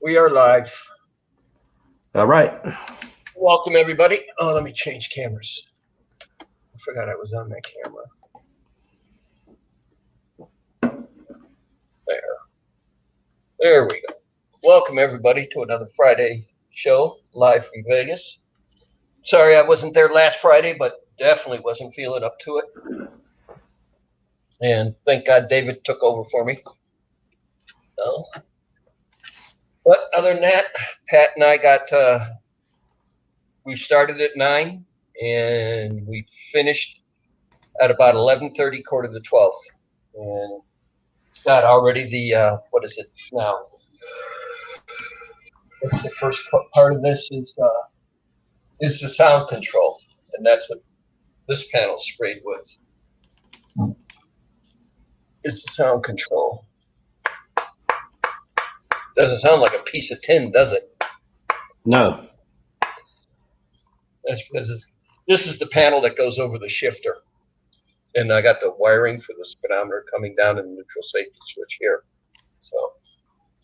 We are live. All right. Welcome, everybody. Oh, let me change cameras. I forgot I was on that camera. There we go. Welcome, everybody, to another Friday show, live from Vegas. Sorry I wasn't there last Friday, but definitely wasn't feeling up to it. And thank God David took over for me. So, but other than that, Pat and I we started at 9 and we finished at about 11:30, quarter to 12. And it's got already the, what is it now? What's the first part of this is the sound control. And that's what this panel sprayed with. Is the sound control. Doesn't sound like a piece of tin, does it? No. That's because this is the panel that goes over the shifter. And I got the wiring for the speedometer coming down in the neutral safety switch here. So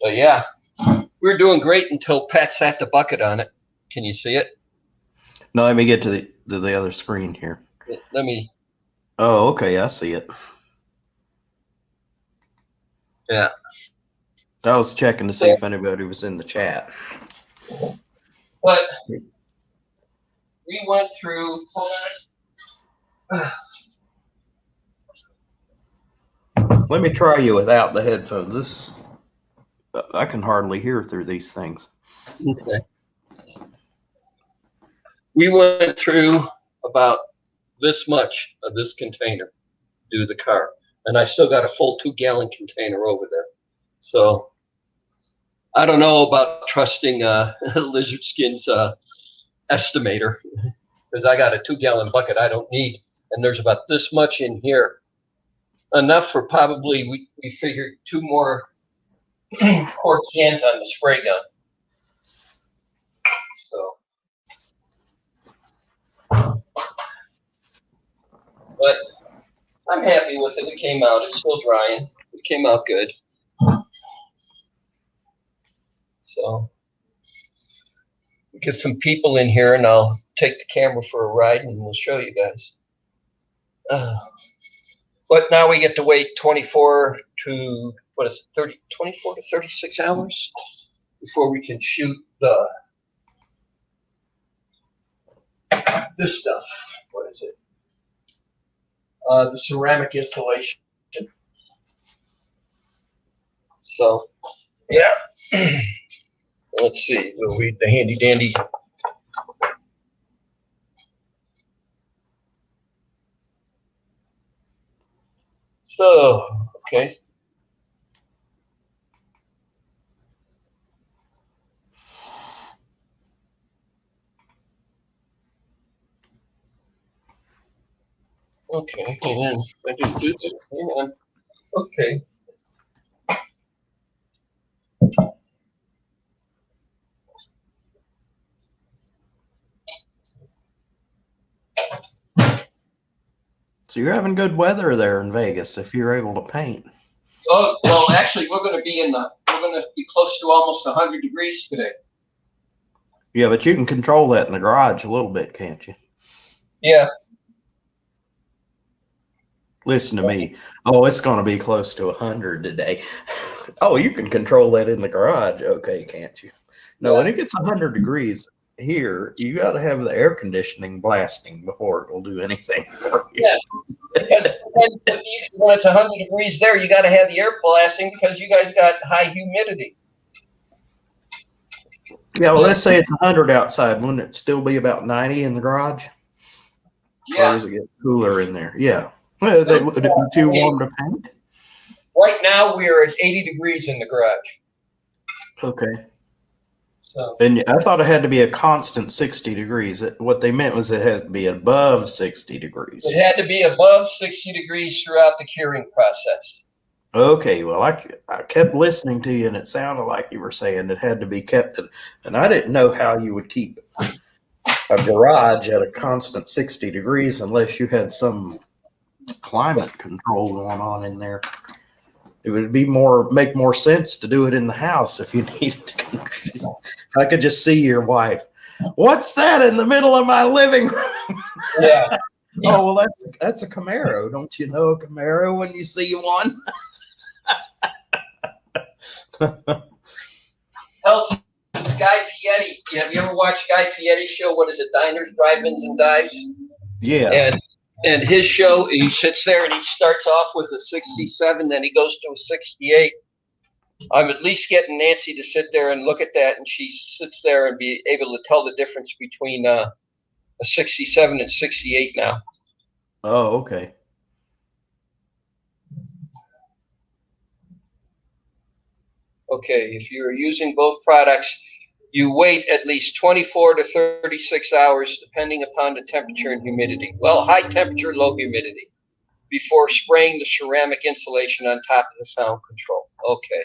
yeah, we're doing great until Pat sat the bucket on it. Can you see it? No, let me get to the other screen here. Let me. Oh, okay, I see it. Yeah. I was checking to see if anybody was in the chat. But we went through. Let me try you without the headphones. I can hardly hear through these things. Okay. We went through about this much of this container to do the car. And I still got a full 2-gallon container over there. So I don't know about trusting Lizard Skin's estimator, because I got a 2-gallon bucket I don't need. And there's about this much in here. Enough for probably, we figured 2 more quart cans on the spray gun. So, but I'm happy with it. It came out. It's still drying. It came out good. So, we get some people in here, and I'll take the camera for a ride, and we'll show you guys. But now we get to wait 24 to 36 hours before we can shoot this stuff. What is it? The ceramic installation. So, yeah. Let's see. We'll read the handy dandy. So, okay. Okay, hang on. I didn't do that. Hang on. Okay. So you're having good weather there in Vegas if you're able to paint. Oh, well, actually, we're going to be close to almost 100 degrees today. Yeah, but you can control that in the garage a little bit, can't you? Yeah. Listen to me. Oh, it's going to be close to 100 today. Oh, you can control that in the garage. Okay, can't you? No, when it gets 100 degrees here, you got to have the air conditioning blasting before it will do anything for you. Yeah. Because when it's 100 degrees there, you got to have the air blasting because you guys got high humidity. Yeah, well, let's say it's 100 outside. Wouldn't it still be about 90 in the garage? Yeah. Or does it get cooler in there? Yeah. Well, would it be too warm to paint? Right now, we are at 80 degrees in the garage. Okay. So. And I thought it had to be a constant 60 degrees. What they meant was it has to be above 60 degrees. It had to be above 60 degrees throughout the curing process. Okay, well, I kept listening to you, and it sounded like you were saying it had to be kept. And I didn't know how you would keep a garage at a constant 60 degrees unless you had some climate control going on in there. it would make more sense to do it in the house if you needed to. I could just see your wife. What's that in the middle of my living room? Yeah. Oh, well, that's a Camaro. Don't you know a Camaro when you see one? Elsie's Guy Fieri. Have you ever watched Guy Fieri's show? What is it? Diners, Drive-Ins, and Dives? Yeah. And his show, he sits there and he starts off with a 67, then he goes to a 68. I'm at least getting Nancy to sit there and look at that, and she sits there and be able to tell the difference between a 67 and 68 now. Oh, okay. Okay, if you're using both products, you wait at least 24 to 36 hours, depending upon the temperature and humidity. Well, high temperature, low humidity, before spraying the ceramic insulation on top of the sound control. Okay,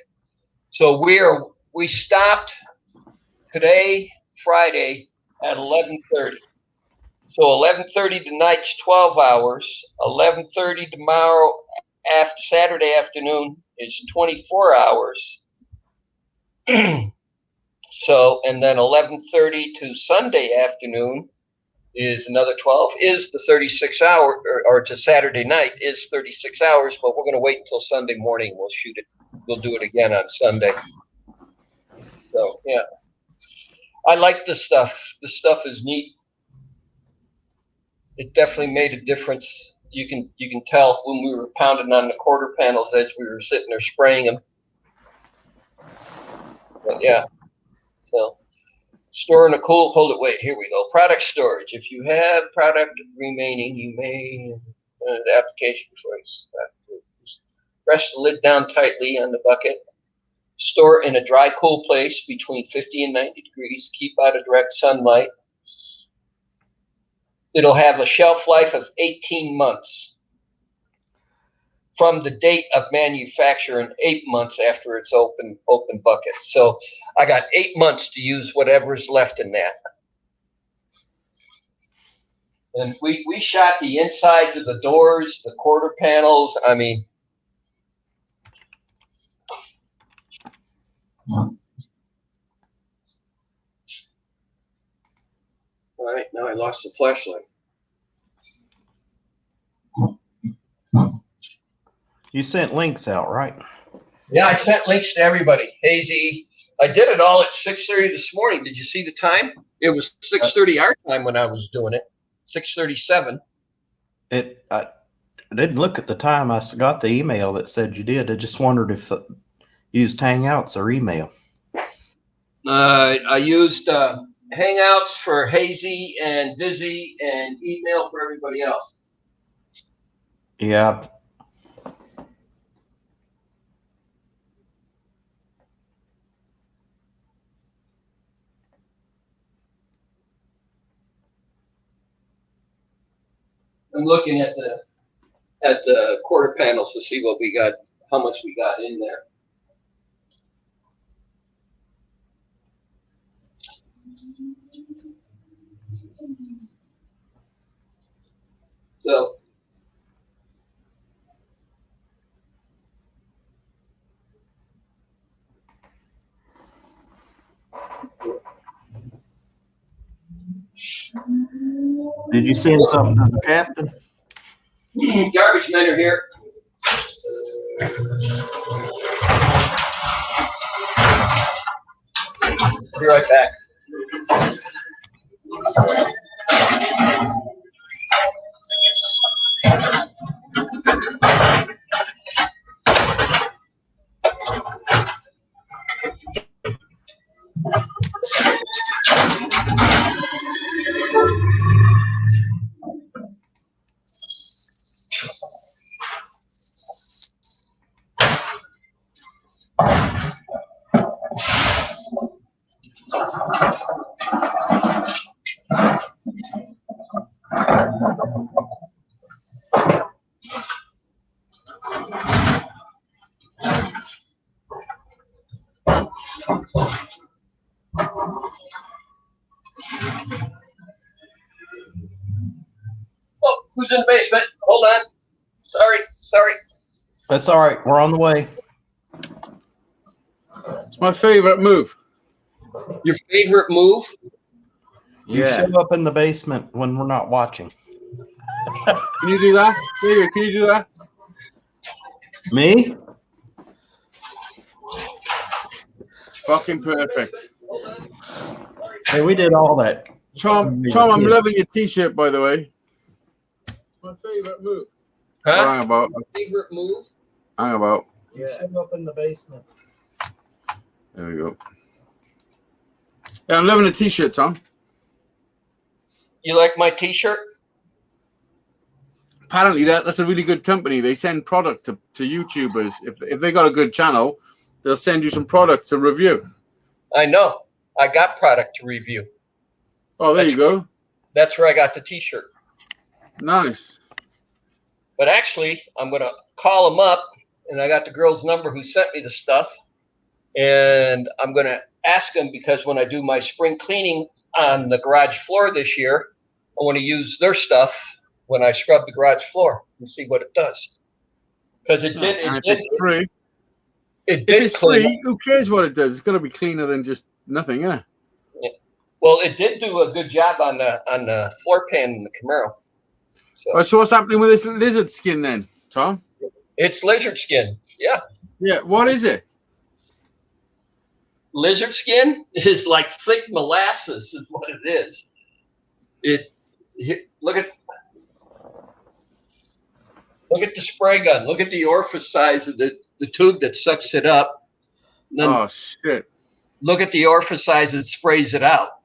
so we stopped today, Friday, at 11:30. So 11:30 tonight's 12 hours. 11:30 tomorrow, after Saturday afternoon, is 24 hours. So, and then 11:30 to Sunday afternoon is another 12, is the 36 hour, or to Saturday night is 36 hours, but we're going to wait until Sunday morning. We'll shoot it. We'll do it again on Sunday. So, yeah. I like this stuff. This stuff is neat. It definitely made a difference. You can tell when we were pounding on the quarter panels as we were sitting there spraying them. But yeah, so storing a cool, hold it, wait, here we go. Product storage. If you have product remaining, you may, the application choice. Press the lid down tightly on the bucket. Store in a dry, cool place between 50 and 90 degrees. Keep out of direct sunlight. It'll have a shelf life of 18 months from the date of manufacture and 8 months after it's open bucket. So I got 8 months to use whatever's left in that. And we shot the insides of the doors, the quarter panels. I mean, all right, now I lost the flashlight. You sent links out, right? Yeah, I sent links to everybody. Hazy. I did it all at 6:30 this morning. Did you see the time? It was 6:30 our time when I was doing it. 6:37. I didn't look at the time. I got the email that said you did. I just wondered if you used Hangouts or email. I used Hangouts for Hazy and Dizzy, and email for everybody else. Yeah. I'm looking at the quarter panels to see what we got, how much we got in there. So Did you send something to the captain? garbage men are here. I'll be right back. Oh, who's in the basement? Hold on. Sorry. That's all right. We're on the way. My favorite move. Your favorite move? You show up in the basement when we're not watching. Can you do that? David, can you do that? Me? Fucking perfect. Hey, we did all that. Tom, I'm loving your t-shirt, by the way. My favorite move. Huh? Hang about. Favorite move? Hang about. You show up in the basement. There we go. Yeah, I'm loving the t-shirt, Tom. You like my T-shirt? Apparently, that's a really good company. They send product to YouTubers. If they got a good channel, they'll send you some product to review. I know. I got product to review. Oh, there you go. That's where I got the T-shirt. Nice. But actually, I'm going to call them up, and I got the girl's number who sent me the stuff, and I'm going to ask them because when I do my spring cleaning on the garage floor this year, I want to use their stuff when I scrub the garage floor and see what it does. Because it did. And if it's free, It did. if it's free, who cares what it does? It's going to be cleaner than just nothing, yeah. Well, it did do a good job on the floor pan in the Camaro. So what's happening with this lizard skin then, Tom? It's lizard skin. Yeah. Yeah, what is it? Lizard skin is like thick molasses is what it is. Look at the spray gun. Look at the orifice size of the tube that sucks it up. Then Oh, shit. look at the orifice size that sprays it out.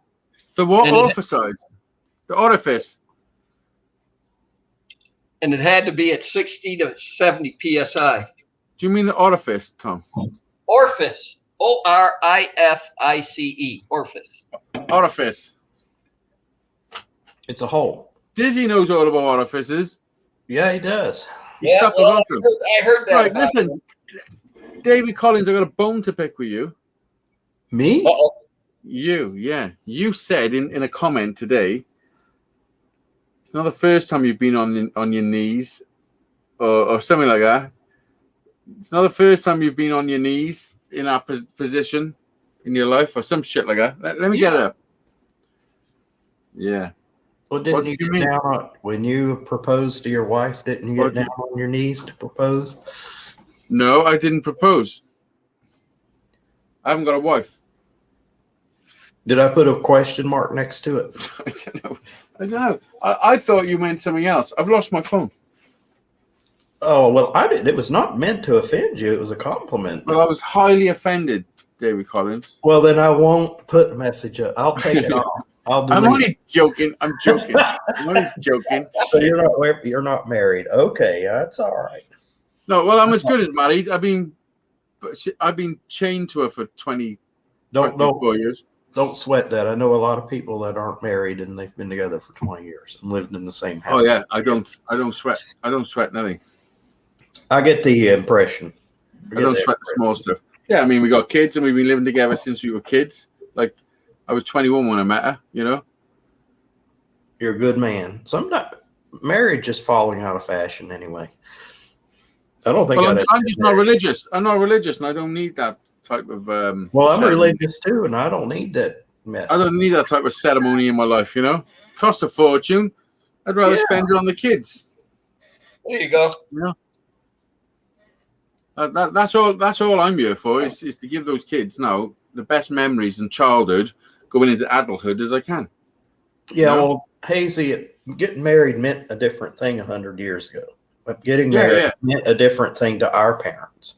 The what And orifice size? The orifice. And it had to be at 60 to 70 PSI. Do you mean the orifice, Tom? Orifice. ORIFICE. Orifice. Orifice. It's a hole. Dizzy knows all about orifices. Yeah, he does. He suckers off them. I heard that. Right, about listen. David Collins, I got a bone to pick with you. Me? it. Uh-oh. Yeah. You said in a comment today, it's not the first time you've been on your knees or something like that. It's not the first time you've been on your knees in our position in your life or some shit like that. Let me get it up. Yeah. Well, didn't What you do you get mean? down on, when you proposed to your wife? Didn't you What get down on your knees to propose? No, I didn't propose. I haven't got a wife. Did I put a question mark next to it? I don't know. I thought you meant something else. I've lost my phone. Oh well, I didn't. It was not meant to offend you. It was a compliment. But I was highly offended, David Collins. Well, then I won't put a message up. I'll take it off. I'll delete. I'm only joking. I'm joking. I'm only joking. So you're not married. Okay, that's all right. No, well, I'm as good as married. I've been chained to her for 24 years. Don't sweat that. I know a lot of people that aren't married and they've been together for 20 years and lived in the same house. Oh yeah, I don't sweat. I don't sweat nothing. I get the impression. I don't sweat the small stuff. Yeah, I mean, we got kids and we've been living together since we were kids. Like, I was 21 when I met her, you know? You're a good man. Sometimes marriage is falling out of fashion anyway. I don't think I'm just not religious. I'm not religious and I don't need that type of well, I'm religious too, and I don't need that mess. I don't need that type of ceremony in my life, you know? Costs a fortune. I'd rather spend it on the kids. There you go. You know? That's all I'm here for is to give those kids now the best memories in childhood going into adulthood as I can. Yeah, You know? well, Hazy, getting married meant a different thing 100 years ago. But getting married meant a different thing to our parents.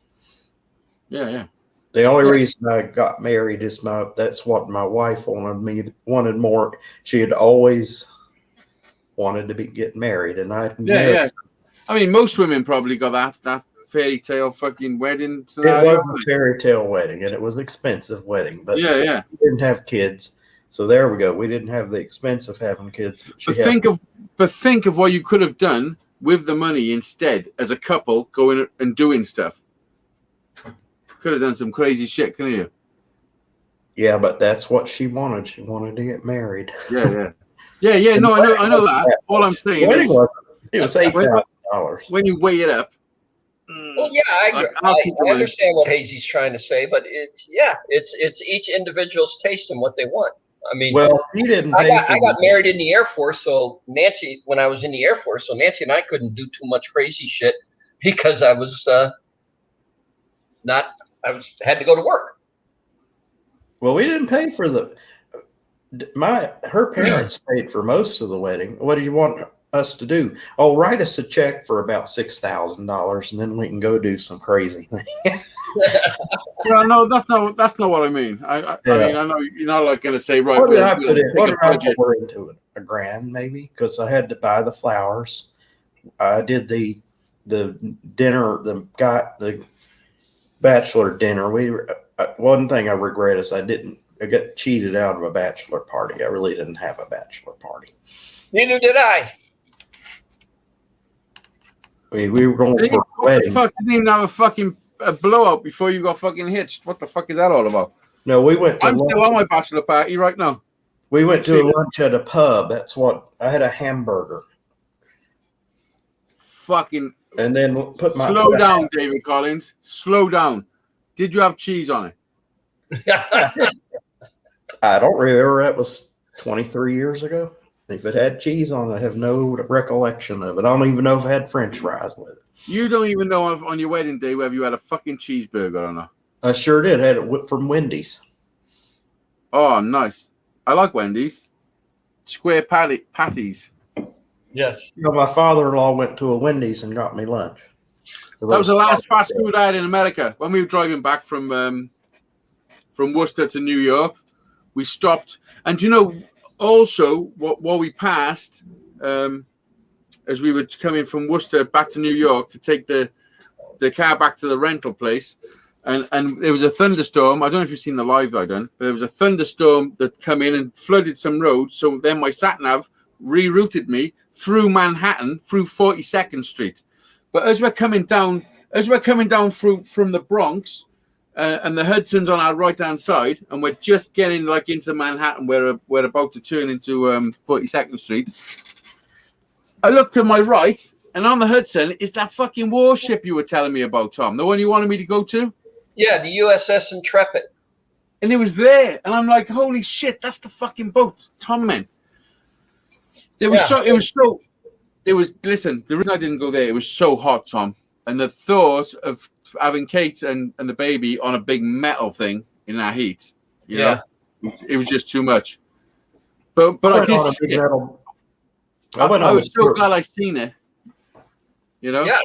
Yeah. The only reason I got married is that's what my wife wanted more. She had always wanted to get married, and I I mean, most women probably got that fairy tale fucking wedding It scenario. was a fairy tale wedding, and it was an expensive wedding. But We didn't have kids, so there we go. We didn't have the expense of having kids. But think of what you could have done with the money instead as a couple going and doing stuff. Could have done some crazy shit, couldn't you? Yeah, but that's what she wanted. She wanted to get married. Yeah. No, I know that. All I'm saying is, It was $8,000. when you weigh it up, Well, yeah, I'll keep the I money. understand what Hazy's trying to say, but it's each individual's taste and what they want. I mean, Well, he didn't pay for I got married in the Air Force, so Nancy, when I was in the Air Force, so Nancy and I couldn't do too much crazy shit because I was had to go to work. Well, we didn't pay for her parents paid for most of the wedding. What do you want us to do? Oh, write us a check for about $6,000, and then we can go do some crazy thing. Well, no, that's not what I mean. I mean, I know you're not like going to say, right. What did I we'll put in? take What a did I budget. pour into it? $1,000 maybe, because I had to buy the flowers. I did the dinner, the bachelor dinner. One thing I regret is I got cheated out of a bachelor party. I really didn't have a bachelor party. Neither did I. We were going for a What the wedding. fuck? You didn't even have a fucking blowout before you got fucking hitched. What the fuck is that all about? No, we went to I'm still on lunch. my bachelor party right now. We went to a lunch at a pub. That's what I had, a hamburger, Fucking and then put my slow down, David Collins. Slow down. Did you have cheese on it? I don't remember. That was 23 years ago. If it had cheese on it, I have no recollection of it. I don't even know if it had French fries with it. You don't even know if on your wedding day whether you had a fucking cheeseburger or not. I sure did. I had it from Wendy's. Oh, nice. I like Wendy's. Square patties. Yes. You know, my father-in-law went to a Wendy's and got me lunch. That was the last fast food I had in America. When we were driving back from Worcester to New York, we stopped. And you know, also what we passed as we were coming from Worcester back to New York to take the car back to the rental place, and there was a thunderstorm. I don't know if you've seen the live I done, but there was a thunderstorm that come in and flooded some roads. So then my sat nav rerouted me through Manhattan, through 42nd Street. But as we're coming down through from the Bronx, and the Hudson's on our right hand side, and we're just getting like into Manhattan, we're about to turn into 42nd Street. I look to my right, and on the Hudson is that fucking warship you were telling me about, Tom, the one you wanted me to go to. Yeah, the USS Intrepid. And it was there, and I'm like, holy shit, that's the fucking boat Tom meant. Listen, the reason I didn't go there, it was so hot, Tom. And the thought of having Kate and the baby on a big metal thing in that heat, you know, it was just too much. But I did see it. I was so glad I seen it. You know? Yeah.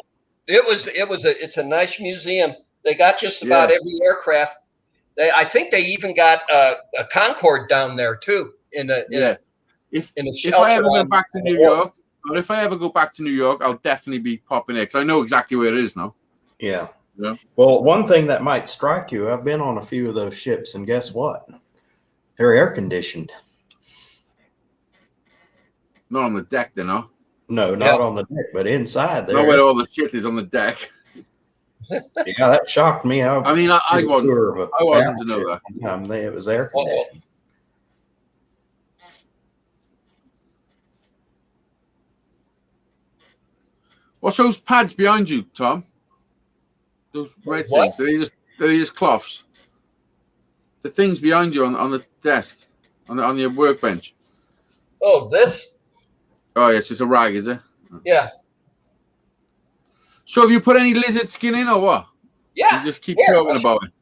It's a nice museum. They got just about every aircraft. I think they even got a Concorde down there too. If I ever go back to New York, or if I ever go back to New York, I'll definitely be popping it because I know exactly where it is now. Yeah. Yeah. Well, one thing that might strike you, I've been on a few of those ships, and guess what? They're air conditioned. Not on the deck, they know. No, not on the deck, but inside there. Not where all the shit is on the deck. Yeah, that shocked me. I wasn't to know that. It was air conditioned. What's those pads behind you, Tom? Those red things. Are they just cloths? The things behind you on the desk, on your workbench. Oh, this? Oh, yes, it's a rag, is it? Yeah. So have you put any lizard skin in or what? Yeah. You just keep talking about it.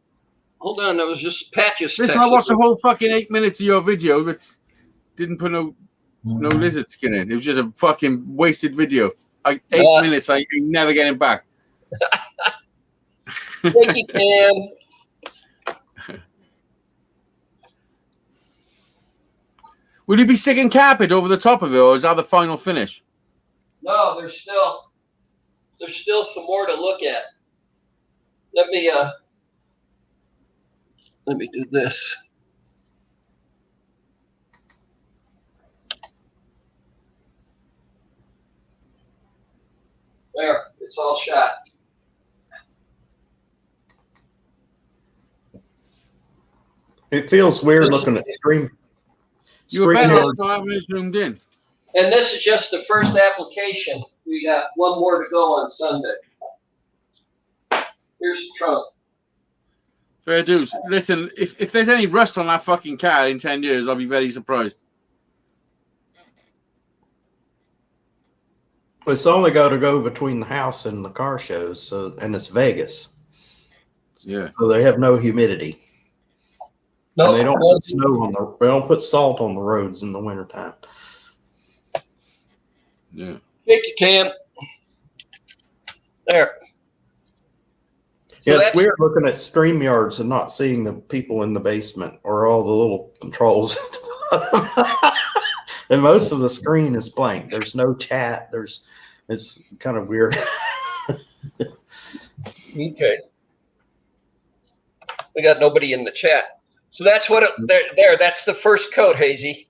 Hold on, there was just patches. Listen, I watched the whole fucking 8 minutes of your video that didn't put no lizard skin in. It was just a fucking wasted video. 8 minutes, I ain't never getting back. Thank you, Cam. Will you be sticking carpet over the top of it, or is that the final finish? No, there's still some more to look at. Let me do this. There, it's all shot. It feels weird looking at screen. You were better off not having it zoomed in. And this is just the first application. We got one more to go on Sunday. Here's the trunk. Fair dues. Listen, if there's any rust on that fucking car in 10 years, I'll be very surprised. It's only got to go between the house and the car shows, so and it's Vegas, Yeah. so they have no humidity. No, And they don't no, put snow on the. They don't put salt on the roads in the wintertime. Yeah. thank you, Cam. There. So Yeah, it's that's- weird looking at StreamYards and not seeing the people in the basement or all the little controls at the bottom. And most of the screen is blank. There's no chat. It's kind of weird. Okay. We got nobody in the chat. So that's what there. That's the first coat, Hazy.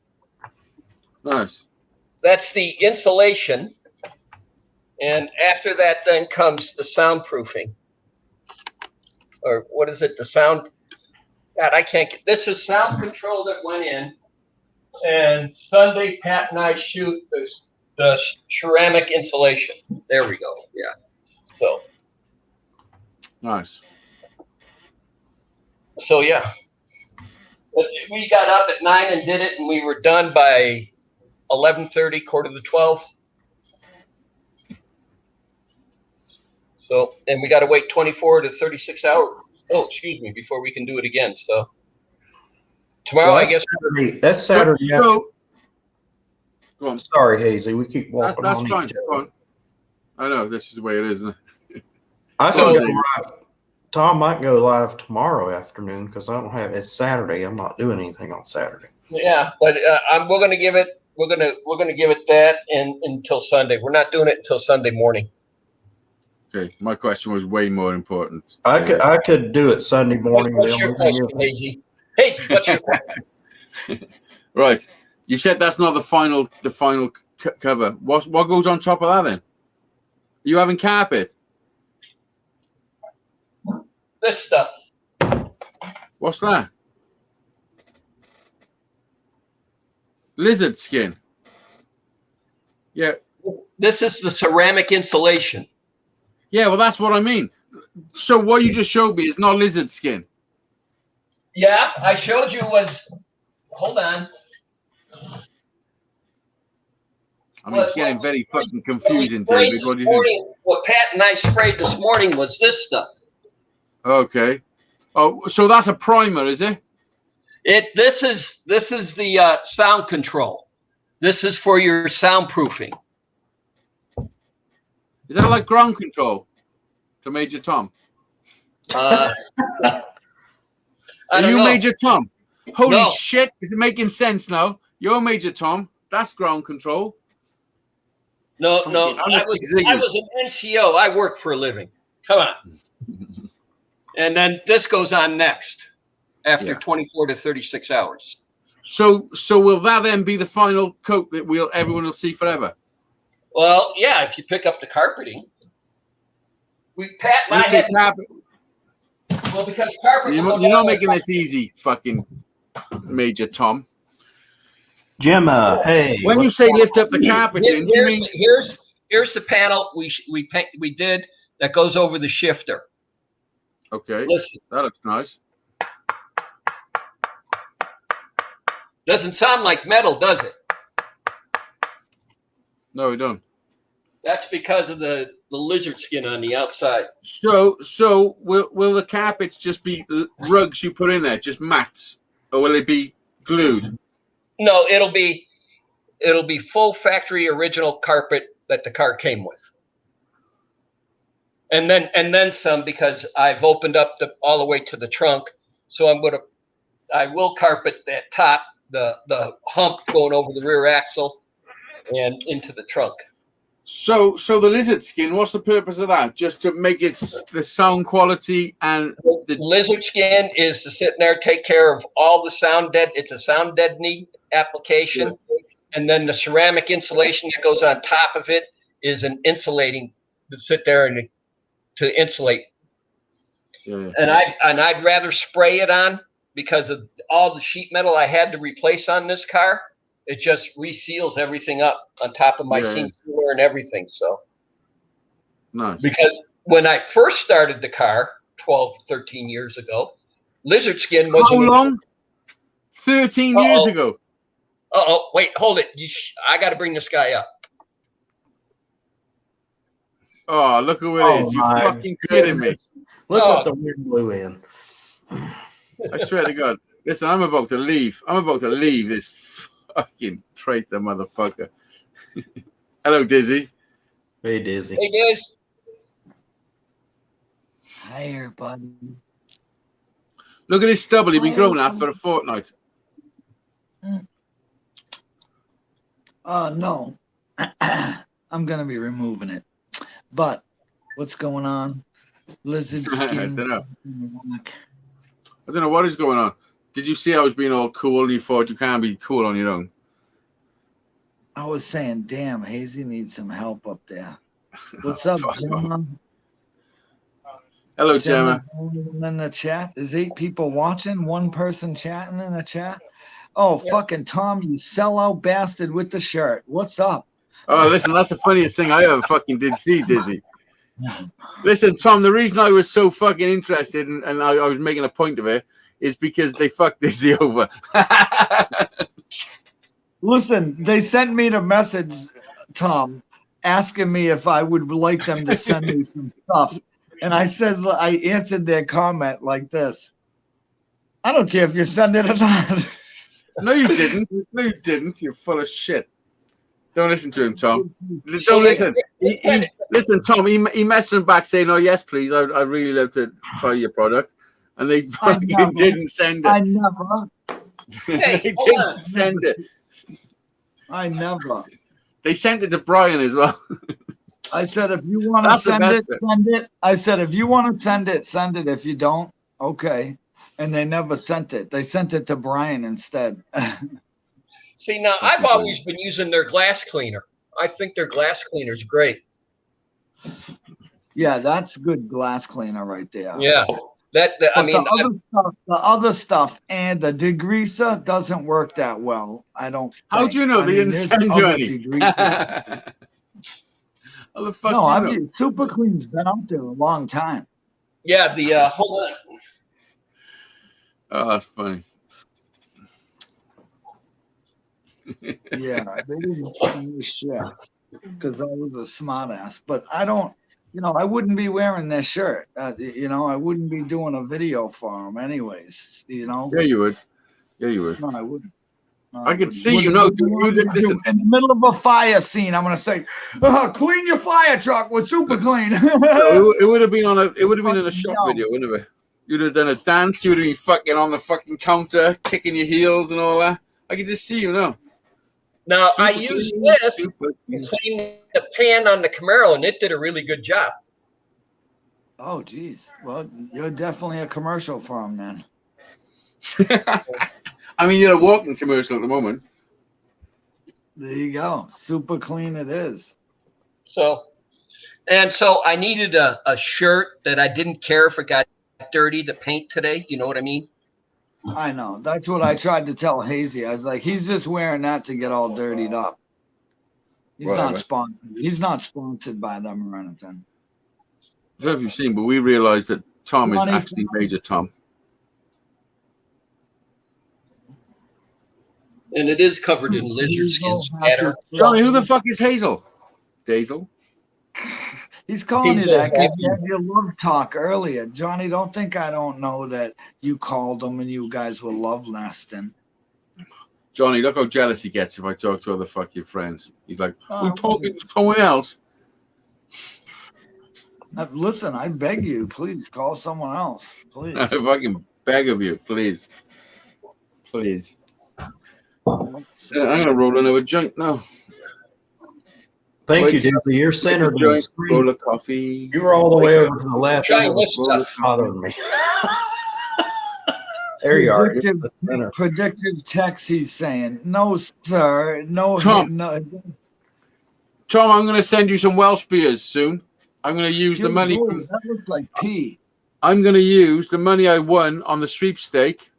Nice. That's the insulation. And after that then comes the soundproofing. Or what is it? The sound. God, I can't get this is sound control that went in. And Sunday Pat and I shoot the ceramic insulation. There we go. Yeah. So Nice. yeah. But we got up at 9 and did it, and we were done by 11:30, 11:45. So, and we got to wait 24 to 36 hours. Oh, excuse me, before we can do it again. So tomorrow, Well, I guess. That's Saturday. So, go on. Sorry, Hazy. We keep walking That's on fine. each Go other. on. I know this is the way it is. Isn't it? I So- can go live. Tom might go live tomorrow afternoon because I don't have. It's Saturday. I'm not doing anything on Saturday. Yeah, but we're gonna give it. We're gonna give it that until Sunday. We're not doing it until Sunday morning. Okay, my question was way more important. I could do it Sunday morning. What's The your only thing question, Hazy? Hazy, what's your question? Right. You said that's not the final cover. What goes on top of that then? You having carpet? This stuff. What's that? Lizard skin. Yeah. This is the ceramic insulation. Yeah, well that's what I mean. So what you just showed me is not lizard skin. Yeah, I showed you was. Hold on. I mean, it's getting very fucking confusing, What we sprayed David. this What do you think? morning- What Pat and I sprayed this morning was this stuff. Okay. Oh, so that's a primer, is it? This is the sound control. This is for your soundproofing. Is that like ground control to Major Tom? I Are don't you know. Major Tom? Holy No. shit. Is it making sense now? You're Major Tom. That's ground control. No. Fucking- I'm I just was zinging. an NCO. I work for a living. Come on. And then this goes on next after Yeah. 24 to 36 hours. So will that then be the final coat that everyone will see forever? Well, yeah, if you pick up the carpeting. Pat and When I you say had, carpet, well, because carpet. you're not making this easy, fucking Major Tom. Jim, hey. When you what's say going lift on? up the carpet in, do you mean Here's the panel we did that goes over the shifter. okay? Listen, That looks nice. doesn't sound like metal, does it? No, we don't. That's because of the lizard skin on the outside. So will the carpets just be rugs you put in there, just mats, or will it be glued? No, it'll be full factory original carpet that the car came with. And then some, because I've opened up all the way to the trunk. So I will carpet that top, the hump going over the rear axle and into the trunk. So the lizard skin, what's the purpose of that? Just to make it the sound quality and The lizard skin is to sit in there, take care of all the sound it's a sound deadening application. And then the ceramic insulation that goes on top of it is an insulating to sit there and to insulate. yeah. And I'd rather spray it on because of all the sheet metal I had to replace on this car. It just reseals everything up on top of my seam cooler and everything. So Nice. because when I first started the car, 12, 13 years ago. Lizard skin How wasn't. long? 13 years Uh-oh. ago. Oh, wait, hold it. I got to bring this guy up. Oh, look who it Oh is. You my fucking kidding me. Look Oh. what the wind blew in. I swear to God. Listen, I'm about to leave. I'm about to leave this fucking traitor motherfucker. Hello, Dizzy. Hey, Dizzy. Hey, guys. Hi, everybody. Look at his stubble. He's been growing that for a fortnight. No. I'm going to be removing it. But what's going on? Lizard I skin. don't know. I don't know what is going on. Did you see I was being all cool and you thought you can't be cool on your own? I was saying, damn, Hazy needs some help up there. What's up, Fuck Gemma? Hello, Gemma. In the chat. There's 8 people watching, 1 person chatting in the chat. Oh, fucking Tom, you sellout bastard with the shirt. What's up? Oh, listen, that's the funniest thing I ever fucking did see, Dizzy. Listen, Tom, the reason I was so fucking interested and I was making a point of it is because they fucked Dizzy over. Listen, they sent me the message, Tom, asking me if I would like them to send me some stuff. And I answered their comment like this. I don't care if you send it or not. No, you didn't. No, you didn't. You're full of shit. Don't listen to him, Tom. Don't listen. Listen, Tom, he messaged him back saying, oh, yes, please. I'd really love to try your product. And they fucking didn't send it. I never. Hey, They hold on. didn't send it. I never. They sent it to Brian as well. I said, if you want to That's the send best it, bit. send it. I said, if you want to send it, send it. If you don't, okay. And they never sent it. They sent it to Brian instead. See, now I've always been using their glass cleaner. I think their glass cleaner is great. Yeah, that's good glass cleaner right there. Yeah. But the other stuff and the degreaser doesn't work that well. I don't. How do you know they didn't there's send you other any? degreasers. How the fuck No, do you I know? mean, Super Clean's been out there a long time. Yeah, hold on. Oh, that's funny. Yeah, they didn't tell me shit because I was a smart ass. But I don't, I wouldn't be wearing their shirt. I wouldn't be doing a video for them anyways. Yeah, you would. Yeah, you would. No, I wouldn't. No, I could wouldn't. see you know. Listen, In the middle of a fire scene, I'm gonna say, "Clean your fire truck with Super Clean." it would have been on a. It would have been in a shop video, wouldn't it? You'd have done a dance. You would have been fucking on the fucking counter, kicking your heels and all that. I could just see you now. Now, I Super used clean, this super to clean. clean the pan on the Camaro, and it did a really good job. Oh, geez. Well, you're definitely a commercial for them, then. I mean, you're a walking commercial at the moment. There you go. Super Clean it is. So I needed a shirt that I didn't care if it got dirty to paint today. You know what I mean? I know. That's what I tried to tell Hazy. I was like, he's just wearing that to get all dirtied up. He's Whatever. not sponsored. He's not sponsored by them or anything. I don't know if you've seen, but we realized that Tom is Money actually from- Major Tom. And it is covered in lizard skin spatter. Johnny, who the fuck is Hazel? Dazel? He's calling He's you that because happy. you had your love talk earlier. Johnny, don't think I don't know that you called him and you guys were love nesting. Johnny, look how jealous he gets if I talk to other fucking friends. He's like, Oh, we're talking to someone else. Listen, I beg you, please call someone else. Please. I fucking beg of you, please. Please. I'm going to roll another joint now. Thank Wait, you, Dizzy. You're centered on the Joint, roll screen. of coffee. You were all the way over to the left. Trying this What was stuff. bothering me? There you are. Predictive text, he's saying. No, sir. No, Tom. no. Tom, I'm going to send you some Welsh beers soon. I'm going to use the money. That looks like pee. I'm going to use the money I won on the sweepstake.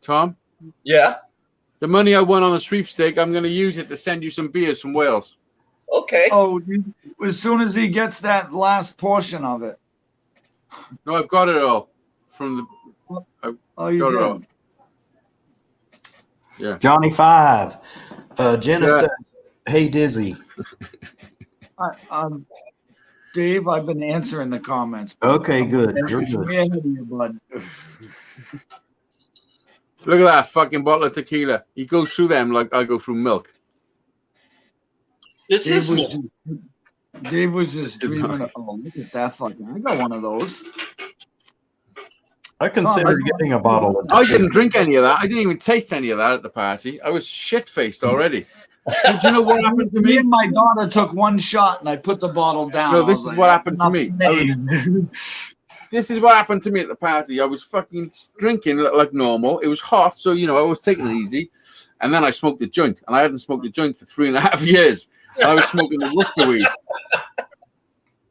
Tom, Yeah. the money I won on the sweepstake, I'm going to use it to send you some beers from Wales. Okay. Oh, as soon as he gets that last portion of it. No, I've got it all from the. Oh, you Got it did. all. Yeah. Johnny 5. Jenna Yeah. says, "Hey Dizzy." Dave, I've been answering the comments. Okay, good. You're good. Way ahead of you, bud. Look at that fucking bottle of tequila. He goes through them like I go through milk. This is Dave was just dreaming. Oh, look at that fucking! I got one of those. I considered getting a bottle of I didn't drink any of that. I didn't even taste any of that at the party. I was shit-faced already. Do you know what happened to Me me? and my daughter took one shot, and I put the bottle down. No, I this was is what happened to me. "Nothing." This is what happened to me at the party. I was fucking drinking like normal. It was hot, so, I was taking it easy. And then I smoked a joint. And I hadn't smoked a joint for 3.5 years. And I was smoking the Worcester weed.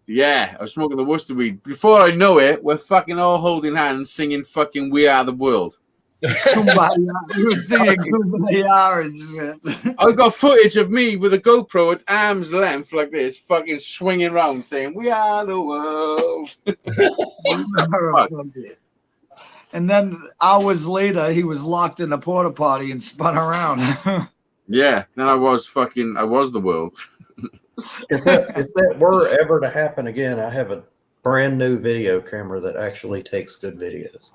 Yeah, I was smoking the Worcester weed. Before I know it, we're fucking all holding hands singing fucking We Are the World. Kumbaya. We were singing Kumbaya and shit. I got footage of me with a GoPro at arm's length like this, fucking swinging around saying, "We are the world." And then hours later, he was locked in a porta potty and spun around. Yeah, then I was the world. If that were ever to happen again, I have a brand new video camera that actually takes good videos.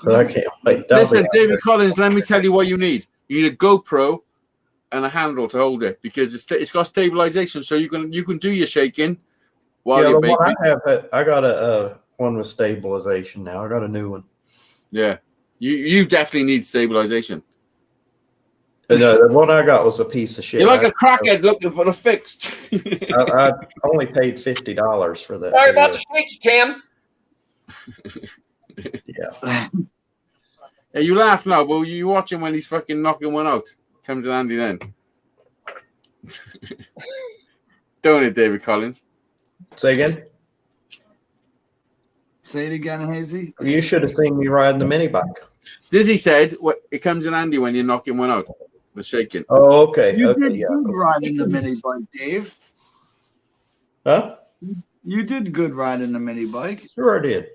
So I can't wait. Listen, David Collins, let me tell you what you need. You need a GoPro and a handle to hold it because it's got stabilization, so you can do your shaking while Yeah, you're the one baking. I got a one with stabilization now. I got a new one. Yeah, you definitely need stabilization. No, the one I got was a piece of shit. You're like a crackhead looking for the fixed. I only paid $50 for that. Sorry about video. the shaky cam. Yeah. Yeah, you laugh now, but you watch him when he's fucking knocking one out. Comes to Andy then. Don't it, David Collins? Say again? Say it again, Hazy. You should have seen me riding the mini bike. Dizzy said, it comes in handy when you're knocking one out. The shaking. Oh, okay. You Okay, did yeah. good riding the mini bike, Dave. Huh? You did good riding the mini bike. Sure I did.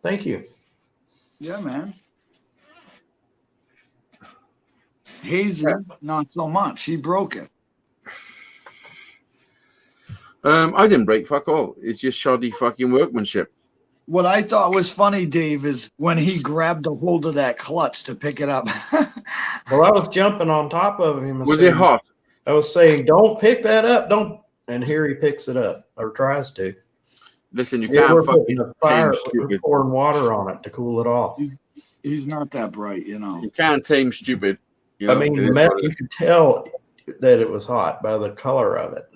Thank you. Yeah, man. Hazy, not so much. He broke it. I didn't break fuck all. It's just shoddy fucking workmanship. What I thought was funny, Dave, is when he grabbed a hold of that clutch to pick it up. Well, I was jumping on top of him. Was it hot? I was saying, "Don't pick that up, don't." And here he picks it up or tries to. Listen, you Yeah, can't we're fucking putting a fire, tame we're stupid. pouring water on it to cool it off. He's not that bright, you know. You can't tame stupid. You I know, mean, it is Matt, what it you is. could tell that it was hot by the color of it.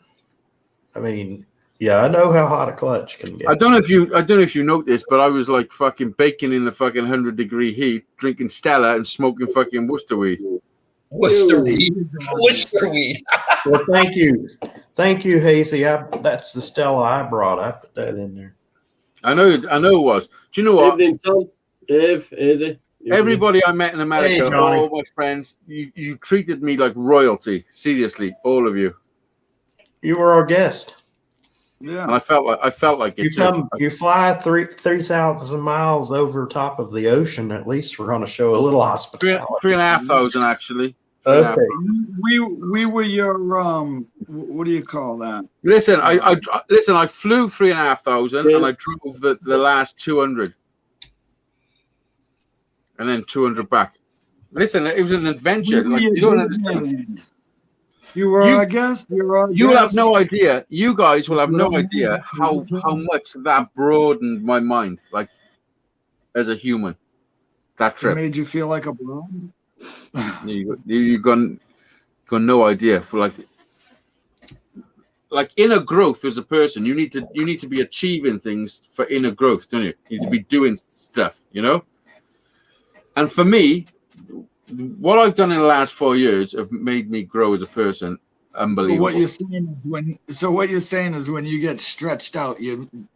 I mean, yeah, I know how hot a clutch can get. I don't know if you noticed, but I was like fucking baking in the fucking 100-degree heat, drinking Stella and smoking fucking Worcester weed. Worcester weed. Worcester weed. Well, thank you, Hazy. That's the Stella I brought. I put that in there. I know it was. Do you know what? Evening, Tom. Dave, Easy. Everybody I met in America, Hey, Johnny. all my friends, you treated me like royalty. Seriously, all of you. You were our guest. Yeah. And I felt like it. You fly 3,000 miles over top of the ocean. At least we're going to show a little hospitality. 3,500 actually. Okay. We were your what do you call that? Listen, I flew 3,500 and I drove the last 200. And then 200 back. Listen, it was an adventure. Like, you don't understand. You were our guest. You will have no idea. You guys will have no idea how much that broadened my mind, like as a human. That It trip. made you feel like a bro. You got no idea. Like inner growth as a person, you need to be achieving things for inner growth, don't you? You need to be doing stuff, you know. And for me, what I've done in the last 4 years have made me grow as a person. Unbelievable. What you're saying is when you get stretched out,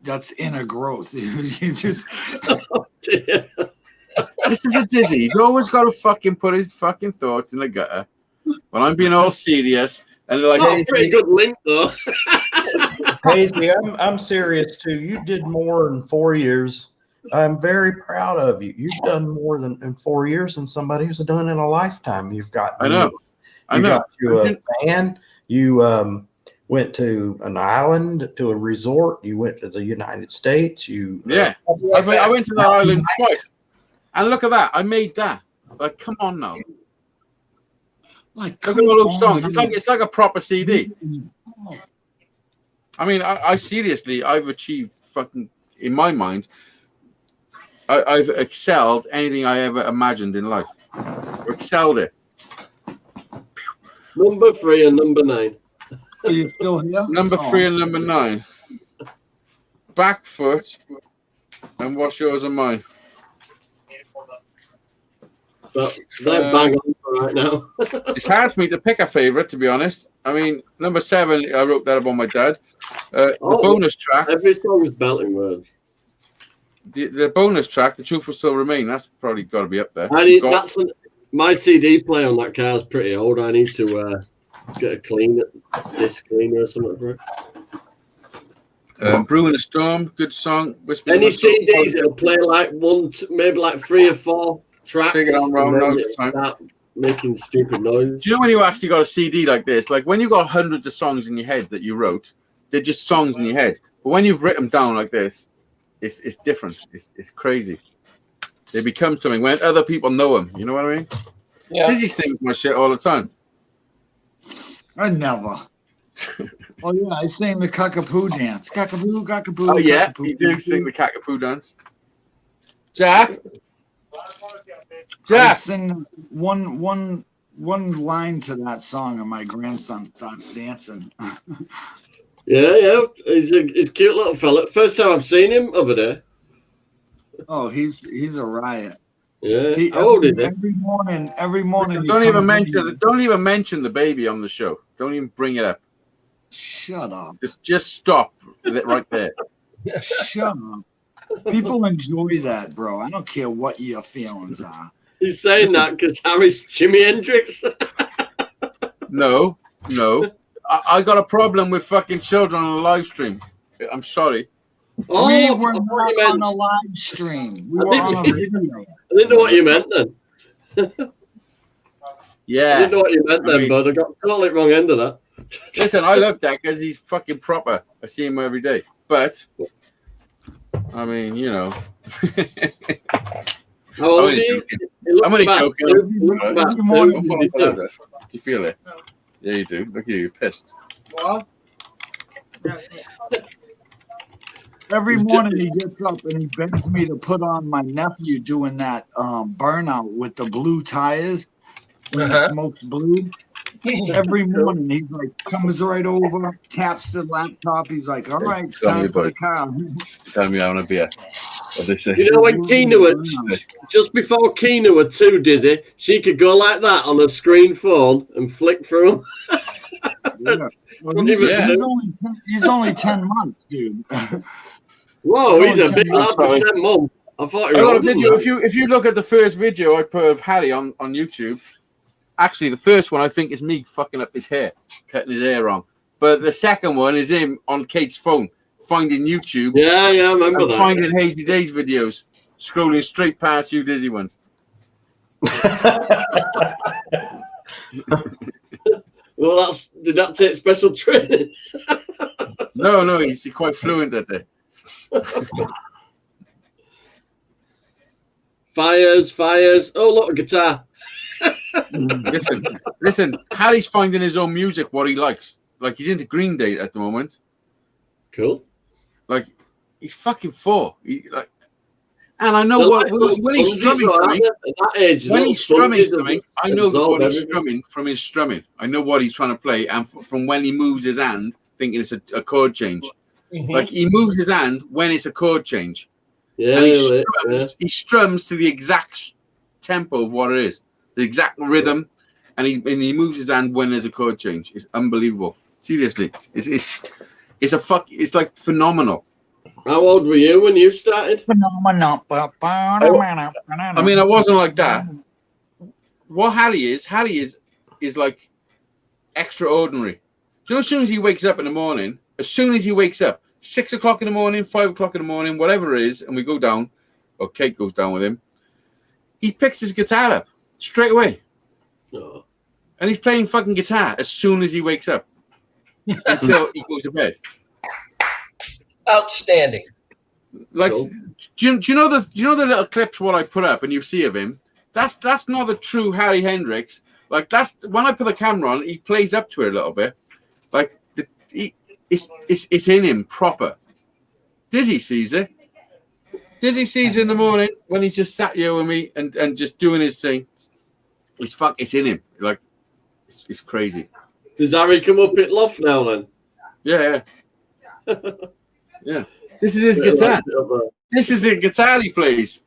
that's inner growth. You just Listen to Dizzy. He's always got to fucking put his fucking thoughts in the gutter. When I'm being all serious and they're like, That's a pretty good link, though. Hazy, I'm serious too. You did more in 4 years. I'm very proud of you. You've done more than in 4 years than somebody who's done in a lifetime. You've got. I know. I You know. got you a band. You went to an island, to a resort. You went to the United States. You Yeah. I went to that island twice. And look at that. I made that. Like, come on now. Like, Look at all those songs. It's like a proper CD. I mean, I seriously, I've achieved fucking, in my mind, I've excelled anything I ever imagined in life. Excelled it. Number 3 and number 9. Are you still here? Number 3 and number 9. Back foot. And what's yours and mine? But they're bang on for right now. It's hard for me to pick a favourite, to be honest. I mean, number 7, I wrote that about my dad. The bonus track, Every song is belting words. the bonus track, The Truth Will Still Remain, that's probably got to be up there. My CD player on that car is pretty old. I need to get a disc cleaner or something for it. Brewing a Storm, good song. Any CDs, it'll play like maybe like 3 or 4 tracks. Shake it on round, and then now's the it'll time. start making stupid noises. Do you know when you actually got a CD like this? Like when you got hundreds of songs in your head that you wrote, they're just songs in your head. But when you've written them down like this, it's different. It's crazy. They become something when other people know them. You know what I mean? Yeah. Dizzy sings my shit all the time. I never. Oh yeah, I sang the cockapoo dance. Cockapoo, cockapoo. Oh yeah, cockapoo, you do cockapoo. sing the Cockapoo dance. Jack, I Jack. sing one line to that song, and my grandson starts dancing. Yeah. He's a cute little fella. First time I've seen him over there. Oh, he's a riot. Yeah. He, How old is he? every morning. Listen, he don't even comes in. mention the baby on the show. Don't even bring it up. Shut up. Just stop with it right there. Shut up. People enjoy that, bro. I don't care what your feelings are. He's saying that because Harry's Jimi Hendrix. No. I got a problem with fucking children on a live stream. I'm sorry. Oh, We I were thought not you meant- on a live stream. We I were didn't- on a video. I didn't know what you meant then. I Yeah. didn't know what you meant I then, mean- bud. I got totally wrong end of that. Listen, I love that because he's fucking proper. I see him every day. But, I mean, you know. How old are only you? joking. He looks I'm only about joking. two. He looks about Every two. morning Don't fall You for do. that. Do you feel it? Yeah, you do. Look at you. You're pissed. What? Every morning he gets up and he begs me to put on my nephew doing that burnout with the blue tires when he Uh-huh. smokes blue. Every morning he's like comes right over, taps the laptop. He's like, "All right, it's Tell me time for about the car." You're telling me I want a beer. What they say? You know when Keena was just before Keena were too dizzy, she could go like that on a screen phone and flick through them. Yeah. Well, Don't he's, even Yeah. he's only 10 months, dude. Whoa, he's a Oh, big lad for sorry. 10 months. I thought I he was got a older than video. that. If you look at the first video I put of Harry on YouTube, actually the first one I think is me fucking up his hair, cutting his hair wrong. But the second one is him on Kate's phone, finding YouTube Yeah, I remember and that. finding Hazy Days videos, scrolling straight past you dizzy ones. Well, did that take special training? No, he's quite fluent at that. Fires. Oh, look, a guitar. Listen. Harry's finding his own music, what he likes. Like he's into Green Day at the moment. Cool. Like he's fucking 4. And I know They're what like when he's those strumming sponges, something. aren't they? At that age, When little he's strumming sponges something, I and know absorb what he's everything. strumming from his strumming. I know what he's trying to play, and from when he moves his hand, thinking it's a chord change. Mhm. Like he moves his hand when it's a chord change, Yeah, and yeah. he strums to the exact tempo of what it is, the exact rhythm, and he moves his hand when there's a chord change. It's unbelievable. Seriously, it's like phenomenal. How old were you when you started? I mean, I wasn't like that. What Harry is like extraordinary. Do you know, as soon as he wakes up in the morning, As soon as he wakes up, 6 o'clock in the morning, 5 o'clock in the morning, whatever it is, and we go down, or Kate goes down with him, he picks his guitar up straight away. Oh. And he's playing fucking guitar as soon as he wakes up until he goes to bed. Outstanding. Like, Cool. do you know the little clips what I put up and you see of him? That's not the true Harry Hendrix. Like, that's when I put the camera on, he plays up to it a little bit. Like, it's in him proper. Dizzy sees it. Dizzy sees it in the morning when he's just sat here with me and just doing his thing. It's in him. Like, it's crazy. Does Harry come up at loft now then? Yeah. Yeah. This is his guitar. This is the guitar he plays.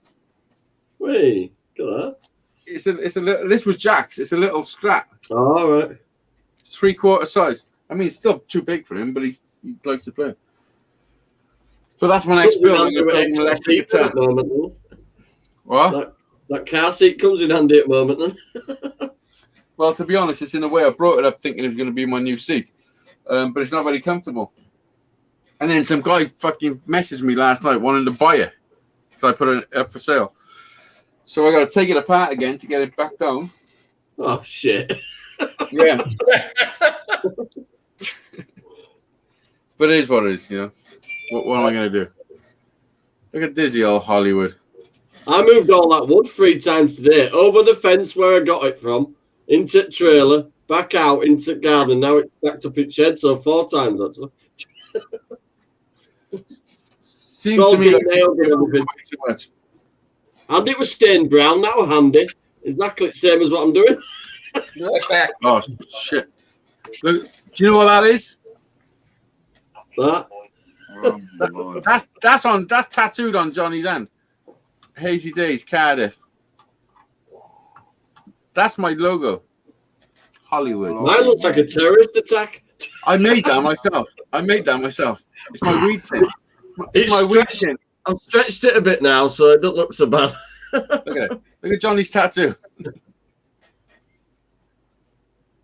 Wait, look at It's a little. This was Jack's. It's a little Strat. that. All right. It's 3/4 size. I mean, it's still too big for him, but he likes to play. So that's my next build. I'm going to build an electric guitar. What? That car seat comes in handy at the moment then. Well, to be honest, it's in a way I brought it up thinking it was going to be my new seat, but it's not very comfortable. And then some guy fucking messaged me last night wanting to buy it, so I put it up for sale. So I got to take it apart again to get it back down. Oh shit. Yeah. But it is what it is, you know. What am I going to do? Look at Dizzy, old Hollywood. I moved all that wood 3 times today. Over the fence where I got it from, into the trailer, back out into the garden. Now it's backed up its shed, so 4 times actually. Seems to me like nailed and everything. too much. And it was stained brown, now handy. Exactly the same as what I'm doing. Right back. Oh, shit. Look, do you know what that is? That. Oh, my Lord. That's tattooed on Johnny's hand. Hazy Days, Cardiff. That's my logo. Hollywood. Mine looks like a terrorist attack. I made that myself. It's my weed tin. It's my weed tin. I've stretched it a bit now, so it doesn't look so bad. Look at it. Look at Johnny's tattoo.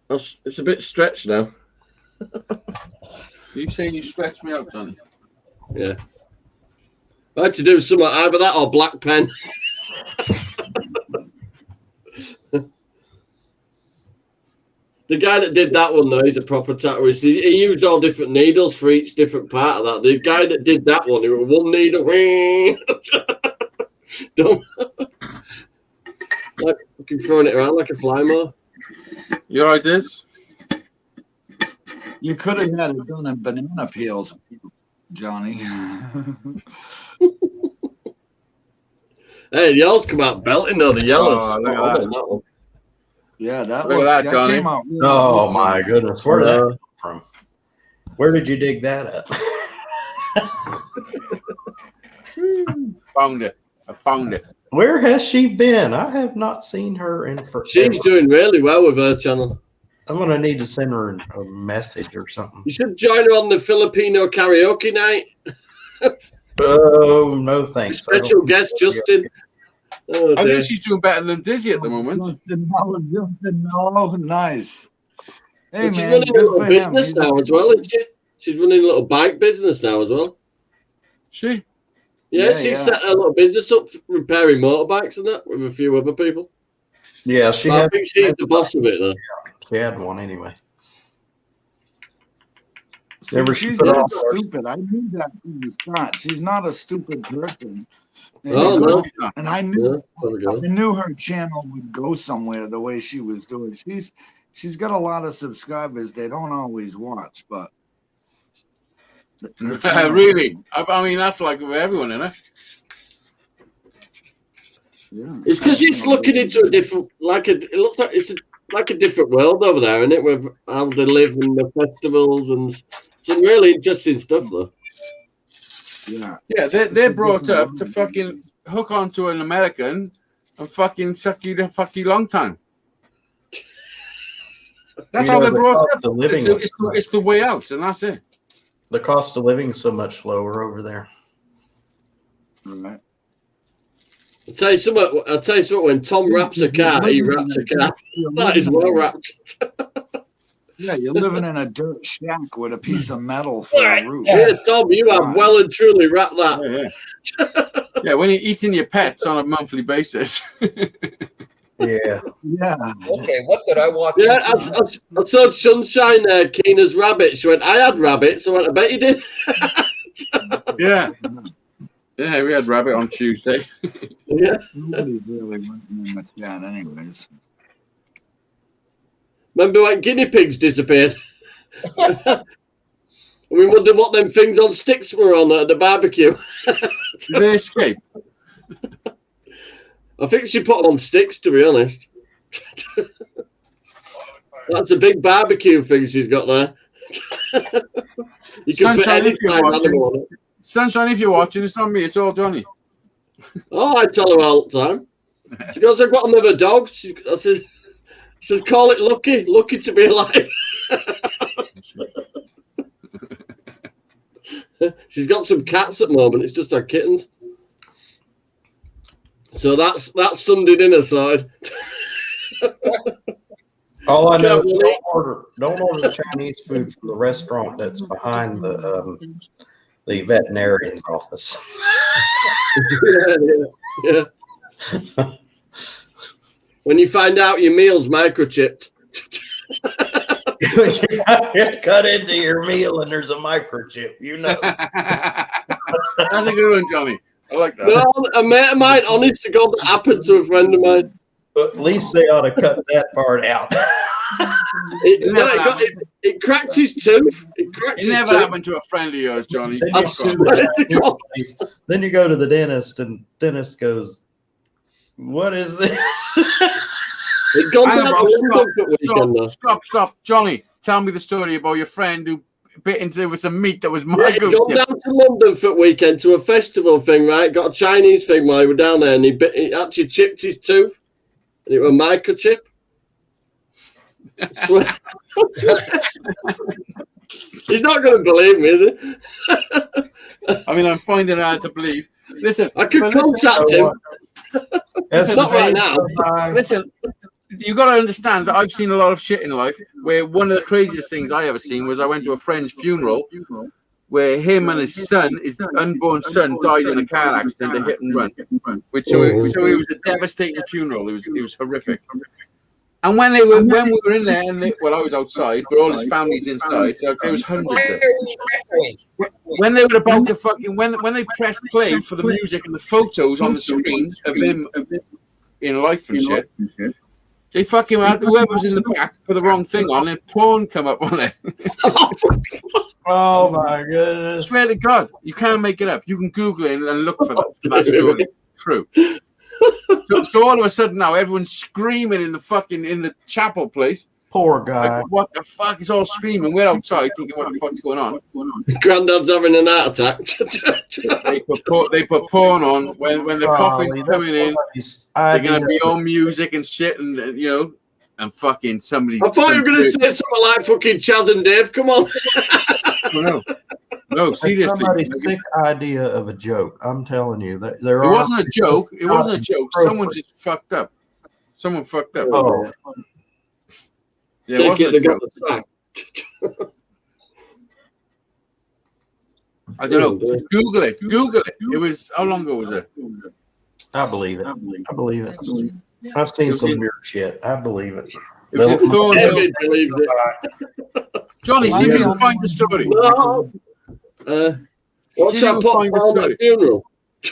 It's a bit stretched now. Are you saying you stretched me out, Johnny? Yeah. I had to do something either that or black pen. The guy that did that one, though, he's a proper tattooist. He used all different needles for each different part of that. The guy that did that one, he was one needle. Dumb. Like fucking throwing it around like a fly mower. You alright, Diz? You could have had it done in banana peels, Johnny. Hey, the yells come out belting though. The yellows. Oh, look at that. That one. Yeah, that Look at that, Johnny. came out really Oh good. my goodness, where did that come from? Where did you dig that up? Found it. I found it. Where has she been? I have not seen her in forever. She's doing really well with her channel. I'm gonna need to send her a message or something. You should join her on the Filipino karaoke night. Oh no, thanks. Special guest Justin. Oh, I dear. think she's doing better than Dizzy at the moment. Justin, no, nice. Hey, And she's man, running a good little for him. business He's now as well, isn't she? She's running a little bike business now as well. She? Yeah, Yeah, she's yeah. set a little business up repairing motorbikes and that with a few other people. Yeah, she I had, think she's the boss of it though. she had one anyway. See, Never she's put not on- stupid. I knew that from the start. She's not a stupid person. And, Oh, no. and I Yeah, knew there we go. I knew her channel would go somewhere the way she was doing. She's got a lot of subscribers. They don't always watch, but the channel- Really? I mean, that's like with everyone, isn't it? Yeah. It's because she's looking into a different, it looks like it's like a different world over there, isn't it? With how they live and the festivals and some really interesting stuff though. Yeah. Yeah, they're brought up to fucking hook onto an American and fucking suck you the fucking long time. That's You how know, they're the brought cost up. of living It's the way out, and that's it. The cost of living is so much lower over there. Right. I'll tell you something. When Tom wraps a car, he wraps a car. That is well wrapped. Yeah, you're living in a dirt shack with a piece of metal for Alright. a roof. Yeah, Tom, you have well and truly wrapped that. Yeah. When you're eating your pets on a monthly basis. Yeah. Yeah. Okay, what did I walk Yeah, into? I saw Sunshine Keena's rabbit. She went, I had rabbits. I went, I bet you did. Yeah. Yeah, we had rabbit on Tuesday. Yeah. Nobody's really went in with that anyways. Remember when guinea pigs disappeared? We wondered what them things on sticks were on at the barbecue. Did they escape? I think she put them on sticks, to be honest. That's a big barbecue thing she's got there. You can put Sunshine, any if you're kind of watching. animal on it. Sunshine, if you're watching, it's not me, it's all Johnny. Oh, I tell her all the time. She goes, I've got another dog. She says, call it Lucky. Lucky to be alive. She's got some cats at the moment. It's just her kittens. So that's Sunday dinner side. All I know is Yeah, don't order Chinese food from the restaurant that's behind the veterinarian's office. Yeah. When you find out your meal's microchipped. Cut into your meal and there's a microchip, you know. That's a good one, Johnny. I like that. No, a mate of mine, honest to God, that happened to a friend of mine. But at least they ought to cut that part out. It cracked his tooth. It never happened to a friend of yours, Johnny. Then I you, swear go to to the God. Chinese place. Then you go to the dentist and dentist goes, "What is this?" It gone Hang down on, to London weekend though. Stop. Johnny, tell me the story about your friend who bit into with some meat that was Yeah, he microchipped. gone down to London for the weekend to a festival thing, right? Got a Chinese thing while he was down there, and he actually chipped his tooth, and it was a microchip. I swear. He's not going to believe me, is he? I mean, I'm finding it hard to believe. Listen, I could but listen, contact him. That's Not right now. listen, you got to understand that I've seen a lot of shit in life. Where one of the craziest things I ever seen was I went to a friend's funeral where him and his son, his unborn son, died in a car accident, a hit and run. So it was a devastating funeral. It was horrific. And when we were in there, and I was outside, but all his family's inside. So there was hundreds of them. When they were about to fucking when they pressed play for the music and the photos on the screen of him in life and shit, they fucking had whoever was in the back put the wrong thing on and porn come up on it. Oh my goodness! Swear to God, you can't make it up. You can Google it and look for that story. True. So all of a sudden now everyone's screaming in the chapel place. Poor guy. Like, what the fuck is all screaming? We're outside thinking, what the fuck's going on? Granddad's having an heart attack. They put porn on when the coffin's Golly, coming in. somebody's They're idea. gonna be on music and shit, and and fucking somebody. I thought you were going to say something like fucking Chaz and Dave. Come on. No, seriously. Somebody's sick idea of a joke. I'm telling you that there It are. wasn't a joke. It wasn't a joke. Someone just fucked up. Someone fucked up. Oh, Yeah, it Take wasn't it, a they got joke. the sack. I don't know. Google it. It was how long ago was it? I believe it. I believe it. I've seen some weird shit. I believe it. It was in Thornhill. David believed it. Johnny, see if you can find the story. No. What See shall I if you put can find the on story. the funeral?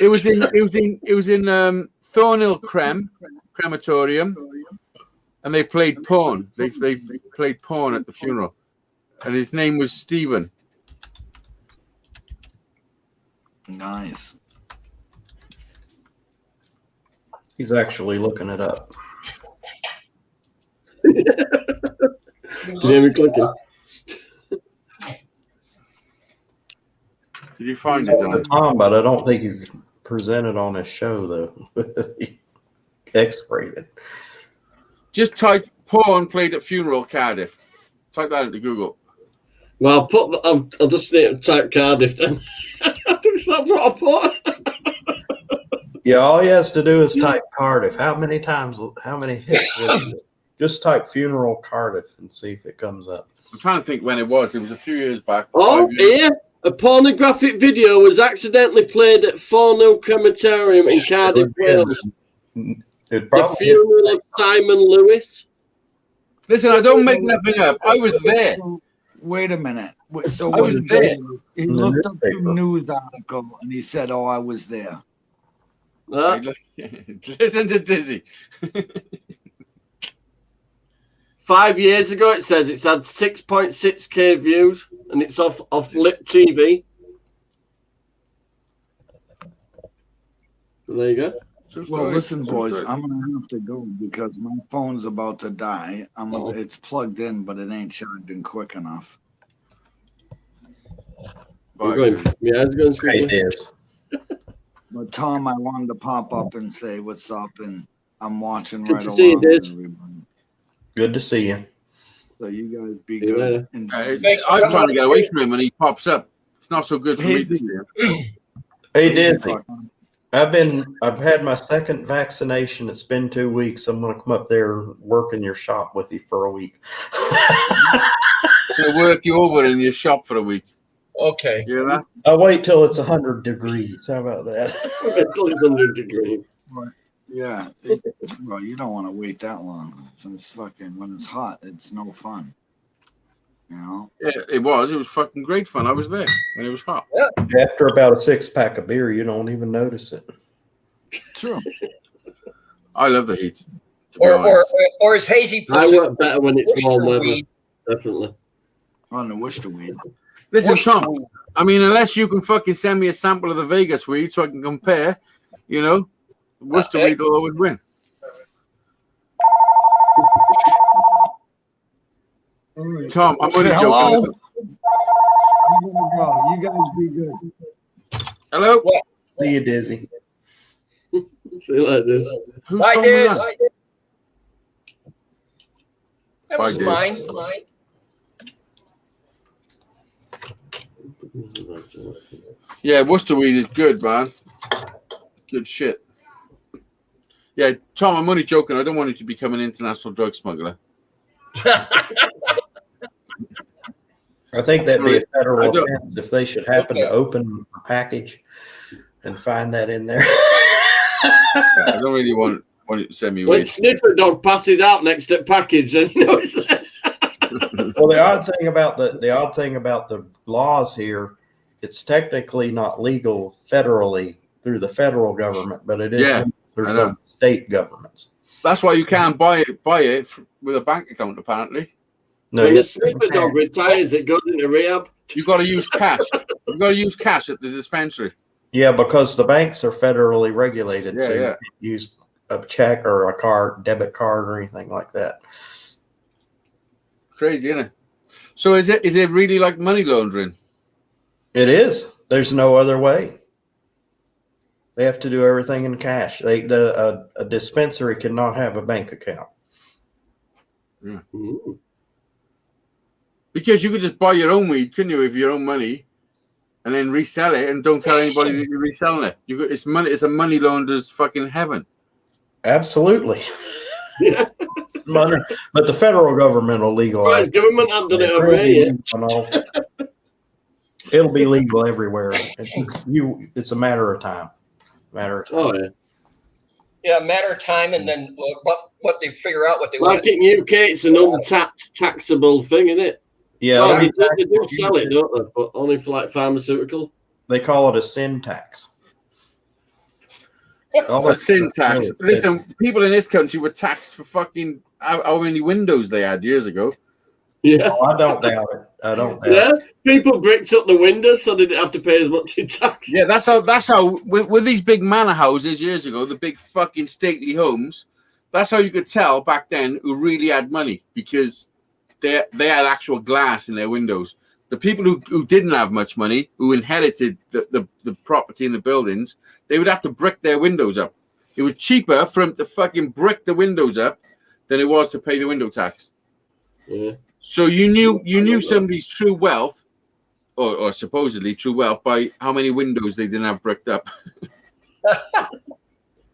It was in Thornhill crematorium, and they played porn. They played porn at the funeral, and his name was Stephen. Nice. He's actually looking it up. Can you hear me clicking? Did you find it, Johnny? But I don't think you can present it on his show though. X-rated. Just type porn played at funeral Cardiff. Type that into Google. Well, I'll just need to type Cardiff then. I think that's what I put. Yeah, all he has to do is type Cardiff. How many hits? Just type funeral Cardiff and see if it comes up. I'm trying to think when it was. It was a few years back. Oh, 5 years. here. A pornographic video was accidentally played at Forno Crematorium in Cardiff, Wales. It The probably funeral of Simon Lewis. Listen, I don't make nothing up. I was there. So, wait a minute. So I what was he there. did, he In the looked up the newspaper. news article and he said, "Oh, I was there." Huh? Listen to Dizzy. 5 years ago, it says it's had 6.6k views, and it's off Lip TV. There you go. True Well, story. listen, True boys, story. I'm gonna have to go because my phone's about to die. Oh. It's plugged in, but it ain't charging quick enough. Bye, We're going. dude. Yeah, it's going it to is. But Tom, I wanted to pop up and say what's up, and I'm watching Good right to see you, along with Diz. everybody. Good to see you. So you guys be See you good. later. And I'm trying to get away from him and he pops up. It's not so good for me to see him. Hey, Disney. I've had my second vaccination. It's been 2 weeks. I'm gonna come up there and work in your shop with you for a week. He'll work you over in your shop for a week. Okay. You know? I'll wait till it's 100 degrees. How about that? Until it's 100 degrees. Yeah. Well, you don't want to wait that long. So it's fucking when it's hot, it's no fun. You know. Yeah, it was. It was fucking great fun. I was there when it was hot. After about a 6-pack of beer, you don't even notice it. True. I love the heat. To be Or honest. as Hazy I puts it, work better when it's warm weather. weed. Definitely. On the Worcester weed. Listen, Worcester Tom. weed. I mean, unless you can fucking send me a sample of the Vegas weed so I can compare, you know, Worcester Okay. weed will always win. All right. Tom, I'm Say only hello. joking. I'm gonna go. You guys be good. Hello? See you, Dizzy. See you like this. Who's Bye, phone Diz. was that? That Bye, was Diz. mine. Yeah, Worcester weed is good, man. Good shit. Yeah, Tom, I'm only joking. I don't want you to become an international drug smuggler. I think that'd be a I federal don't- offense if they should happen to open a package and find that in there. I don't really want you to send me When weed. Sniffer Dog passes out next to package, and you know it's there. Well, the odd thing about the laws here, it's technically not legal federally through the federal government, but it is Yeah, legal through I know. some state governments. That's why you can't buy it with a bank account, apparently. No, When you the Sniffer Dog retires, it goes into rehab. You've got to use cash. You've got to use cash at the dispensary. yeah, because the banks are federally regulated, so Yeah, you yeah. can't use a check or a card, debit card, or anything like that. Crazy, isn't it? So is it really like money laundering? It is. There's no other way. They have to do everything in cash. A dispensary cannot have a bank account. Mm. Because you could just buy your own weed, couldn't you, with your own money, and then resell it, and don't tell anybody that you're reselling it. It's money. It's a money launderer's fucking heaven. Absolutely. Yeah. But the federal government will legalize. Right, government have done it over here. It'll be legal everywhere. It's a matter of time. Oh yeah. Yeah, matter of time, and then what they figure out what they Like want. in UK, it's an untaxed, taxable thing, isn't it? Yeah, Well, it'll be they do taxed. sell it, don't they? But only for like pharmaceutical. They call it a sin tax. All A that- sin tax. Listen, people in this country were taxed for fucking how many windows they had years ago. Yeah. Oh, I don't doubt it. I don't doubt Yeah. it. People bricked up the windows so they didn't have to pay as much in tax. Yeah, that's how with these big manor houses years ago, the big fucking stately homes. That's how you could tell back then who really had money, because they had actual glass in their windows. The people who didn't have much money, who inherited the property and the buildings, they would have to brick their windows up. It was cheaper for them to fucking brick the windows up than it was to pay the window tax. Yeah. So you knew somebody's true wealth, or supposedly true wealth, by how many windows they didn't have bricked up.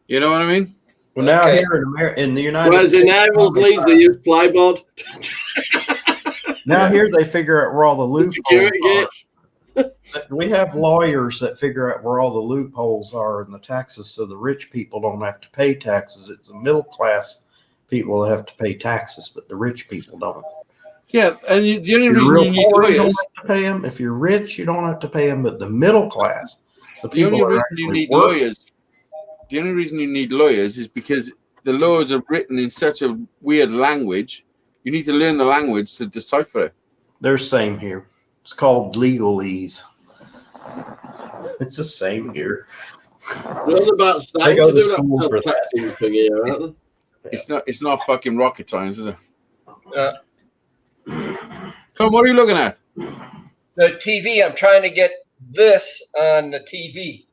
You know what I mean? Well, now Okay. here in the United Whereas in States, Aaron's leads, they use plyboard. now here they figure out where all the loopholes Security are. gates. We have lawyers that figure out where all the loopholes are in the taxes, so the rich people don't have to pay taxes. It's the middle class people that have to pay taxes, but the rich people don't. Yeah, and the only If you're reason real you need poor, you don't lawyers, have to pay them. If you're rich, you don't have to pay them. But the middle class, the the people only that are reason you actually need working, lawyers, the only reason you need lawyers is because the laws are written in such a weird language. You need to learn the language to decipher it. they're same here. It's called legalese. It's the same here. They're about They go to do school for that. taxing thing here, aren't they? It's not fucking rocket science, is it? Uh, Tom, what are you looking at? the TV, I'm trying to get this on the TV.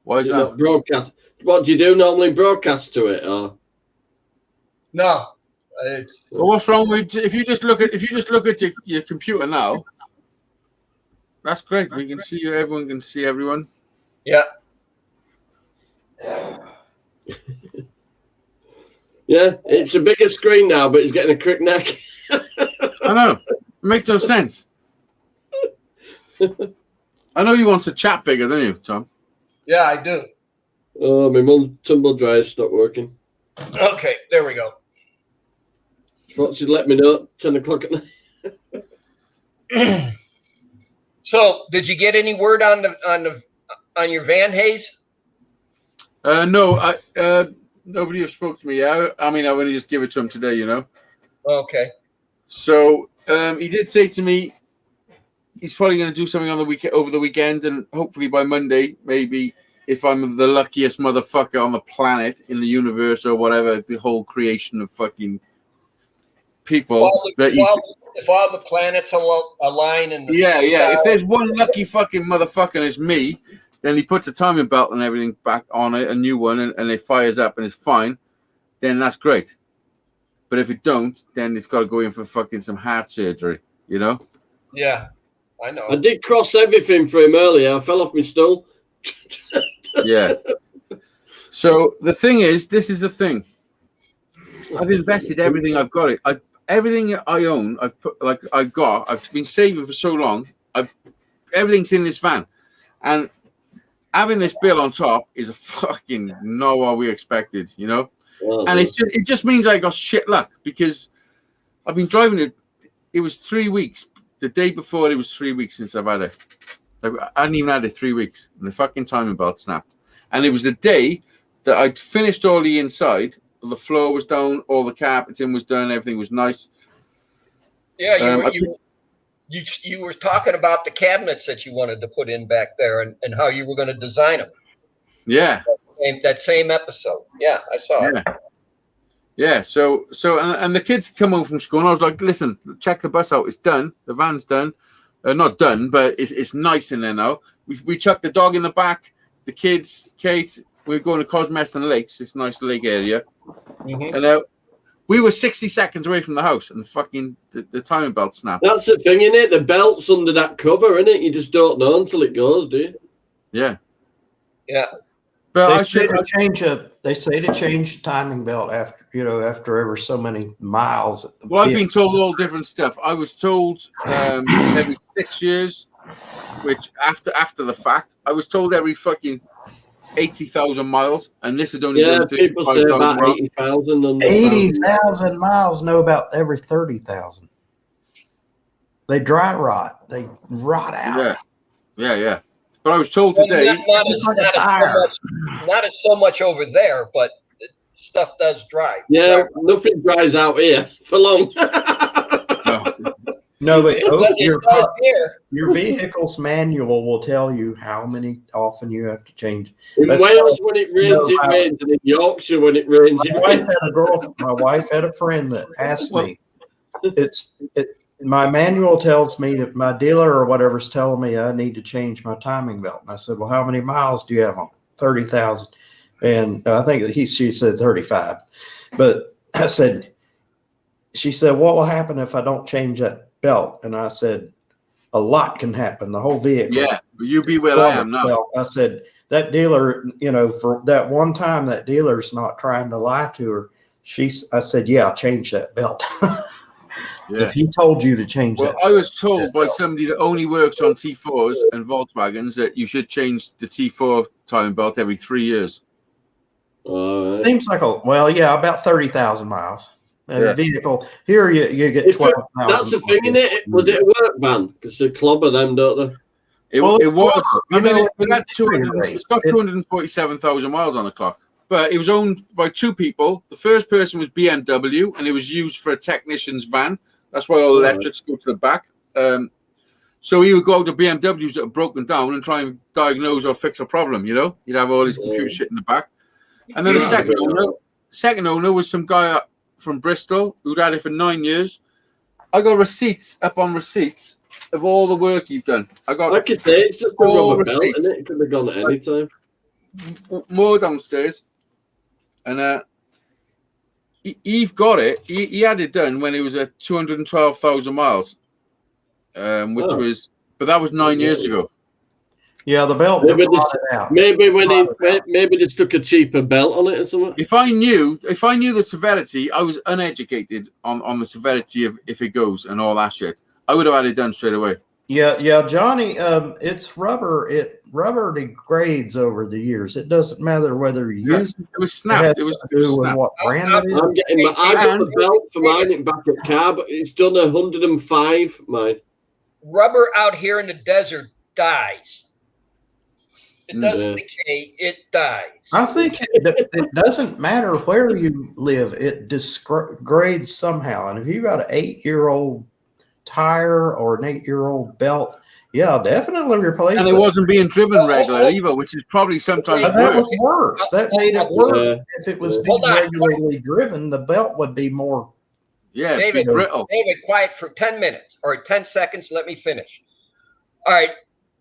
Why is You that? not broadcast. What do you do normally? Broadcast to it, or No. It's, Well, what's wrong with if you just look at your computer now? That's great. We can see you. Everyone can see everyone. yeah. yeah, it's a bigger screen now, but it's getting a crick neck. I know. It makes no sense. I know you want to chat bigger, don't you, Tom? Yeah, I do. Oh, my mum's tumble dryer stopped working. Okay, there we go. Thought she'd let me know at 10 o'clock at night. So, did you get any word on your Van Hayes? No, nobody has spoke to me. I mean, I only just give it to him today, you know. Okay. So he did say to me, he's probably going to do something on the weekend, over the weekend, and hopefully by Monday, maybe if I'm the luckiest motherfucker on the planet, in the universe, or whatever, the whole creation of fucking people. If all the planets align and Yeah. If there's one lucky fucking motherfucker and it's me, then he puts a timing belt and everything back on it, a new one, and it fires up and it's fine, then that's great. But if it don't, then it's got to go in for fucking some heart surgery, you know? Yeah, I know. I did cross everything for him earlier. I fell off my stool. Yeah. So the thing is, this is the thing. I've invested everything I've got. Everything I own, I've put I've been saving for so long. Everything's in this van, and having this bill on top is a fucking not what we expected, you know. Oh, And it just means I got shit luck because I've been driving it. It was 3 weeks. The day before, it was 3 weeks since I've had it. I hadn't even had it 3 weeks, and the fucking timing belt snapped. And it was the day that I'd finished all the inside. The floor was down, all the carpeting was done, everything was nice. Yeah, you were talking about the cabinets that you wanted to put in back there and how you were going to design them. Yeah. That same episode. Yeah, I saw it. Yeah. So and the kids come home from school, and I was like, listen, check the bus out. It's done. The van's done. Not done, but it's nice in there now. We chucked the dog in the back. The kids, Kate, we're going to Cosmeston Lakes. It's a nice lake area. Mm-hmm. And we were 60 seconds away from the house, and the timing belt snapped. that's the thing, innit? The belt's under that cover, innit? You just don't know until it goes, do you? Yeah. Yeah. But They say to change the timing belt after ever so many miles. Well, I've been told all different stuff. I was told every 6 years, which after the fact, I was told every fucking 80,000 miles, and this had only done people say about 35,000 80,000. 80,000 miles. Know about every 30,000. They dry rot. They rot out. Yeah. But I was told today, not as so much over there, but stuff does dry. Yeah, nothing dries out here for long. No, but It does here. your vehicle's manual will tell you how often you have to change. In That's Wales, when it rains, it rains, and in Yorkshire, when it rains, it rains. My wife had a friend that asked me. My manual tells me that my dealer or whatever's telling me I need to change my timing belt. And I said, well, how many miles do you have on? 30,000. And I think she said 35. But she said, what will happen if I don't change that belt? And I said, a lot can happen. The whole vehicle. yeah, you be where I am now. I said, that dealer, you know, for that one time, that dealer's not trying to lie to her. I said, yeah, change that belt. Yeah. If he told you to change Well, that. I was told by somebody that only works on T4s and Volkswagens that you should change the T4 timing belt every 3 years. All right. Seems like about 30,000 miles. And Yeah. a vehicle here, you get If it- 12,000. That's the thing, isn't it? Was it a work van? Because they clobber them, don't they? It Well, was. I you mean, know, it had it- it's got 247,000 miles on the clock, but it was owned by two people. The first person was BMW, and it was used for a technician's van. That's why all Right. electrics go to the back. So he would go to BMWs that are broken down and try and diagnose or fix a problem. You know, you'd have all his computer shit in the back. And then the Yeah. second owner was some guy from Bristol who'd had it for 9 years. I got receipts upon receipts of all the work you've done. I got Like you say, it's just a All rubber belt, receipts. isn't it? It could have gone at any time. more downstairs, and Eve got it. He had it done when it was at 212,000 miles, which Oh. was, but that was 9 years ago. Yeah, the belt Maybe rotted out. Maybe maybe they stuck a cheaper belt on it or something. If I knew the severity, I was uneducated on the severity of if it goes and all that shit. I would have had it done straight away. Yeah, Johnny. It's rubber. Rubber degrades over the years. It doesn't matter whether you Yeah. use it. It was It snapped. has It was to do with snapped. what brand it is. I'm getting I got the belt for mine in back at car, but it's done 105. Mine. Rubber out here in the desert dies. It doesn't Yeah. decay, it dies. I think it doesn't matter where you live. It degrades somehow. And if you got an 8-year-old tire or an 8-year-old belt, yeah, definitely replace And it. it wasn't being driven regular either, which is probably sometimes But that worse. was worse. That made it worse. Yeah. If it was being Hold on. regularly driven, the belt would be more. Yeah, David, be brittle. David, quiet for 10 minutes or 10 seconds. Let me finish. All right.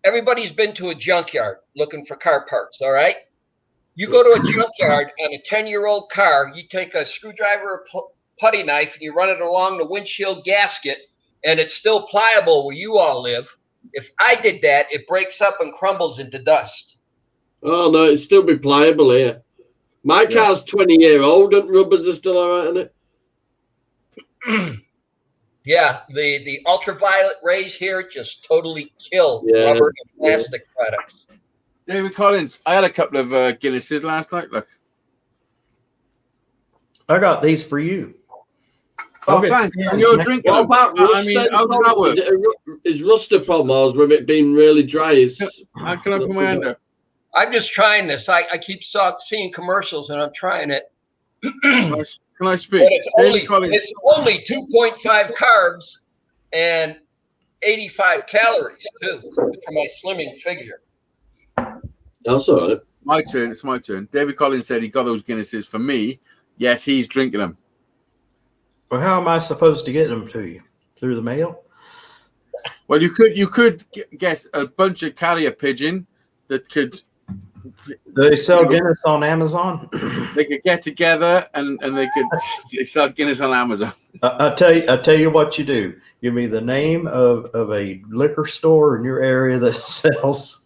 Everybody's been to a junkyard looking for car parts. All right. You go to a junkyard on a 10-year-old car, you take a screwdriver or putty knife and you run it along the windshield gasket, and it's still pliable where you all live. If I did that, it breaks up and crumbles into dust. Oh no, it'd still be pliable here. My car's 20-year-old, and rubbers are still alright in it. Yeah, the ultraviolet rays here just totally kill Yeah, rubber and plastic products. David Collins, I had a couple of Guinnesses last night. Look. I got these for you. Oh, Okay, thanks. yeah, And you're it's drinking What them. about I rust? mean, then, how does Tom? that work? Is rust a problem, or is with it being really dry? How can I put my hand up? I'm just trying this. I keep seeing commercials and I'm trying it. Can I speak? But it's David Collins. only 2.5 carbs and 85 calories too for my slimming figure. That's all right. My turn. It's my turn. David Collins said he got those Guinnesses for me. Yes, he's drinking them. Well, how am I supposed to get them to you? Through the mail? Well, you could get a bunch of carrier pigeon that could. Do they sell Guinness on Amazon? They could get together and they sell Guinness on Amazon. I tell you what you do. Give me the name of a liquor store in your area that sells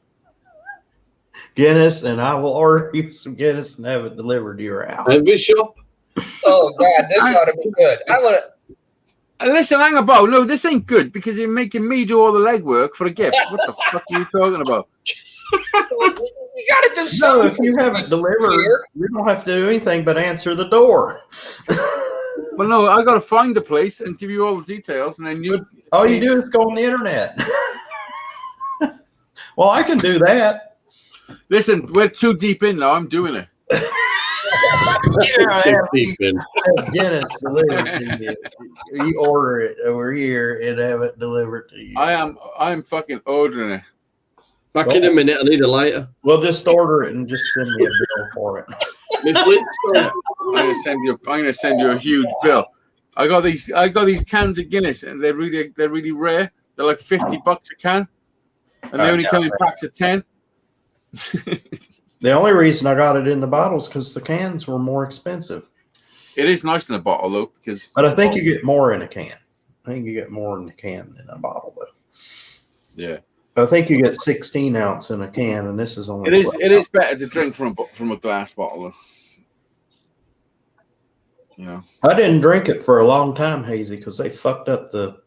Guinness, and I will order you some Guinness and have it delivered to your house. Every shop. Oh God, this ought to be good. I want to. Listen, hang about. No, this ain't good because you're making me do all the legwork for a gift. What the fuck are you talking about? You got to do No, something. if you have it delivered, Here. you don't have to do anything but answer the door. Well, no, I got to find the place and give you all the details, and then you. All you do is go on the internet. Well, I can do that. Listen, we're too deep in now. I'm doing it. Have Guinness delivered to you. You order it over here and have it delivered to you. I'm fucking ordering it. Back in a minute. I need a lighter. We'll just order it and just send me a bill for it. My Flintstone. I'm gonna send you a huge bill. I got these cans of Guinness, and they're really rare. They're like $50 a can, and they only come in packs of 10. The only reason I got it in the bottles because the cans were more expensive. It is nice in a bottle though, because. But I think you get more in a can. I think you get more in the can than a bottle, though. Yeah. I think you get 16 ounce in a can, and this is only. It is. 12 It is better to drink from a glass bottle. Though. You know. I didn't drink it for a long time, Hazy, because they fucked up the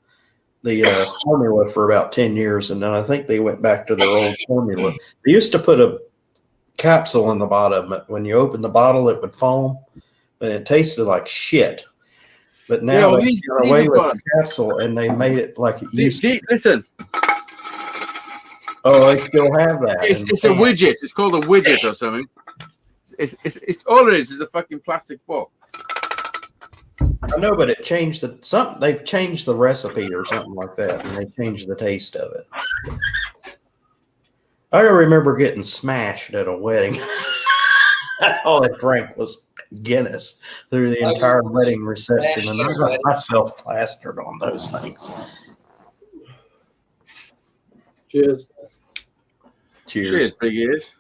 formula for about 10 years, and then I think they went back to their old formula. They used to put a capsule in the bottom. When you open the bottle, it would foam, and it tasted like shit. But now Yeah, they got away with the capsule, and they made it like it used to. Listen, Oh, they still have that. it's a widget. It's called a widget or something. It's all it is a fucking plastic ball. I know, but it changed they've changed the recipe or something like that, and they changed the taste of it. I remember getting smashed at a wedding. All I drank was Guinness through the entire wedding reception, and I got myself plastered on those things. Cheers. Cheers, big ears.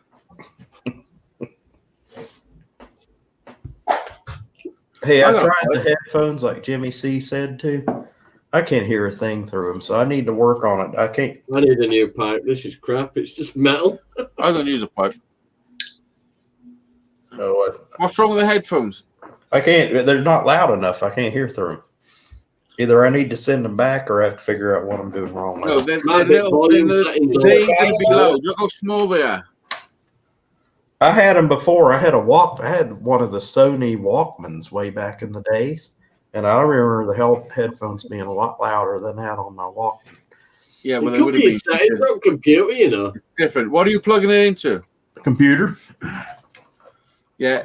Hey, I I got tried a the headphones like Jimmy C said to. I can't hear a thing through them, so I need to work on it. I can't. I need a new pipe. This is crap. It's just metal. I don't use a pipe. No, What's wrong with the headphones? I can't. They're not loud enough. I can't hear through them. Either I need to send them back, or I have to figure out what I'm doing wrong. No, With. they're My bit volume settings they ain't are- going to be loud. Look how small they are. I had them before. I had one of the Sony Walkmans way back in the days, and I remember the headphones being a lot louder than that on my Walkman. Yeah, well, It they could would have be been a setting from a computer, you know. different. What are you plugging it into? Computer. Yeah.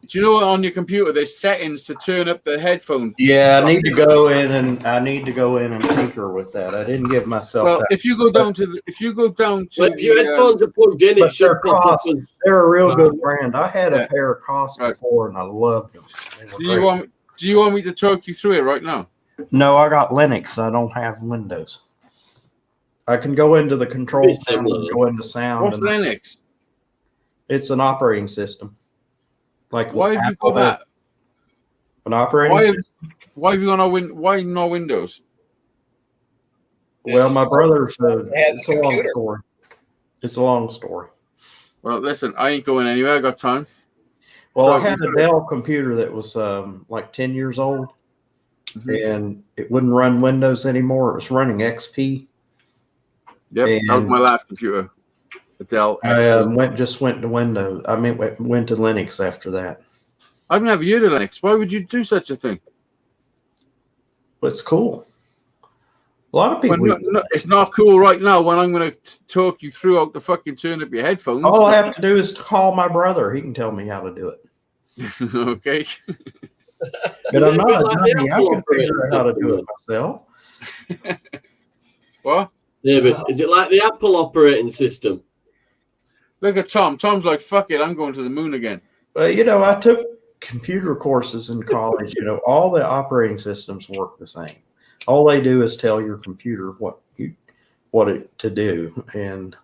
Do you know what on your computer there's settings to turn up the headphone? Yeah, I need to go in and tinker with that. I didn't give myself Well, that. if you go down to Well, if your headphones are plugged in, but it should they're pop up cost- as They're a real good brand. I had Yeah. a pair of Cost Right. before, and I loved them. They were great. Do you want me to talk you through it right now? No, I got Linux. I don't have Windows. I can go into the control Pretty panel similar. and go into sound. What's And Linux? it's an operating system. Like Why have you Apple got that? has an operating Why have, system. why have you got no why no Windows? Well, my brother's had it's the a long computer. story. It's a long story. Well, listen, I ain't going anywhere. I got time. Well, I Right, had a Dell computer that was like 10 years old, Mhm. and it wouldn't run Windows anymore. It was running XP. Yep, that was And- my last computer. The Dell. I went to Windows. I mean, went to Linux after that. I've never used Linux. Why would you do such a thing? But it's cool. A lot of people. It's not cool right now when I'm going to talk you through how to fucking turn up your headphones. All I have to do is call my brother. He can tell me how to do it. Okay. But I'm it a not bit a like the dummy. I Apple can figure out how to operating do it myself. What? David, is it like the Apple operating system? Look at Tom. Tom's like, fuck it, I'm going to the moon again. But I took computer courses in college. All the operating systems work the same. All they do is tell your computer what it to do. And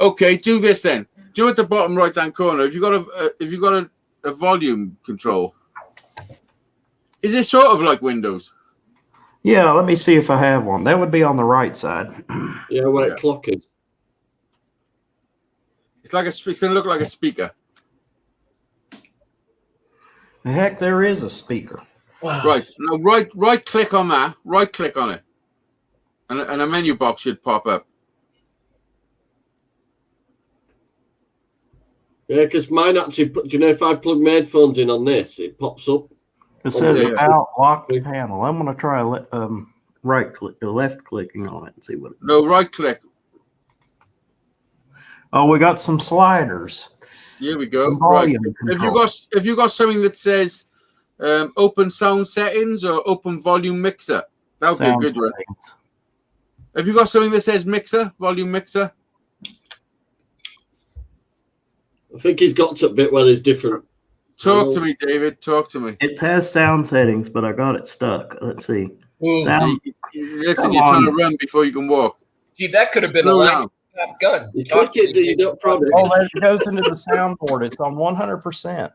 Okay, do this then. Do at the bottom right hand corner. If you got a volume control, is it sort of like Windows? yeah, let me see if I have one. That would be on the right side. Yeah, where Yeah. it clocking. It's going to look like a speaker. The heck, there is a speaker. Right now, right click on that. Right click on it, and a menu box should pop up. Yeah, because mine actually, do you know if I plug my headphones in on this, it pops up. It says yeah. about lock the panel. I'm going to try right click, left clicking on it and see what. No, right click. Oh, we got some sliders. Here we go. Some Right. volume control. If you got something that says open sound settings or open volume mixer, that would be a Sound good one. settings. Have you got something that says mixer, volume mixer? I think he's got to a bit where there's different. Talk to me, David. Talk to me. It has sound settings, but I got it stuck. Let's see. Sound. Listen, Come you're trying to on. run before you can walk. Gee, that could have been a Slow line down. Top Gun. You click it, do you don't prod it. Oh, that goes into the soundboard. It's on 100%.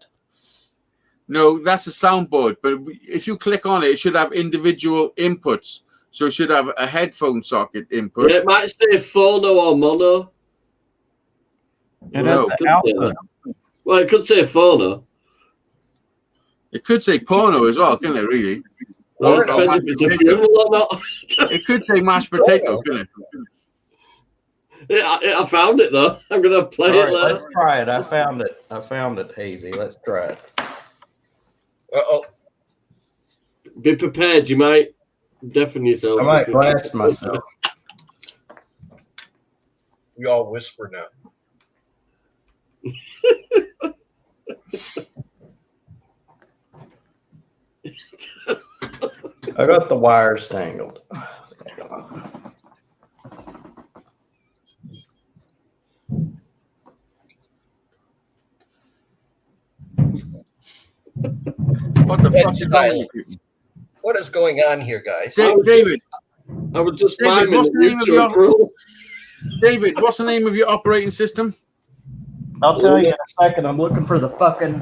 No, that's a soundboard. But if you click on it, it should have individual inputs. So it should have a headphone socket input. Yeah, it might say phono or mono. It No, has could the say output. that. Well, it could say phono. It could say porno as well, couldn't it? Really? Well, it Porno. depends if it's a funeral or not. It could say mashed potato, couldn't it? I found it though. I'm gonna play All it right, later. let's try it. I found it, Hazy. Let's try it. Uh-oh. Be prepared. You might deafen yourself. I might blast myself. We all whisper now. I got the wires tangled. What the That's fuck is wrong with silent. you people? What is going on here, guys? David, I was just David, miming what's the name of you your- to a rule. David, what's the name of your operating system? I'll tell you in a second. I'm looking for the fucking.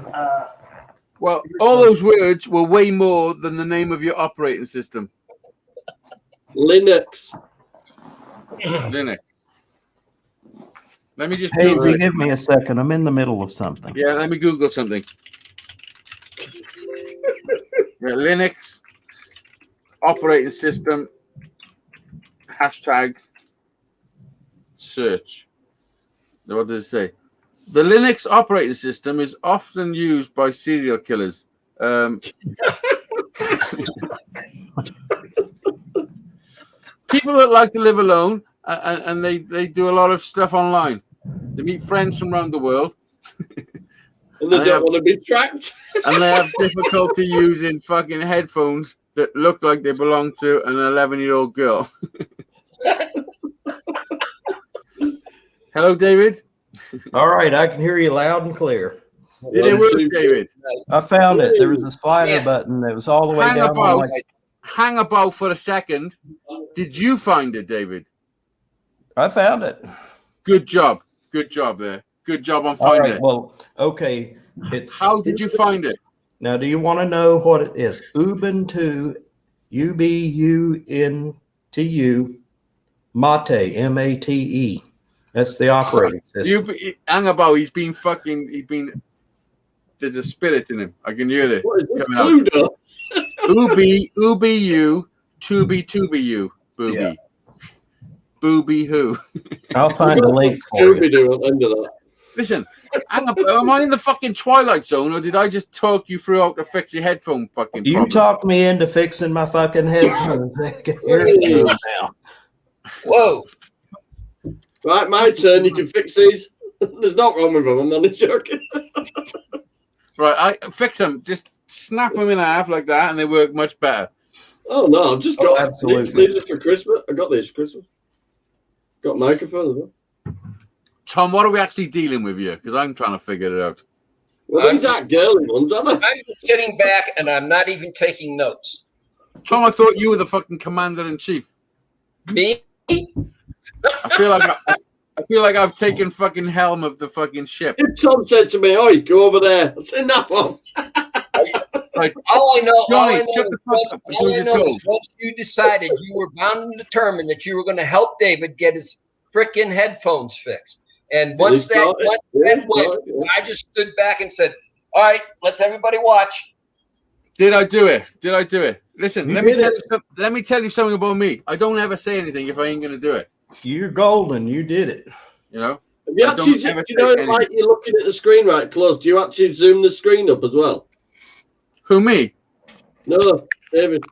Well, all those words were way more than the name of your operating system. Linux. Linux. Let me just Hazy, Google it. give me a second. I'm in the middle of something. Yeah, let me Google something. Yeah, Linux operating system hashtag search. What does it say? The Linux operating system is often used by serial killers. People that like to live alone and they do a lot of stuff online. They meet friends from around the world. And they I don't have- want to be tracked. And they have difficulty using fucking headphones that look like they belong to an 11-year-old girl. Hello, David. All right, I can hear you loud and clear. Did it work, David? I found it. There was a slider Yeah. button that was all the way Hang down. about. On my... Hang about for a second. Did you find it, David? I found it. Good job. Good job there. Good job on All finding right. it. Well, okay. It's How did you find it? now. Do you want to know what it is? Ubuntu, Ubuntu, Mate, Mate. That's the operating system. Hang about. He's been. There's a spirit in him. I can hear it. What is this, Coming out. Cluedo? Ubu, Tubi, you, booby. Yeah. Booby who? I'll find a link for you. Scooby-Doo at the end of that. Listen, hang up. Am I in the fucking Twilight Zone, or did I just talk you through how to fix your headphone fucking You problem? talked me into fixing my fucking headphones. I can hear it through them now. Whoa. Right, my turn. You can fix these. There's not wrong with them. I'm only joking. Right, I fix them. Just snap them in half like that, and they work much better. Oh no, I've just Oh, got absolutely. these for Christmas. I got these for Christmas. Got a microphone as well. Tom, what are we actually dealing with here? Because I'm trying to figure it out. Well, these aren't girly ones, are they? I'm just sitting back and I'm not even taking notes. Tom, I thought you were the fucking commander in chief. Me? I feel like I've taken fucking helm of the fucking ship. If Tom said to me, "Oi, go over there," I'd say, "Enough of." Like, All I know, Johnny, shut the fuck up. I all told I you know to. is once you decided you were bound and determined that you were going to help David get his frickin' headphones fixed. And once that went, I just stood back and said, all right, let's everybody watch. Did I do it? Did I do it? Listen, You let me did tell you something about me. I don't ever say anything if I ain't gonna do it. You're golden. You did it. You know. Have you I actually, don't ever do you know, say like you're looking at the screen right close? Do you actually zoom the screen up as well? Who, me? No, David.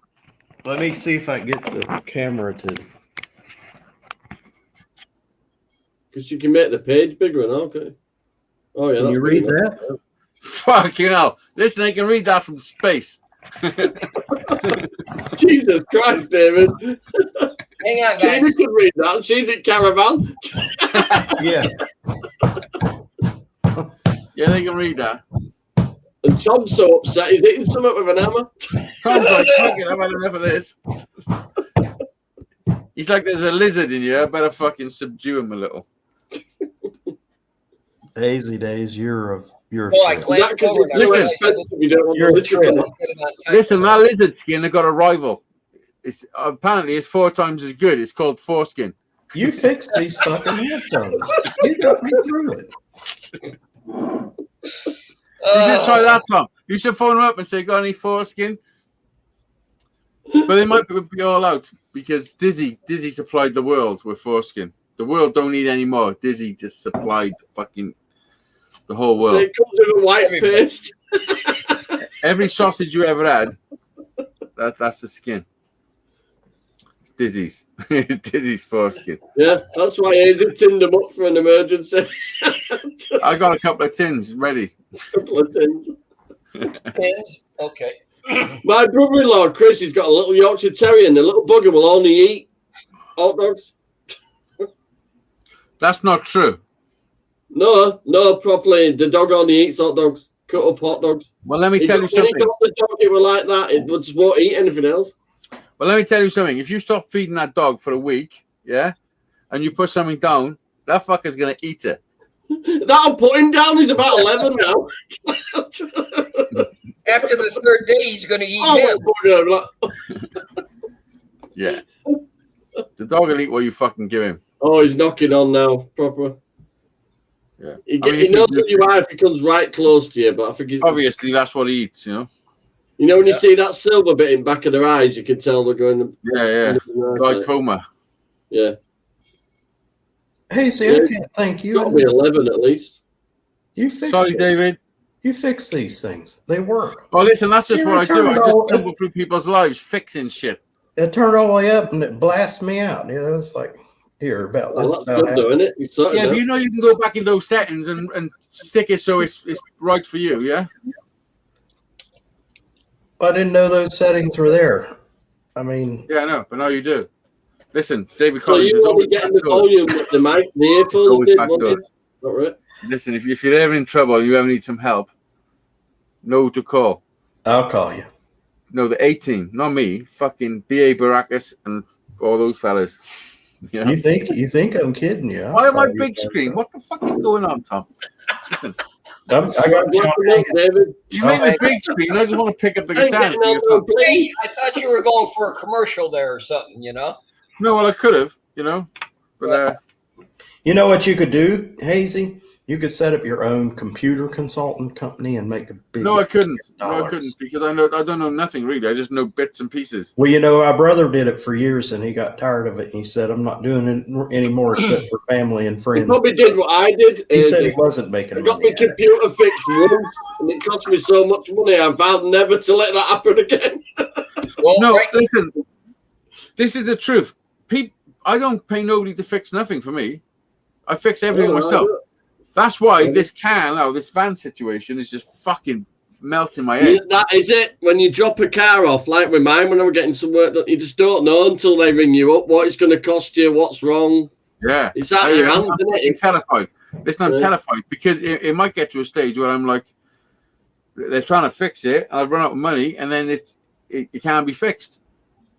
Let me see if I can get the camera to. Because you can make the page bigger and okay. Oh yeah, Can you read that? Fuck, you know. Listen, I can read that from space. Jesus Christ, David. Hang on, guys. Gina can read that. She's in Caravan. Yeah. Yeah, they can read that. And Tom's so upset he's hitting something with an hammer. Tom's like, fuck it, I've had enough of this. He's like, there's a lizard in here. I better fucking subdue him a little. Hazy days. You're a Boy, trip. Is glaze that because over it's too now. expensive? You don't want You're to a trip. listen. Listen, that lizard skin, I got a rival. It's apparently it's 4 times as good. It's called foreskin. You fixed these fucking headphones. You got me through it. You should try that, Tom. You should phone them up and say, "Got any foreskin?" But they might be all out because Dizzy supplied the world with foreskin. The world don't need any more. Dizzy just supplied fucking the whole So world. it comes with a white paste. Every sausage you ever had, that's the skin. It's Dizzy's. Dizzy's foreskin. Yeah, that's why Hazy tinned them up for an emergency. I got a couple of tins ready. Couple of tins. Pins? Okay. My brother-in-law, Chris, he's got a little Yorkshire Terrier, and the little bugger will only eat hot dogs. That's not true. No, properly. The dog only eats hot dogs, cut up hot dogs. Well, let me He tell you got- when he something. got the dog, it was like that. It just won't eat anything else. Well, let me tell you something. If you stop feeding that dog for a week, yeah, and you put something down, that fucker's gonna eat it. That I'm putting down. He's about 11 now. After the third day, he's going to eat Oh, him. bugger. Yeah. The dog will eat what you fucking give him. Oh, he's knocking on now, proper. Yeah. He, I mean, he if knows he's that your wife comes right close to you, but I think he's, Obviously, that's what he eats, you know? you know when you see that silver bit in back of their eyes, you can tell they're going. Yeah. Glaucoma. Yeah, Hey, see, I can't thank got to you. be 11 at least. You fix Sorry, it. David. You fix these things. They work. Oh, listen, that's just You what I do. I returned just all- stumble through people's lives fixing shit. It turned all the way up and it blasts me out. You know, it's like here about Well, this. that's About good, though, isn't it? You sorted Yeah, it but out. you know you can go back in those settings and stick it so it's right for you, yeah? I didn't know those settings were there. I mean, Yeah, I know, but now you do. Listen, David So Collins, you there's only always getting the back doors. volume that the earphones Always did, back wasn't it? doors. Not right. Listen, if you're ever in trouble, you ever need some help, know who to call. I'll call you. No, the 18, not me. Fucking B.A. Baracus and all those fellas. You know? You think I'm kidding you? I'll Why am I call you. big screen? What the fuck is going on, Tom? Listen, I got John Look, Hagen. David. you make me big screen. I just want to pick up the I ain't guitar. getting on no plane. Hey, I thought you were going for a commercial there or something, you know? No, well, I could have, you know. But You know what you could do, Hazy? You could set up your own computer consultant company and make a big. no, I couldn't. No, I dollars. couldn't because I don't know nothing really. I just know bits and pieces. Well, you know, my brother did it for years and he got tired of it. And he said, I'm not doing it anymore except for family and He friends. probably did what I did. He said he wasn't making I got money. my computer fixed once, and it cost me so much money. I vowed never to let that happen again. Well, No, right, listen. This is the truth. I don't pay nobody to fix nothing for me. I fix everything myself. That's why this van situation is just fucking melting my head. Yeah, that is it. When you drop a car off, like with mine, when I was getting some work done, you just don't know until they ring you up what it's going to cost you, what's wrong. Yeah. It's out of your hands, I'm isn't fucking it? terrified. Listen, I'm Yeah. terrified because it might get to a stage where I'm like, they're trying to fix it, and I've run out of money, and then it can't be fixed.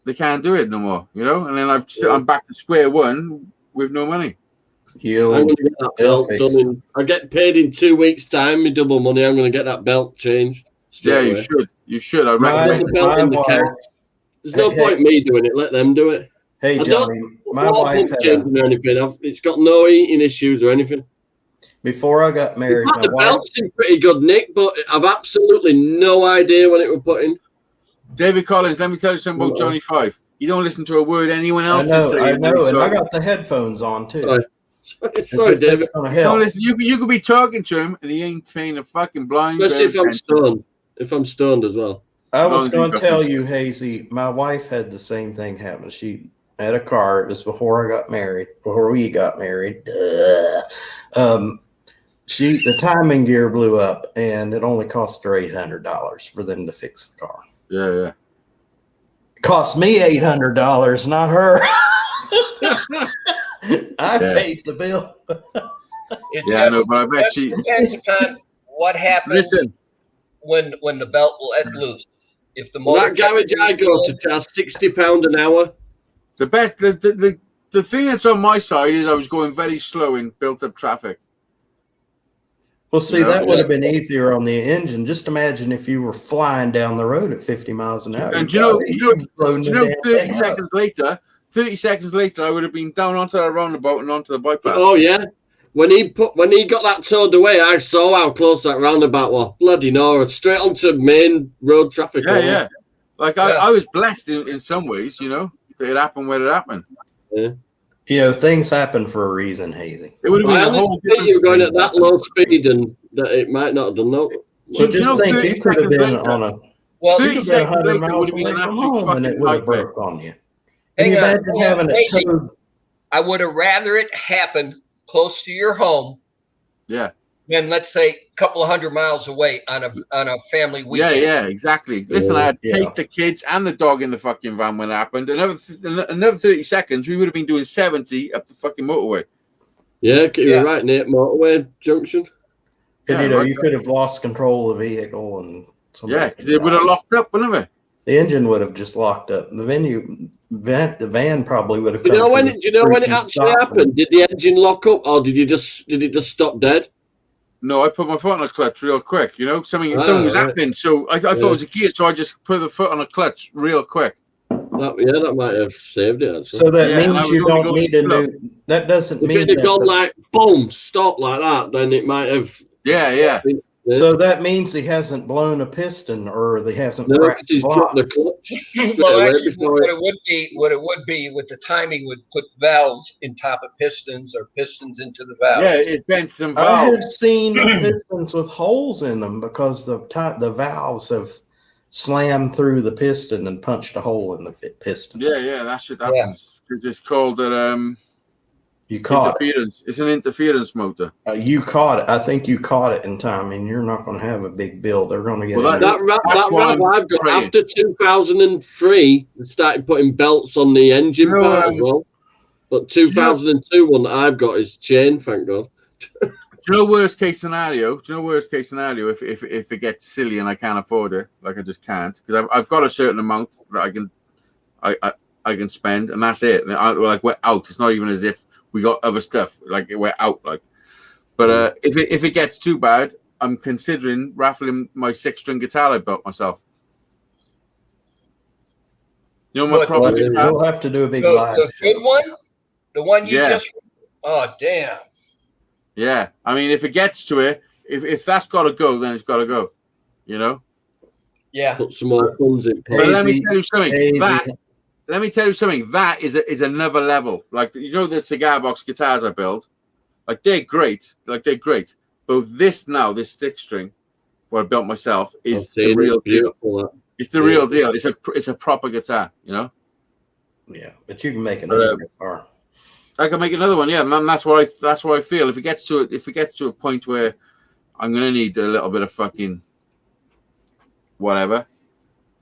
They can't do it no more, you know. And then I'm back to square one with no money. I'm You'll, going to get that belt fix done. I get paid in 2 weeks' time, my double money. I'm going to get that belt changed. Yeah, straight you away. should. You should. I my, recommend. the belt my in the wife, car. There's no Hey, point me doing it. Let them do it. hey I Johnny, my Water wife pump had a, changing or anything. It's got no eating issues or anything. before I got In married, fact, my the wife, belt's in pretty good nick, but I've absolutely no idea when it was put in. David Collins, let me tell you something about Hello. Johnny Five. You don't listen to a word anyone I else is know, saying. I in this know, and I show. got the headphones on too. Sorry. It's Sorry, David. It's gonna No, help. listen, you could be talking to him and he ain't paying a fucking blind. Especially if bit of I'm attention. stoned. If I'm stoned as well. I was As long as going you to got tell them. you, Hazy, my wife had the same thing happen. She had a car. It was before I got married, before we got married. The timing gear blew up, and it only cost her $800 for them to fix the car. Yeah. It cost me $800, not her. I Yeah. paid the bill. it Yeah, I know, just but I bet she. depends upon what happens Listen, when the belt will let loose. If the Well, motor that garage I go to charge £60 an hour. the thing that's on my side is I was going very slow in built up traffic. Well, see, You know, that would have been easier on the engine. Just imagine if you were flying down the road at 50 miles an hour. And You'd do you be blowing the know, damn 30 thing up. seconds later, 30 seconds later, I would have been down onto the roundabout and onto the bypass. Oh yeah. When he got that towed away, I saw how close that roundabout was. Bloody no, straight onto main road traffic. Yeah, yeah. Like Yeah. I was blessed in some ways, you know, that it happened where it happened. You know, things happen for a reason, Hazy. It would have been I a whole honestly think you were going at different that low speed and that it might not have done that. So Do you know just think 30 you could have seconds been later- on a Well, 30 you could have been seconds 100 later miles would have been away an from absolute home and it fucking would have nightmare. broke on you. hang Can you on, imagine hang on, having it Hazy. towed? I would have rather it happen close to your home Yeah. than, let's say, a couple of 100 miles away on a family Yeah, weekend. yeah, exactly. Listen, I had to Yeah. take the kids and the dog in the fucking van when it happened. Another 30 seconds, we would have been doing 70 up the fucking motorway. Yeah, you Yeah. were right, Nate. Motorway junction. And Yeah, you know, right. you could have lost control of the vehicle and somebody Yeah, could because it would have die. locked up, wouldn't it? The engine would have just locked up. The van probably would have Do come you know to when a it? Do you know when it screeching actually stop. happened? Did the engine lock up, or did it just stop dead? No, I put my foot on the clutch real quick. You know, something was right. happening, so I thought it was a gear, so I just put the foot on the clutch real quick. That might have saved it. Actually. So that Yeah, and I means was you only don't going need a slow. new. That doesn't If mean it had that. gone like boom, stop like that, then it might have. Yeah, yeah. So that means he hasn't blown a piston or he hasn't No, cracked because he's the dropped block. the clutch straight Well, away actually, before what it. it would be with the timing would put valves in top of pistons or pistons into the valves. Yeah, it bent some I valves. have seen pistons with holes in them because the valves have slammed through the piston and punched a hole in the piston. Yeah, that shit Yeah. happens. Because it's called You caught it. interference. It's an interference motor. You caught it. I think you caught it in time, and you're not going to have a big bill. They're going to get Well, in That there. That's why Rav I'm I've got praying. after 2003, they started putting belts on the engine No, part as well. But 2002 one that I've got is chain, thank God. Do you know worst case scenario? If it gets silly and I can't afford it, like I just can't, because I've got a certain amount that I can spend, and that's it. Like we're out. It's not even as if we got other stuff. Like we're out. Like, but if it gets too bad, I'm considering raffling my 6-string guitar I built myself. You know my What, proper the- guitar. We'll have to do a big The live good show. one, the one you Yeah. just. Oh damn! Yeah, I mean, if it gets to it, if that's got to go, then it's got to go. You know. Yeah. Put some more funds in. But let me Hazy, tell you something. Hazy. Let me tell you something. That is another level. Like, you know, the cigar box guitars I build, like they're great. But this 6-string, what I built myself, is the real deal. Beautiful. It's the real deal. It's a proper guitar. You know. Yeah, but you can make another guitar. I can make another one. Yeah, and that's what I feel. If it gets to a point where I'm gonna need a little bit of fucking whatever,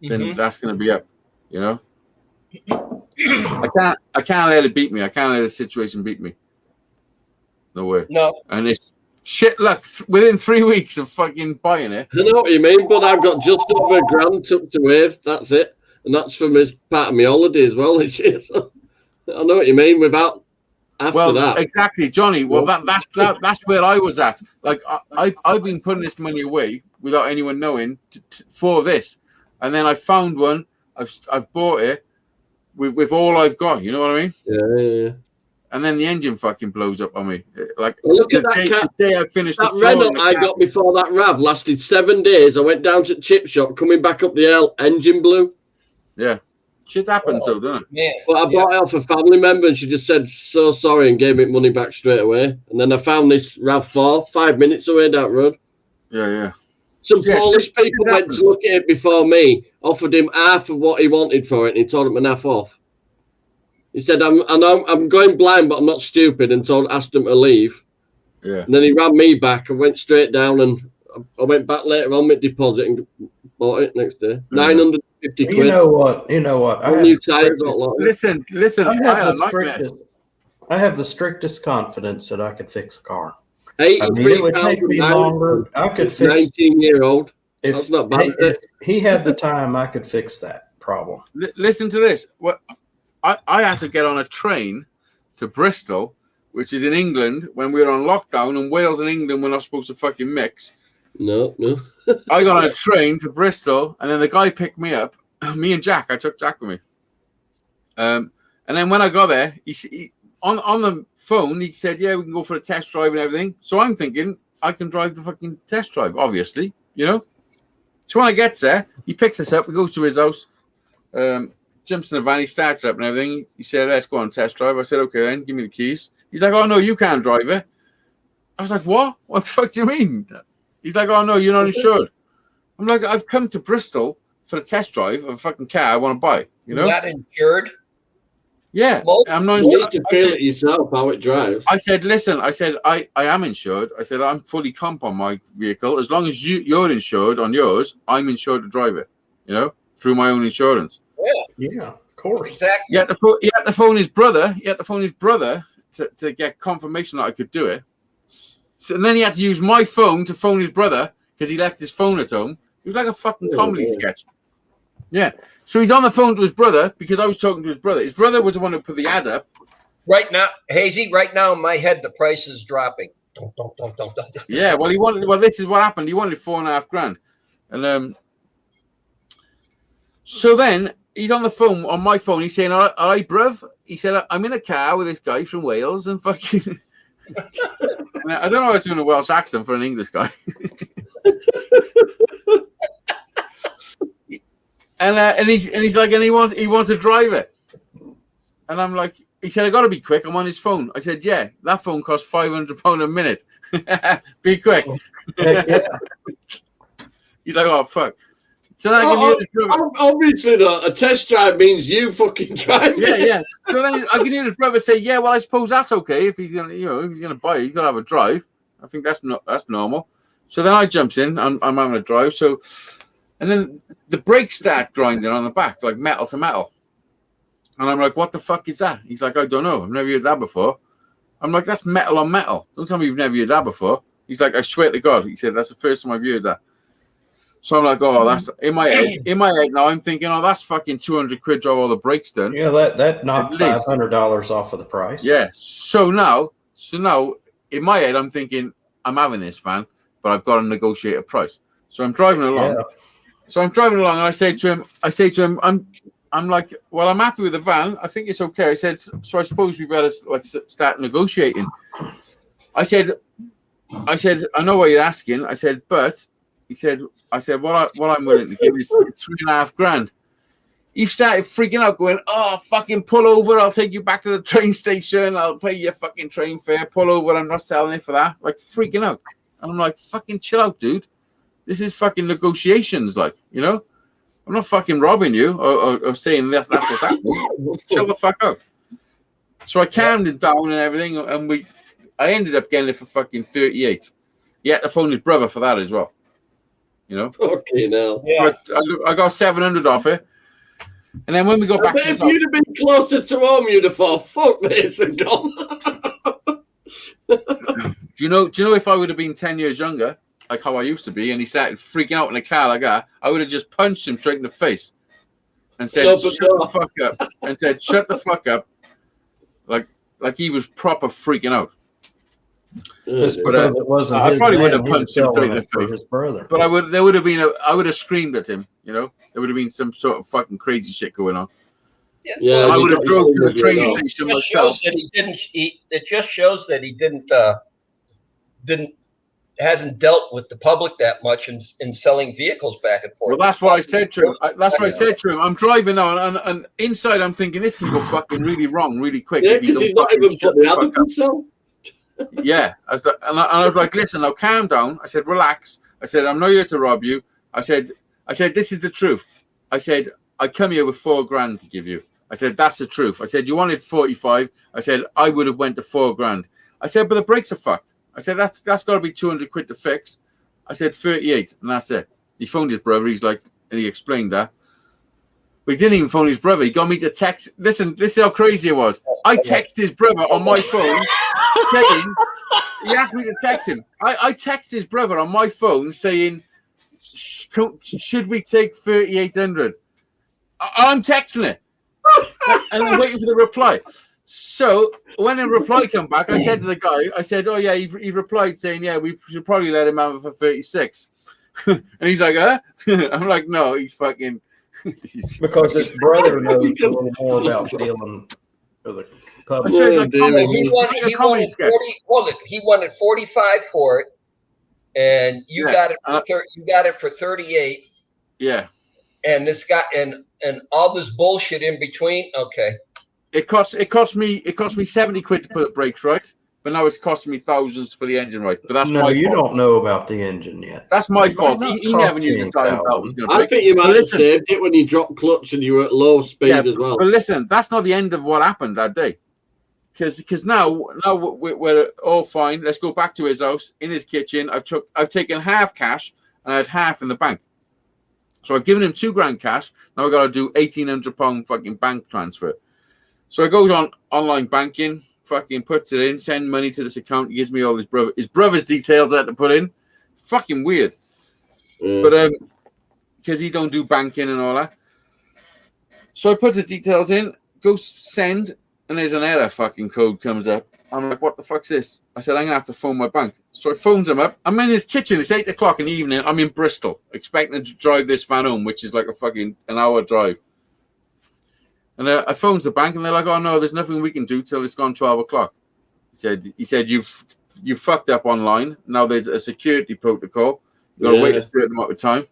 then Mhm. that's gonna be up. You know. I can't let it beat me. I can't let the situation beat me. No way. No. And it's shit luck. Within 3 weeks of fucking buying it. I know what you mean, but I've got just over £1,000 tucked away. That's it. And that's for me, part of my holiday as well this year. So I know what you mean. Without after that. Exactly, Johnny. Well, that's where I was at. Like I've been putting this money away without anyone knowing for this, and then I found one. I've bought it with all I've got. You know what I mean? Yeah. And then the engine fucking blows up on me. Like Well, look the at that day, cat. the day I finished That the floor in Renault the I car. got before that Rav lasted 7 days. I went down to the chip shop, coming back up the L, engine blew. Yeah, shit happens though, doesn't it? Man. But I bought it off a family member and she just said, so sorry, and gave me money back straight away. And then I found this RAV4 5 minutes away down the road. Yeah. Some Yeah, Polish shit people went happens. to look at it before me, offered him half of what he wanted for it, and he told him half off. He said, I'm going blind, but I'm not stupid, and asked him to leave. Yeah. And then he ran me back. I went straight down, and I went back later on with deposit and bought it next day. 950 quid. You know what? All new tires, got a lot of it. Listen. I have the strictest confidence that I could fix a car. I mean, 83 it would take me longer. I could It's fix 19-year-old. if, That's not bad. if he had the time. I could fix that problem. Listen to this. What I had to get on a train to Bristol which is in England when we were on lockdown, and Wales and England were not supposed to fucking mix. No. I got on a train to Bristol, and then the guy picked me up. Me and Jack, I took Jack with me. And then when I got there, he on the phone, he said, "Yeah, we can go for a test drive and everything." So I'm thinking I can drive the fucking test drive, obviously, you know. So when I get there, he picks us up. We go to his house, jumps in the van, he starts up and everything. He said, "Let's go on test drive." I said, "Okay, then give me the keys." He's like, "Oh no, you can't drive it." I was like, "What? What the fuck do you mean?" He's like, "Oh no, you're not insured." I'm like, "I've come to Bristol for a test drive of a fucking car I want to buy, you know?" Not insured. Yeah, Well, I'm not You insured. need to feel it yourself how it drives. I said, "Listen," I said, I am insured. I said, "I'm fully comp on my vehicle. As long as you're insured on yours, I'm insured to drive it, you know, through my own insurance." Yeah, of course. Exactly. He had to phone his brother. He had to phone his brother to get confirmation that I could do it. So, and then he had to use my phone to phone his brother because he left his phone at home. It was like a fucking comedy sketch. Yeah. So he's on the phone to his brother because I was talking to his brother. His brother was the one who put the ad up. Right now, Hazy, right now in my head, the price is dropping. Dun. Yeah. Well, this is what happened. He wanted $4,500. And so then he's on the phone, on my phone. He's saying, all right, bruv. He said, "I'm in a car with this guy from Wales and fucking..." I don't know how to do a Welsh accent for an English guy. And he's like, and he wants to drive it. And I'm like, he said, "I got to be quick. I'm on his phone." I said, "Yeah, that phone costs £500 a minute. Be quick." Yeah. He's like, "Oh, fuck." So then I can hear his brother. Obviously, though, a test drive means you fucking drive it. Yeah. So then I can hear his brother say, "Yeah, well, I suppose that's okay if he's gonna buy it. He's gonna have a drive. I think that's normal." So then I jumps in. I'm having a drive. So, and then the brakes start grinding on the back like metal to metal. And I'm like, "What the fuck is that?" He's like, "I don't know. I've never heard that before." I'm like, "That's metal on metal. Don't tell me you've never heard that before." He's like, "I swear to God." He said, "That's the first time I've heard that." So I'm like, "Oh, that's in my head. In my head now, I'm thinking, oh, that's fucking 200 quid to have all the brakes done." Yeah, that knocked At least. $500 off of the price. Yeah. So now, in my head, I'm thinking, I'm having this van, but I've got to negotiate a price. So I'm driving along. Yeah. So I'm driving along, and I say to him, I'm like, "Well, I'm happy with the van. I think it's okay." I said, "So I suppose we better like start negotiating." I said, "I know what you're asking." I said, "But," I said, what I'm willing to give is $3,500. He started freaking out, going, "Oh, fucking pull over. I'll take you back to the train station. I'll pay you fucking train fare. Pull over. I'm not selling it for that." Like, freaking out. And I'm like, "Fucking chill out, dude. This is fucking negotiations, like, you know? I'm not fucking robbing you or saying that's what's happening. Chill the fuck out." So I calmed it down and everything, and I ended up getting it for fucking 38. He had to phone his brother for that as well. You know? Okay, now. Yeah. But I got 700 off it. And then when we got I back bet to if the house, you'd have been closer to home, you'd have thought, "Fuck this," and gone. do you know if I would have been 10 years younger, like how I used to be, and he started freaking out in a car like that, I would have just punched him straight in the face and said, No, but "Shut no. the fuck up." And said, "Shut the fuck up." Like he was proper freaking out. Just But, because it wasn't I his probably van, would have he was punched him selling straight in it the for face. his brother. But I would have screamed at him, you know? There would have been some sort of fucking crazy shit going on. Yeah, And I you would have got drove to the something train going on. station It just myself. shows that he didn't. It just shows that he hasn't dealt with the public that much in selling vehicles back and forth. Well, that's what I said to him. That's what I said to him. I'm driving now, and inside I'm thinking this can go fucking really wrong, really quick. Yeah, if you because he's don't not fucking even shut put the the ad fuck up up. himself. Yeah, I was like, "Listen, now calm down." I said, "Relax." I said, "I'm not here to rob you." I said, "This is the truth." I said, "I come here with $4,000 to give you." I said, "That's the truth." I said, "You wanted 45." I said, "I would have went to $4,000." I said, "But the brakes are fucked." I said, that's got to be 200 quid to fix." I said, 38, and that's it. He phoned his brother. He's like, and he explained that. But he didn't even phone his brother. He got me to text. Listen, this is how crazy it was. I texted his brother on my phone saying, he asked me to text him. I texted his brother on my phone saying, "Should we take 3,800? I'm texting it. And I'm waiting for the reply. So when a reply come back, I said to the guy, I said, "Oh yeah, he replied saying, yeah, we should probably let him have it for 36." And he's like, "Huh?" I'm like, "No, he's fucking." Because his brother knows a little more about dealing with the I public. swear, Yeah, like, dear Well, me. he wanted, like a comedy sketch. 40. Hold it. He wanted 45 for it, and you Yeah, got it. You got it for 38, yeah. and this guy and all this bullshit in between. Okay. It cost me 70 quid to put brakes right, but now it's costing me thousands to put the engine right. But that's No, my you fault. don't know about the engine yet. That's my It might fault. not He never cost knew you the driving belt was 8,000. going to I break. think you But might have listen, saved it when you dropped clutch and you were at low speed yeah, as well. but listen, that's not the end of what happened that day. Because now we're all fine. Let's go back to his house in his kitchen. I've taken half cash and I had half in the bank. So I've given him $2,000 cash. Now I got to do £1,800 fucking bank transfer. So I goes on online banking, fucking puts it in, send money to this account. He gives me all his brother's details I had to put in. Fucking weird. Yeah. But because he don't do banking and all that. So I put the details in, go send, and there's an error fucking code comes up. I'm like, what the fuck's this? I said, I'm going to have to phone my bank. So I phones him up. I'm in his kitchen. It's 8 o'clock in the evening. I'm in Bristol, expecting to drive this van home, which is like a fucking an hour drive. And I phones the bank, and they're like, oh, no, there's nothing we can do till it's gone 12 o'clock. He said you fucked up online. Now there's a security protocol. You got to wait a certain amount of time.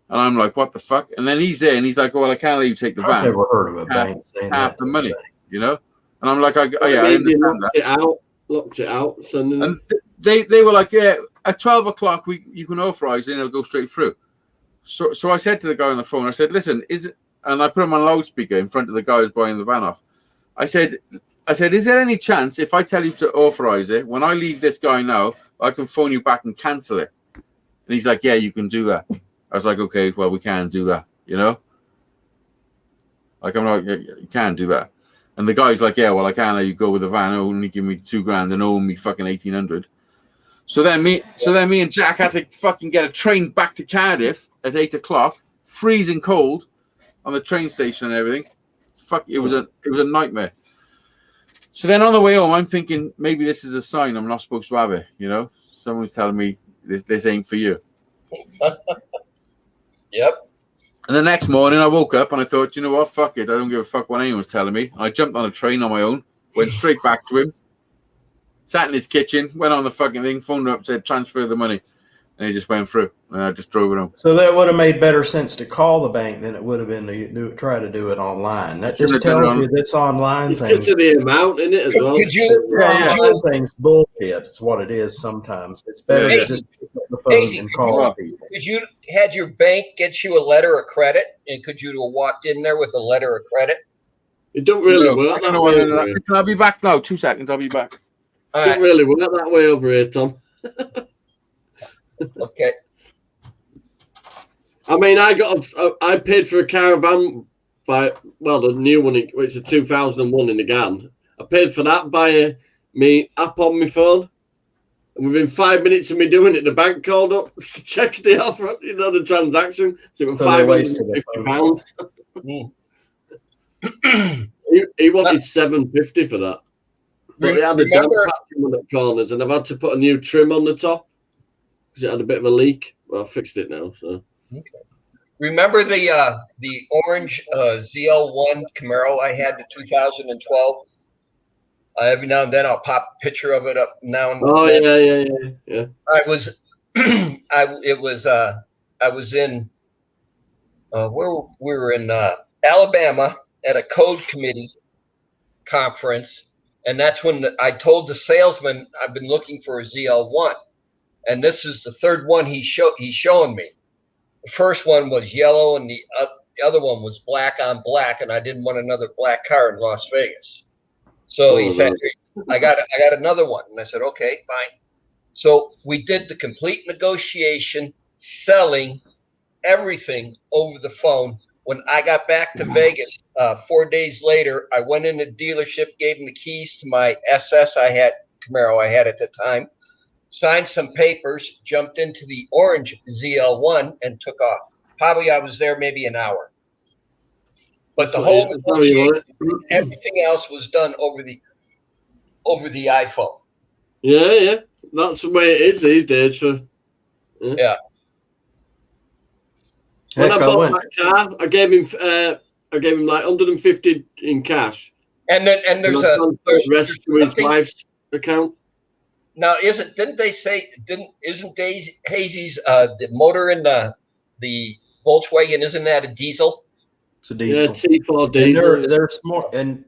And I'm like, what the fuck? And then he's there, and he's like, oh, well, I can't let you take the van. I've never heard of a bank saying Half that. the money, you know? And I'm like, yeah, I Maybe understand locked that. Locked it out. Sending And they were like, yeah, at 12 o'clock, you can authorize it, and it'll go straight through. So I said to the guy on the phone, I said, listen, is it? And I put him on loudspeaker in front of the guy who's buying the van off. I said, is there any chance if I tell you to authorize it, when I leave this guy now, I can phone you back and cancel it? And he's like, yeah, you can do that. I was like, okay, well, we can do that, you know? Like, I'm like, yeah, you can do that. And the guy's like, yeah, well, I can't let you go with the van. Only give me $2,000 and owe me fucking 1,800. So then me and Jack had to fucking get a train back to Cardiff at 8 o'clock, freezing cold, on the train station and everything. Fuck, it was a nightmare. So then on the way home, I'm thinking maybe this is a sign I'm not supposed to have it. You know, someone's telling me this ain't for you. Yep. And the next morning, I woke up and I thought, you know what? Fuck it. I don't give a fuck what anyone's telling me. I jumped on a train on my own, went straight back to him, sat in his kitchen, went on the fucking thing, phoned up, said transfer the money, and he just went through. And I just drove it home. So that would have made better sense to call the bank than it would have been to try to do it online. That just tells you this online it's thing. just to the amount in it as well. Could you? Online thing's bullshit. It's what it is sometimes. It's better to just pick up the phone and call people. Could you had your bank get you a letter of credit, and could you have walked in there with a letter of credit? It don't really work that way over here. I'll be back now. 2 seconds. I'll be back. All It don't right. really work that way over here, Tom. Okay. I mean, I paid for a caravan the new one, it's a 2001 in the GAN. I paid for that by me app on my phone. And within 5 minutes of me doing it, the bank called up to check the offer, the transaction. So it was £550. He wanted $750 for that. But it had a damp patch on the corners, and I've had to put a new trim on the top because it had a bit of a leak. Well, I fixed it now. So. Okay. Remember the orange ZL1 Camaro I had in 2012? Every now and then I'll pop a picture of it up now and then. Yeah. I was in where we were in Alabama at a code committee conference, and that's when I told the salesman I've been looking for a ZL1, and this is the third one he's showing me. The first one was yellow, and the other one was black on black, and I didn't want another black car in Las Vegas. So he said, I got another one. And I said, okay, fine. So we did the complete negotiation, selling everything over the phone. When I got back to Vegas 4 days later, I went in the dealership, gave him the keys to my SS Camaro I had at the time, signed some papers, jumped into the orange ZL1, and took off. Probably I was there maybe an hour. But the That's whole that's how you want negotiation, it. everything else was done over the iPhone. Yeah. That's the way it is these days. Yeah. When Heck, I I bought went. that car, I gave him like 150 in cash. And then And there's I transferred there's the rest to his something- wife's account. now isn't Hazy's the motor in the Volkswagen, isn't that a diesel? It's a Yeah, diesel. T4 And diesel. there's more, and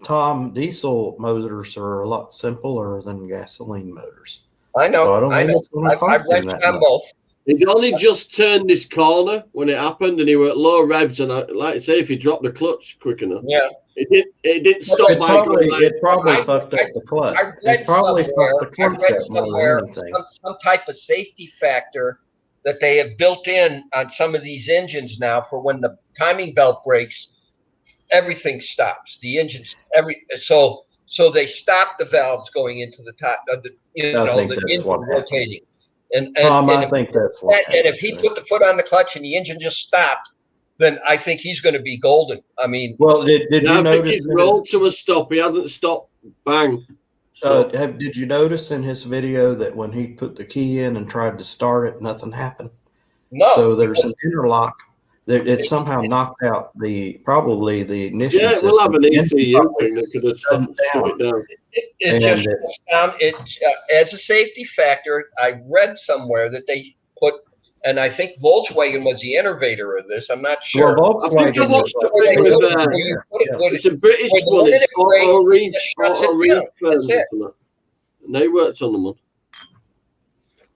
Tom, diesel motors are a lot simpler than gasoline motors. I know. So I don't think it's going to I've cost him wrenched that on much. both. He'd only just turned this corner when it happened, and he were at low revs. And like I say, if he dropped the clutch quick enough, Yeah. it didn't stop It by going like, probably I- fucked up the clutch. I read It probably somewhere, fucked the clutch up more than anything. some type of safety factor that they have built in on some of these engines now for when the timing belt breaks, everything stops. The engines, so they stop the valves going into the top of the, I think the that's engine what happened. rotating. And Tom, I if, think that's what and if he happened. put the foot on the clutch and the engine just stopped, then I think he's going to be golden. I mean, Well, did I you think notice? he's rolled to a stop. He hasn't stopped. Bang. Stop. Did you notice in his video that when he put the key in and tried to start it, nothing happened? no. So there's an interlock that it somehow knocked out probably the ignition Yeah, system. we'll have an The ECU engine thing that could have shut shut it down. It And just it- shuts down. It as a safety factor. I read somewhere that they put, and I think Volkswagen was the innovator of this. I'm not sure. Well, I think I Volkswagen watched is the Where thing they with put it- where you put it- yeah. where It's a British With the one. It's limited range, Auto Reef. it just shuts Auto it Reef down. That's it. And they worked on them.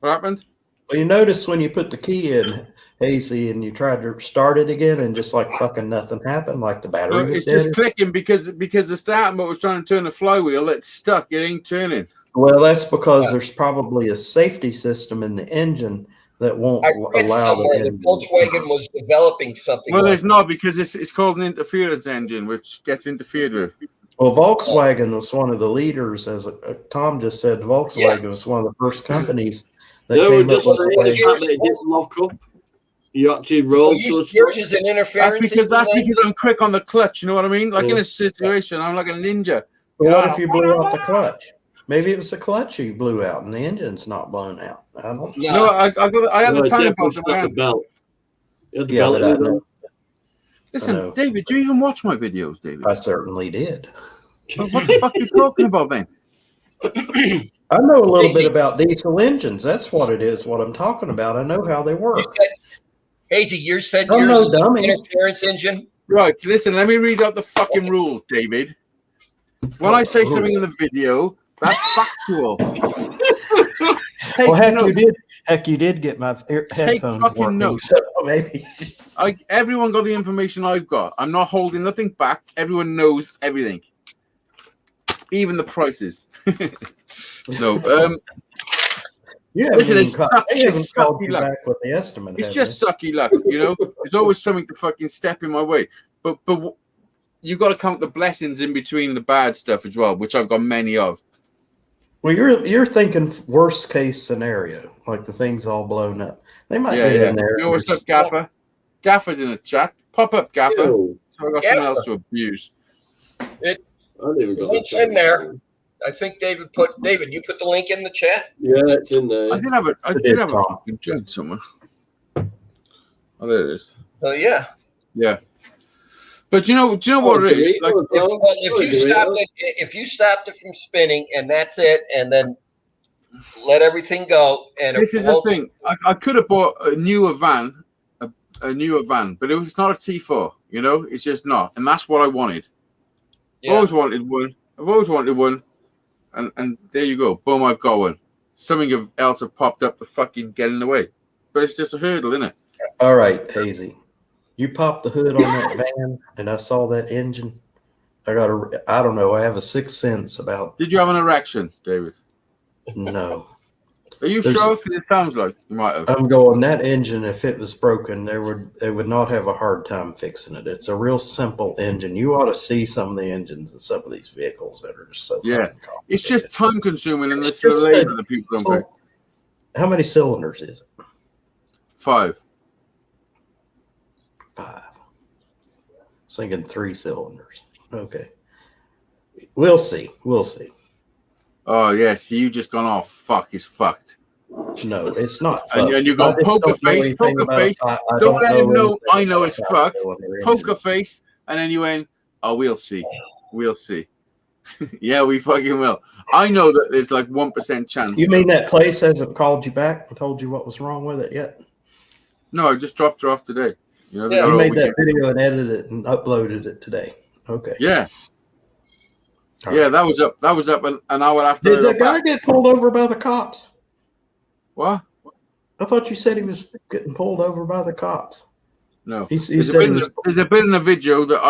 What happened? Well, you notice when you put the key in, Hazy, and you tried to start it again, and just like fucking nothing happened, like the battery No, was it's dead. just clicking because the starting motor was trying to turn the flywheel. It's stuck. It ain't turning. Well, that's because Yeah. there's probably a safety system in the engine that won't I read allow somewhere the that engine. Volkswagen was developing something. Well, like there's not because it's called an interference engine, which gets interfered with. Well, Volkswagen was one of the leaders, as Tom just said. Volkswagen was one of the first companies that They were came up just with saying a the way. fact that it didn't lock up. You actually rolled to a yours stop. is an interference. That's because engine then? I'm quick on the clutch. You know what I mean? Like in Yeah. a situation, I'm like a ninja. But Yeah. what if you blew out the clutch? Maybe it was the clutch you blew out, and the engine's not blown out. I don't know. Yeah. No, I had No, the it timing definitely belt in my stopped the hand. belt. You had the Yeah, belt but in I his hand. know. I Listen, know. David, do you even watch my videos, David? I certainly did. What the fuck are you talking about, man? I know a little Hazy. bit about diesel engines. That's what it is. What I'm talking about. I know how they You work. said, Hazy, you said I'm yours no is an dummy. interference engine. Right, listen, let me read out the fucking rules, David. When I say something in the video, that's factual. Take Well, heck, notes. you did get my headphones fucking working. notes. So maybe. Everyone got the information I've got. I'm not holding nothing back. Everyone knows everything, even the prices. No, Yeah, listen, it's they haven't sucky called you luck. back with the estimate. It's have just sucky luck, you know. There's always something to fucking step in my way, but you got to count the blessings in between the bad stuff as well, which I've got many of. Well, you're thinking worst case scenario, like the thing's all blown up. They might Yeah, get yeah. in there. You know what's up, Gaffer? Gaffer's in the chat. Pop up, Gaffer. Ew, So I got Gaffer. something else to abuse. I didn't even got Link's the in there. I think David, you put the link in the chat. Yeah, it's in there. I did have a did, Tom. fucking jug somewhere. Oh, there it is. So yeah. Yeah. But do you know what it is? Like, If you stopped it from spinning and that's it, and then let everything go, and this is the thing. I could have bought a newer van, but it was not a T4. You know, it's just not, and that's what I wanted. I've always wanted one, and there you go. Boom, I've got one. Something else have popped up to fucking get in the way, but it's just a hurdle, isn't it? All right, Hazy. You popped the hood on that van, and I saw that engine. I don't know. I have a sixth sense about Did you have an erection, David? no. Are you There's- sure? Because it sounds like you might have. I'm going that engine. If it was broken, they would not have a hard time fixing it. It's a real simple engine. You ought to see some of the engines in some of these vehicles that are just so Yeah. fucking complicated. It's just time consuming, and It's it's the just labor that people don't pay. How many cylinders is it? 5. 5. was thinking 3 cylinders. Okay. We'll see. We'll see. Oh yeah, see, you just gone off. Fuck, it's fucked. No, it's not. And fucked. you're going I just poker don't know face, anything poker about face. I Don't let him know. anything I know about it's a fucked. 5-cylinder engine. Poker face, and then you went, oh, we'll see. We'll see. Yeah, we fucking will. I know that there's like 1% chance. You mean that place hasn't called you back and told you what was wrong with it yet? No, I just dropped her off today. You know, they Yeah. got You all made weekend. that video and edited it and uploaded it today. Okay. Yeah, All yeah, right. that was up an hour after. Did I the got guy back. get pulled over by the cops? What? I thought you said he was getting pulled over by the cops. No. He There's a, said bit he in was. the, there's a bit in the video that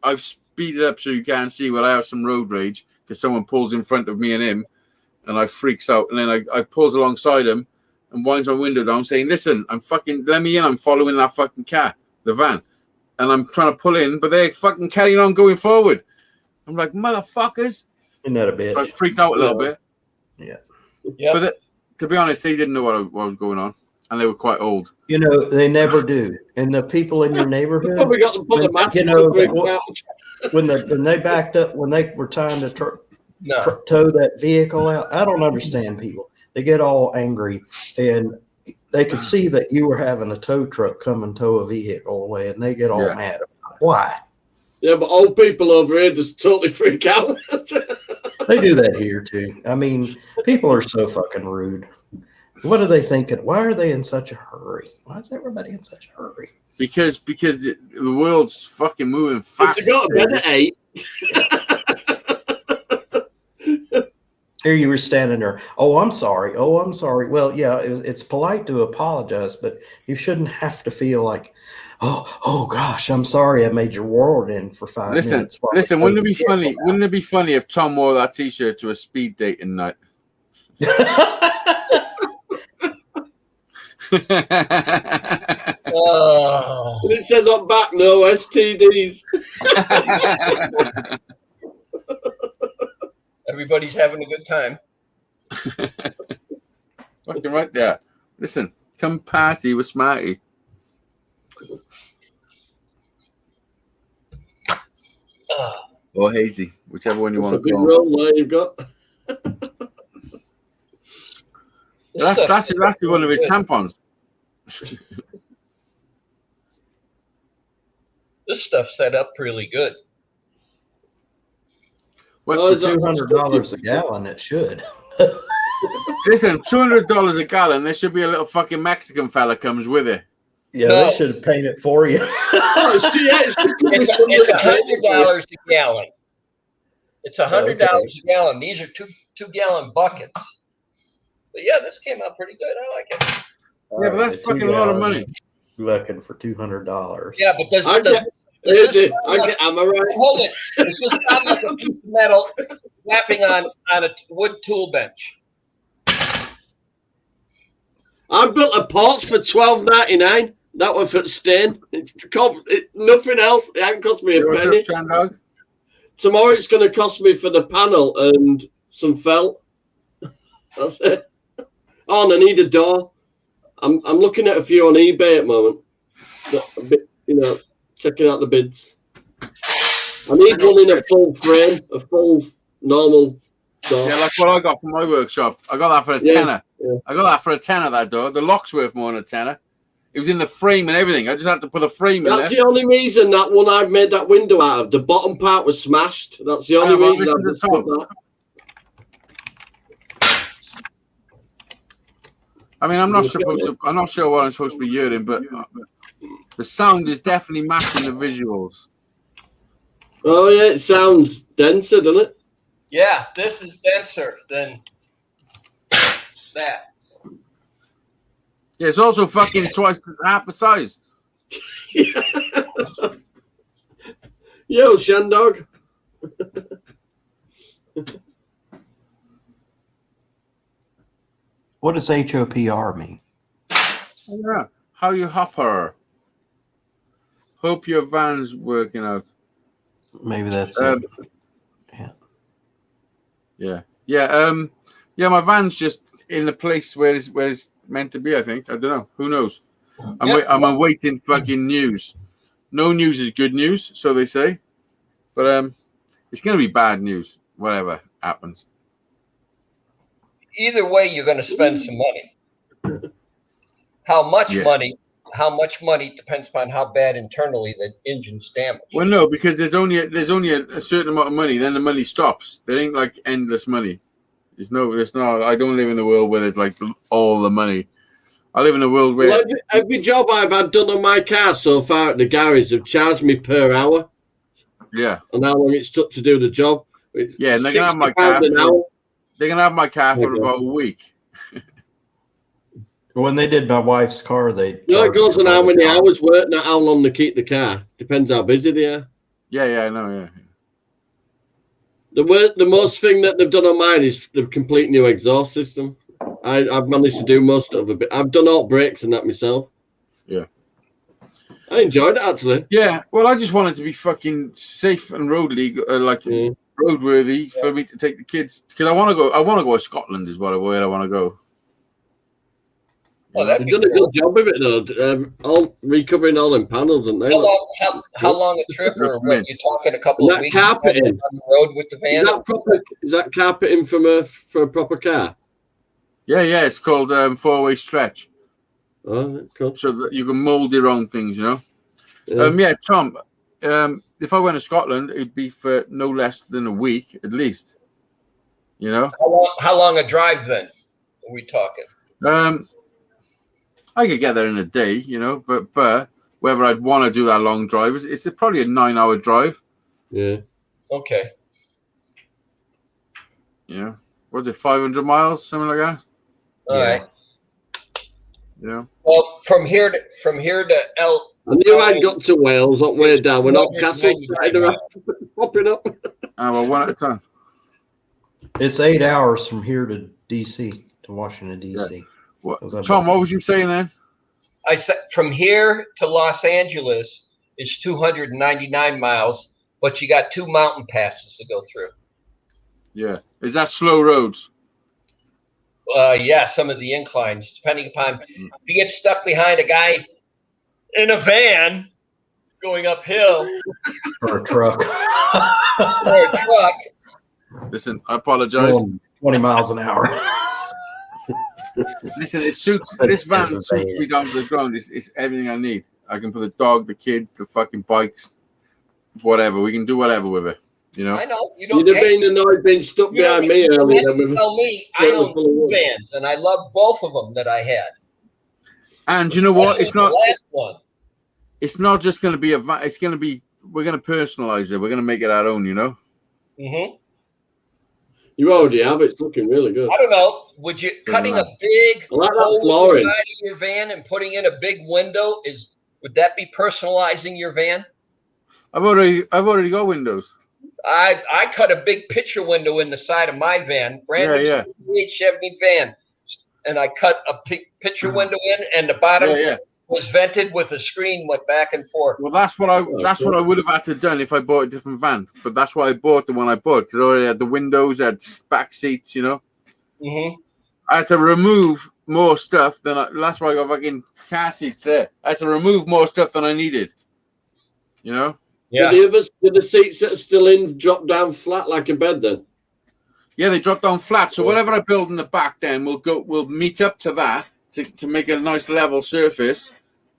I've speeded up so you can't see where I have some road rage because someone pulls in front of me and him, and I freaks out, and then I pulls alongside him and winds my window down, saying, "Listen, I'm fucking let me in. I'm following that fucking car, the van, and I'm trying to pull in, but they're fucking carrying on going forward." I'm like, motherfuckers. Isn't that a So I bitch? freaked out a little bit. Yep. But to be honest, they didn't know what was going on, and they were quite old. You know, they never do. And the people in your neighborhood, Probably got to put a mask you know, on. when they backed up, when they were trying to No. tow that vehicle out, I don't understand people. They get all angry, and they could see that you were having a tow truck come and tow a vehicle away, and they get all Yeah. mad about it. Why? Yeah, but old people over here just totally freak out. They do that here too. I mean, people are so fucking rude. What are they thinking? Why are they in such a hurry? Why is everybody in such a hurry? Because the world's fucking moving fast. They got to bed at 8. Here you were standing there. Oh, I'm sorry. Oh, I'm sorry. Well, yeah, it's polite to apologize, but you shouldn't have to feel like, oh gosh, I'm sorry I made your world end for 5 minutes. Listen, wouldn't it be funny? Wouldn't it be funny if Tom wore that T-shirt to a speed dating night? Oh. And it says on back, no STDs. Everybody's having a good time. Fucking right there. Listen, come party with Smarty. Or Hazy, whichever one you That's want a to big call. roll there you've got. That's one of his tampons. This stuff's set up really good. Well, Oh, For is that $200 a gallon, it should. listen, $200 a gallon. There should be a little fucking Mexican fella comes with it. Yeah, No. they should have painted it for you. Oh, it's It's $100 a gallon. It's $100 Okay. a gallon. These are two gallon buckets. But yeah, this came out pretty good. I like it. Yeah, but that's fucking a lot of money. Looking for $200. Yeah, but does I this get, sound like, am I right? hold it? Does this sound like a piece of metal wrapping on a wood tool bench? I built a porch for $12.99. That one for Stain. Nothing else. It hasn't cost me a What's penny. up, Chandog? Tomorrow it's going to cost me for the panel and some felt. That's it. Oh, and I need a door. I'm looking at a few on eBay at the moment. A bit, checking out the bids. I need one in a full frame, a full normal door. Yeah, like what I got from my workshop. I got that for a Yeah, tenner. yeah. I got that for a tenner, that door. The lock's worth more than a tenner. It was in the frame and everything. I just had to put a frame in That's there. the only reason that one I've made that window out of. The bottom part was smashed. That's the only Yeah, well, reason I've listen just to put Tom. that. I mean, I'm not sure what I'm supposed to be hearing, but the sound is definitely matching the visuals. Oh yeah, it sounds denser, doesn't it? Yeah, this is denser than that. Yeah, it's also fucking half the size. Yo, Shandog. What does HOPR mean? Yeah. How you hopper? Hope your van's working out. Maybe that's Um, it. Yeah. Yeah, my van's just in the place where it's meant to be, I think. I don't know. Who knows? I'm awaiting fucking news. no news is good news, so they say. But it's going to be bad news, whatever happens. Either way, you're going to spend some money. How much Yeah. money? How much money depends upon how bad internally the engine's damaged. Well, no, because there's only a certain amount of money. Then the money stops. There ain't like endless money. There's no. I don't live in the world where there's like all the money. I live in a world where Well, every job I've had done on my car so far at the garage have charged me per hour yeah, and how long it's took to do the job. It's yeah, and they're gonna have my £60 car. an hour. They're gonna have my car for Okay. about a week. When they did my wife's car, they No, it charged goes her on how by the many hour. hours work, not how long they keep the car. Depends how busy they are. Yeah, I know. Yeah. The most thing that they've done on mine is the complete new exhaust system. I've managed to do most of it. I've done all brakes and that myself. Yeah. I enjoyed it actually. Yeah, well, I just want it to be fucking safe and roadworthy for me to take the kids because I want to go. I want to go to Scotland is where I want to go. Oh, that'd They've be done a cool. good job with it though. All recovering all them panels, and they. How long a trip, or what? You're talking a couple And of that weeks carpeting. on the road with the van? Is that carpeting for a proper car? Yeah, it's called 4-way stretch, Oh, cool. so that you can mold your own things. You know. Yeah. Tom. If I went to Scotland, it'd be for no less than a week at least. You know. How long a drive then? Are we talking? I could get there in a day, you know, but whether I'd want to do that long drive, it's probably a 9-hour drive. Yeah. Okay. You know, what's it, 500 miles, something like that? All right. You know. Well, from here to El. I knew I'd got to Wales, up way down when Oldcastle started around popping up. Well, one at a time. It's 8 hours from here to DC, to Washington, DC. Tom, what was you saying then? I said from here to Los Angeles is 299 miles, but you got 2 mountain passes to go through. Yeah. Is that slow roads? Yeah, some of the inclines, depending upon if you get stuck behind a guy in a van going uphill Or a truck. or a truck. Listen, I apologize. Going 20 miles an hour. Listen, this van suits me down to the ground. It's everything I need. I can put the dog, the kids, the fucking bikes, whatever. We can do whatever with it. You know. I know you don't. You'd have been annoyed being stuck behind me earlier. Tell me, I own 2 vans, and I love both of them that I had. And you know what? It's not. The last one. It's not just going to be a van. It's going to be. We're going to personalize it. We're going to make it our own. You know. Mm-hmm. You already have. It's looking really good. I don't know. Would you cutting a big I like that hole in the flooring. side of your van and putting in a big window would that be personalizing your van? I've already got windows. I cut a big picture window in the side of my van, brand new 68 Chevy van, and I cut a picture window in, and the bottom was vented with a screen went back and forth. Well, that's what I would have had to done if I bought a different van. But that's why I bought the one I bought because it already had the windows, had back seats, you know. Mm-hmm. I had to remove more stuff than that's why I got fucking car seats there. I had to remove more stuff than I needed. You know. Yeah. Did the seats that are still in drop down flat like a bed then? Yeah, they drop down flat. So whatever I build in the back, then we'll meet up to that to make a nice level surface.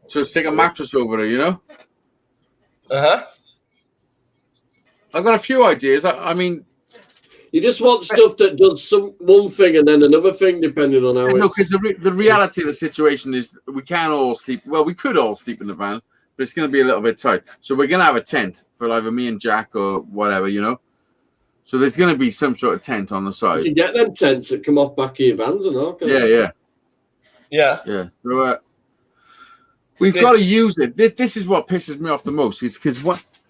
So stick a mattress over it, you know. Uh-huh. I've got a few ideas. I mean, you just want stuff that does one thing and then another thing, depending on how. No, because the reality of the situation is we can't all sleep. Well, we could all sleep in the van, but it's going to be a little bit tight. So we're going to have a tent for either me and Jack or whatever, you know. So there's going to be some sort of tent on the side. You can get them tents that come off back of your vans and all. Yeah. So we've got to use it. This is what pisses me off the most, is because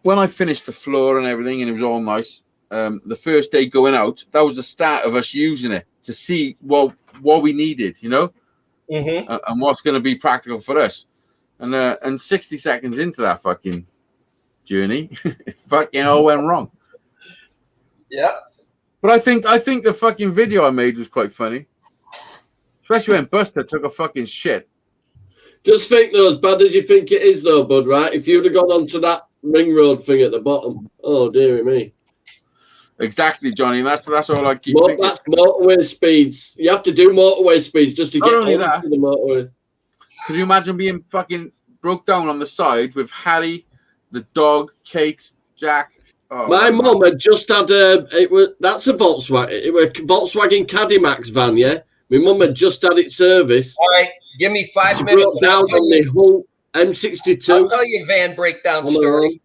when I finished the floor and everything and it was all nice, the first day going out, that was the start of us using it to see what we needed, you know, and what's going to be practical for us. And 60 seconds into that fucking journey, it fucking all went wrong. Yeah. But I think the fucking video I made was quite funny, especially when Buster took a fucking shit. Just think though, as bad as you think it is though, bud, right? If you'd have gone onto that ring road thing at the bottom, oh dearie me. Exactly, Johnny. That's all I keep Mo- thinking. that's motorway speeds. You have to do motorway speeds just to Not get only onto that- the motorway. Could you imagine being fucking broke down on the side with Harry, the dog, Kate, Jack? Oh, My man. mum had just had that's a Volkswagen. It was a Volkswagen Cadimax van, yeah. My mum had just had it serviced. All right, give me 5 She minutes. broke and I'll down tell on you- the whole I'll M62 tell you a van breakdown on the story. road.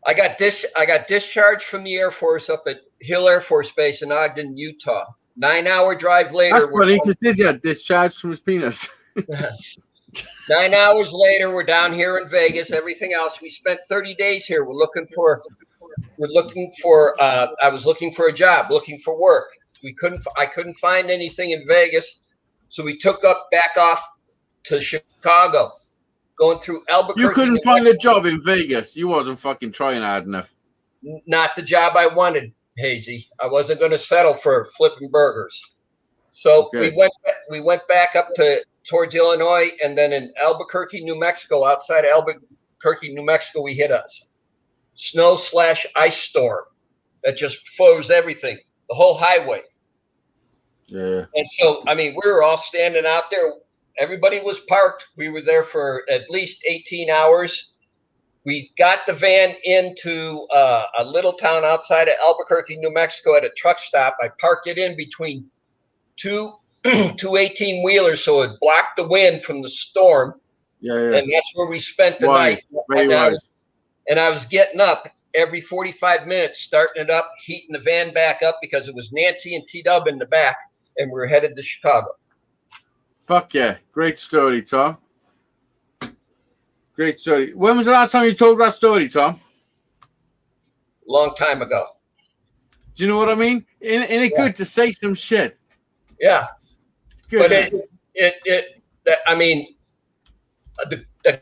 I got discharged from the Air Force up at Hill Air Force Base in Ogden, Utah. 9-hour drive later. That's we're funny down- because Dizzy had discharged from his penis. 9 hours later, we're down here in Vegas. Everything else, we spent 30 days here. I was looking for a job, looking for work. I couldn't find anything in Vegas, so we took back off to Chicago, going through Albuquerque. You couldn't New find a Mexico. job in Vegas. You wasn't fucking trying hard enough. Not the job I wanted, Hazy. I wasn't going to settle for flipping burgers. So Okay. we went back up towards Illinois, and then in Albuquerque, New Mexico, outside of Albuquerque, New Mexico, we hit a snow/ice storm that just froze everything, the whole highway. Yeah. And so, I mean, we were all standing out there. Everybody was parked. We were there for at least 18 hours. We got the van into a little town outside of Albuquerque, New Mexico at a truck stop. I parked it in between two 18-wheelers so it blocked the wind from the storm. Yeah. Yeah. And that's where we spent the Wise. night. Very wise. And I was getting up every 45 minutes, starting it up, heating the van back up because it was Nancy and T-Dub in the back, and we were headed to Chicago. Fuck yeah. Great story, Tom. Great story. When was the last time you told that story, Tom? Long time ago. Do you know what I mean? Ain't it good to say some shit? Yeah. It's good. But isn't it? the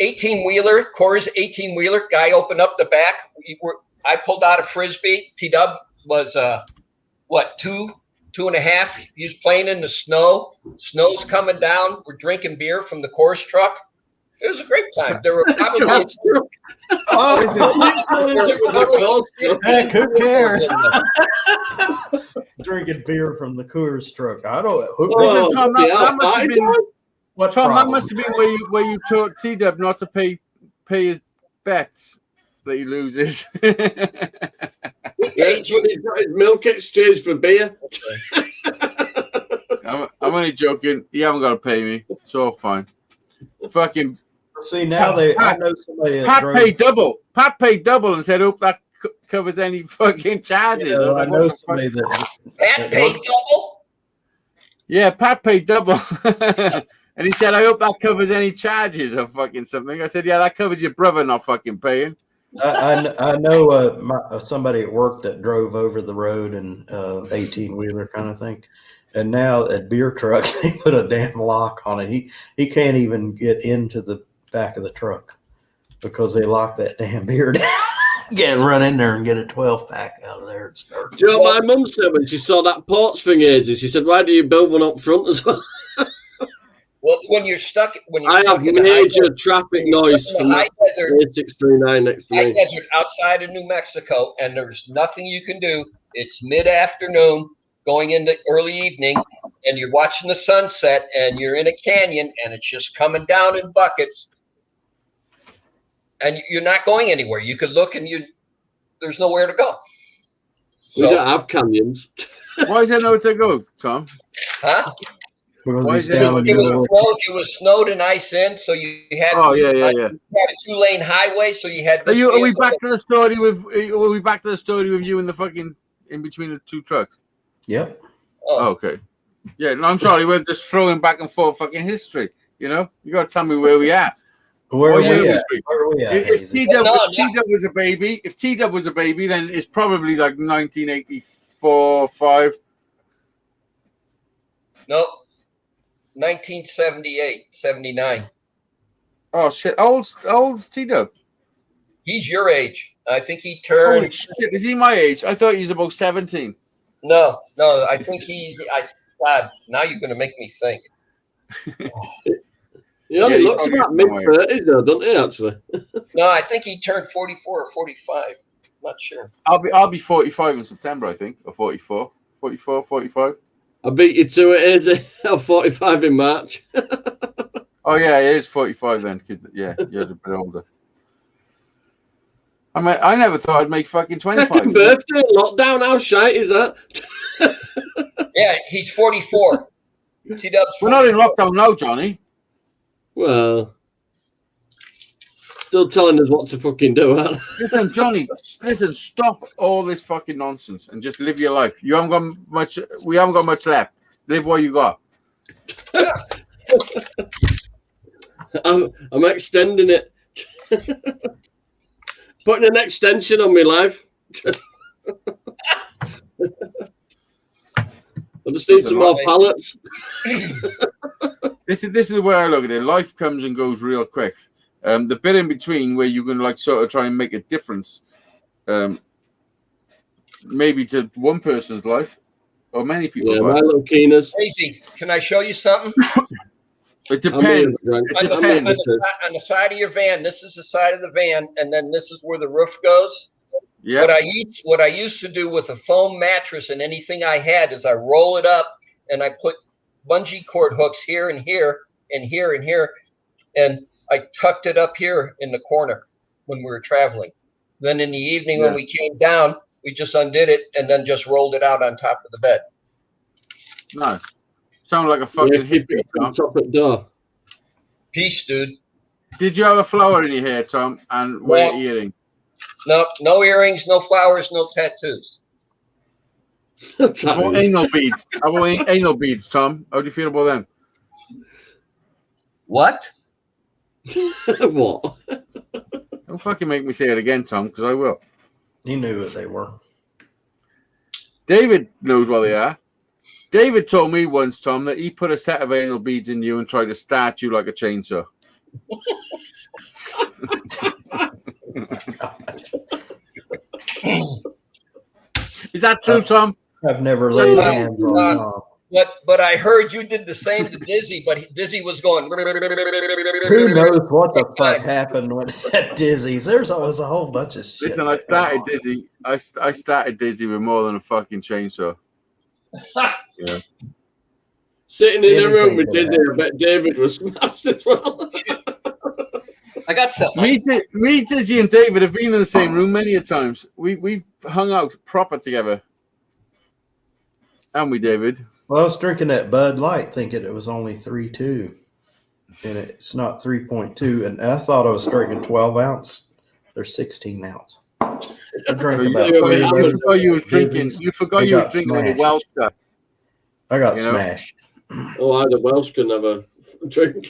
18-wheeler, Coors 18-wheeler, guy opened up the back. I pulled out a Frisbee. T-Dub was, 2.5. He was playing in the snow. Snow's coming down. We're drinking beer from the Coors truck. It was a great time. There were probably Heck, who cares? Drinking beer from the Coors truck. I don't. Oh, Tom, that must have been, What Tom, that problem? must have been where you taught T-Dub not to pay his bets that he loses. Yeah, he's got his milk exchanged for beer. I'm only joking. You haven't got to pay me. It's all fine. Fucking See now I know somebody that Pat drove. paid double. Pat paid double and said, "Hope that covers any fucking charges." You know, I was like, know what the fuck? somebody that. Pat paid double. Yeah, Pat paid double. And he said, "I hope that covers any charges or fucking something." I said, "Yeah, that covers your brother not fucking paying." I know somebody at work that drove over the road in 18-wheeler kind of thing, and now at beer trucks they put a damn lock on it. He can't even get into the back of the truck because they lock that damn beer down. Run in there and get a 12-pack out of there and start. Do you know what my mum said when she saw that ports thing, Azy? She said, "Why do you build one up front as well?" Well, when you're stuck in I have the high major desert- traffic when you're noise stuck in from the high that desert, 639 next to high me. desert outside of New Mexico, and there's nothing you can do. It's mid-afternoon, going into early evening, and you're watching the sunset, and you're in a canyon, and it's just coming down in buckets, and you're not going anywhere. You could look, and there's nowhere to go. We So, don't have canyons. Why is there nowhere to go, Tom? huh? Because Why he's is it- down in It the was middle. it was snowed and ice in, so you had Oh yeah. you had a 2-lane highway, so you had. Are this we vehicle back to the story with? Are we back to the story with you and the fucking in between the two trucks? Yep. Oh, okay. Yeah, no, I'm sorry. We're just throwing back and forth fucking history. You know, you got to tell me where we are. Where are What year we was at? we? Where are we at, If Hazy? T-Dub No, was a baby, then it's probably like 1984, 5. Nope. 1978, 79. Oh shit! Old T-Dub. He's your age. I think he Holy turned. shit! Is he my age? I thought he was about 17. No. I think God, now you're going to make me think. He only Yeah, looks he's about probably- mid-30s though, doesn't he, actually? No, I think he turned 44 or 45. Not sure. I'll be 45 in September, I think, or 44. 44, 45. I beat you to it, Izzy. I'm 45 in March. Oh yeah, it is 45 then. 'Cause, yeah, you're a bit older. I mean, I never thought I'd make fucking 25. Second birthday, lockdown, how shite is that? Yeah, he's 44. T-Dub's We're not in 44. lockdown now, Johnny. Well, still telling us what to fucking do, aren't they? Listen, Johnny. Listen, stop all this fucking nonsense and just live your life. You haven't got much. We haven't got much left. Live what you got. I'm extending it. Putting an extension on my life. I just need some more pallets. This is the way I look at it. Life comes and goes real quick. The bit in between where you can like sort of try and make a difference, maybe to one person's life or many people's Yeah, life. my little keeners. Crazy. Can I show you something? It depends. On the side of your van, this is the side of the van, and then this is where the roof goes. Yeah. What I used to do with a foam mattress and anything I had is I roll it up and I put bungee cord hooks here and here and here and here, and I tucked it up here in the corner when we were traveling. Then in the evening when we came down, we just undid it and then just rolled it out on top of the bed. Nice. Sound like a fucking hippie, Tom. Top at door. Peace, dude. Did you have a flower in your hair, Tom, and wear earrings? No earrings, no flowers, no tattoos. How about anal beads? How about anal beads, Tom? How do you feel about them? What? What? Don't fucking make me say it again, Tom, because I will. You knew what they were. David knows what they are. David told me once, Tom, that he put a set of anal beads in you and tried to start you like a chainsaw. Is that true, Tom? I've never laid hands on Tom. But I heard you did the same to Dizzy, but Dizzy was going. Who knows what the fuck happened at Dizzy's? There's always a whole bunch of shit. Listen, I started Dizzy. I started Dizzy with more than a fucking chainsaw. Yeah. Sitting in a Anything room with could Disney, I happen. bet David was smashed as well. I got something. Me, Dizzy, and David have been in the same room many a times. We've hung out proper together. Haven't we, David? Well, I was drinking that Bud Light thinking it was only 3.2. And it's not 3.2. And I thought I was drinking 12 ounce. They're 16 ounce. I drank about you- 3 you of those forgot you was drinking. babies. You forgot They you was got drinking like a smashed. Welsh guy. I got You know? smashed. Oh, I the Welsh can never drink.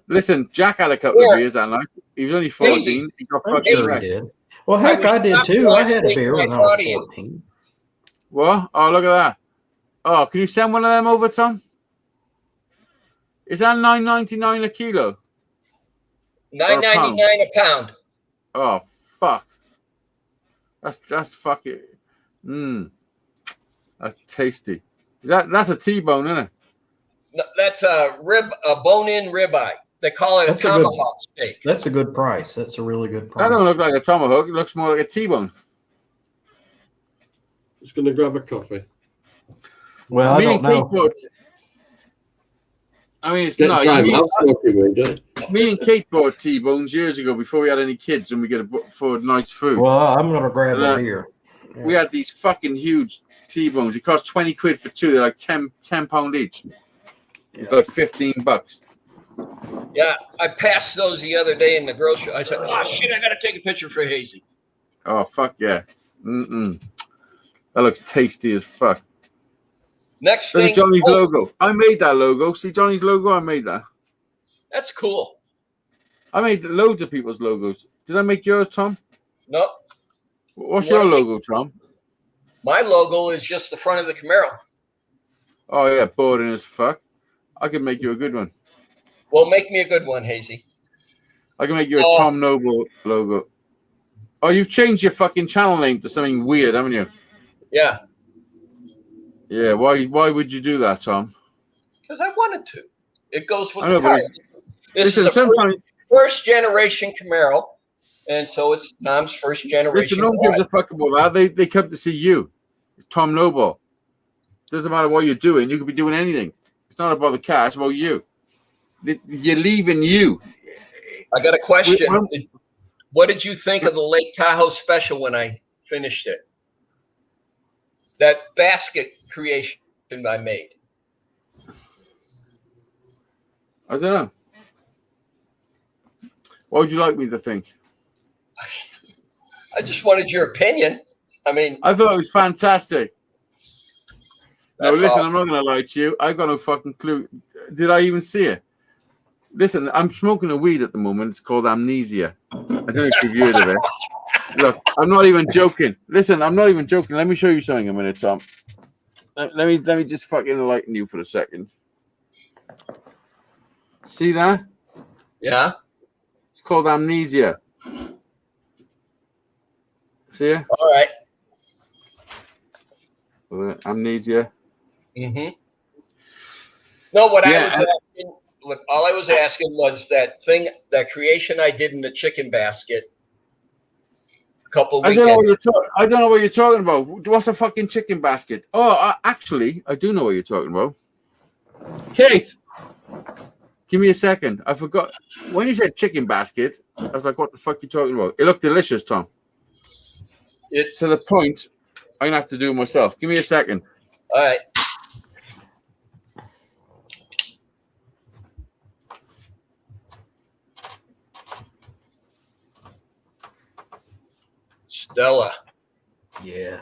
Listen, Jack had a couple Yeah. of beers that night. He was only 14. He got I'm fucking sure he wrecked. did. Well, heck, was I did shocked too. I last had a week beer when when I I was thought of you. 14. What? Oh, look at that. Oh, can you send one of them over, Tom? Is that $9.99 a kilo? $9.99 a pound. Oh, fuck. That's fucking. That's tasty. That's a T-bone, isn't it? No, that's a bone-in ribeye. They call it That's a a good- tomahawk steak. That's a good price. That's a really good price. That don't look like a tomahawk. It looks more like a T-bone. Just gonna grab a coffee. Well, I Me don't and know. Kate bought. I mean, it's Get nice. dry Me, mouth smoking weed, don't it? me and Kate bought T-bones years ago before we had any kids, and we could afford nice food. Well, I'm gonna grab a beer. We had these fucking huge T-bones. It cost 20 quid for two. They're like 10 pound each. It's like $15. Yeah, I passed those the other day in the grocery. I said, "Oh shit, I gotta take a picture for Hazy." Oh, fuck yeah. That looks tasty as fuck. Next Look thing, at Johnny's oh, logo. I made that logo. See Johnny's logo? I made that. that's cool. I made loads of people's logos. Did I make yours, Tom? Nope, What's Yeah, your I think- logo, Tom? my logo is just the front of the Camaro. Oh, yeah, boring as fuck. I can make you a good one. Well, make me a good one, Hazy. I can make you a Oh. Tom Noble logo. Oh, you've changed your fucking channel name to something weird, haven't you? Yeah, Yeah, why would you do that, Tom? because I wanted to. It goes with I know, the car. This Listen, is a sometimes first generation Camaro, and so it's Tom's first listen, generation. no one gives a fuck about that. They come to see you, Tom Noble. Doesn't matter what you're doing. You could be doing anything. It's not about the car. It's about you. You're leaving you. I got a question. Well- What did you think of the Lake Tahoe special when I finished it? That basket creation I made. I don't know. What would you like me to think? I just wanted your opinion. I mean, I thought it was fantastic. No, that's listen, all. I'm not going to lie to you. I've got no fucking clue. Did I even see it? Listen, I'm smoking a weed at the moment. It's called Amnesia. I don't know if you've heard of it. Look, I'm not even joking. Listen, I'm not even joking. Let me show you something a minute, Tom. Let me just fucking enlighten you for a second. See that? Yeah. It's called Amnesia. See it? All right. Amnesia. Mm-hmm. No, what Yeah, I was asking, all I was asking was that creation I did in the chicken basket a couple I don't weekends. know what you're talking about. What's a fucking chicken basket? Oh, actually, I do know what you're talking about. Kate, give me a second. I forgot. When you said chicken basket, I was like, what the fuck are you talking about? It looked delicious, Tom. It, To the point, I'm going to have to do it myself. Give me a second. all right. Stella. Yeah.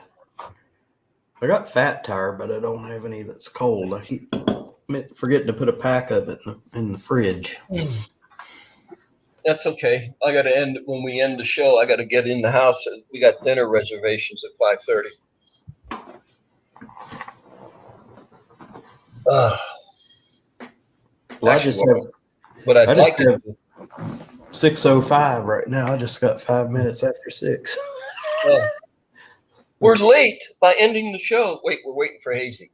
I got fat tire, but I don't have any that's cold. I keep forgetting to put a pack of it in the fridge. That's okay. I got to end when we end the show. I got to get in the house. We got dinner reservations at 5:30. Well, I Actually, just have but I'd I just like to. have 6:05 right now. I just got 5 minutes after 6. We're late by ending the show. Wait, we're waiting for Hazy.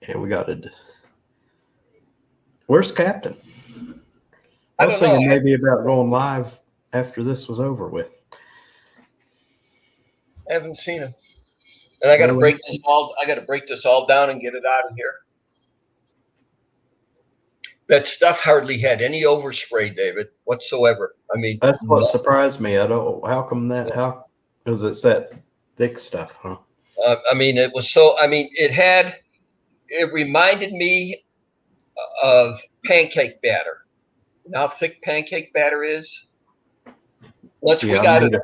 Yeah, we got it. Where's Captain? I I was don't know. thinking maybe about going live after this was over with. I haven't seen him, and I got to Really? break this all. I got to break this all down and get it out of here. That stuff hardly had any overspray, David, whatsoever. I mean, That's what surprised me. I don't. How come that? How? Because it's that thick stuff, huh? I mean, it was so. I mean, it reminded me of pancake batter. You know how thick pancake batter is? Once we got it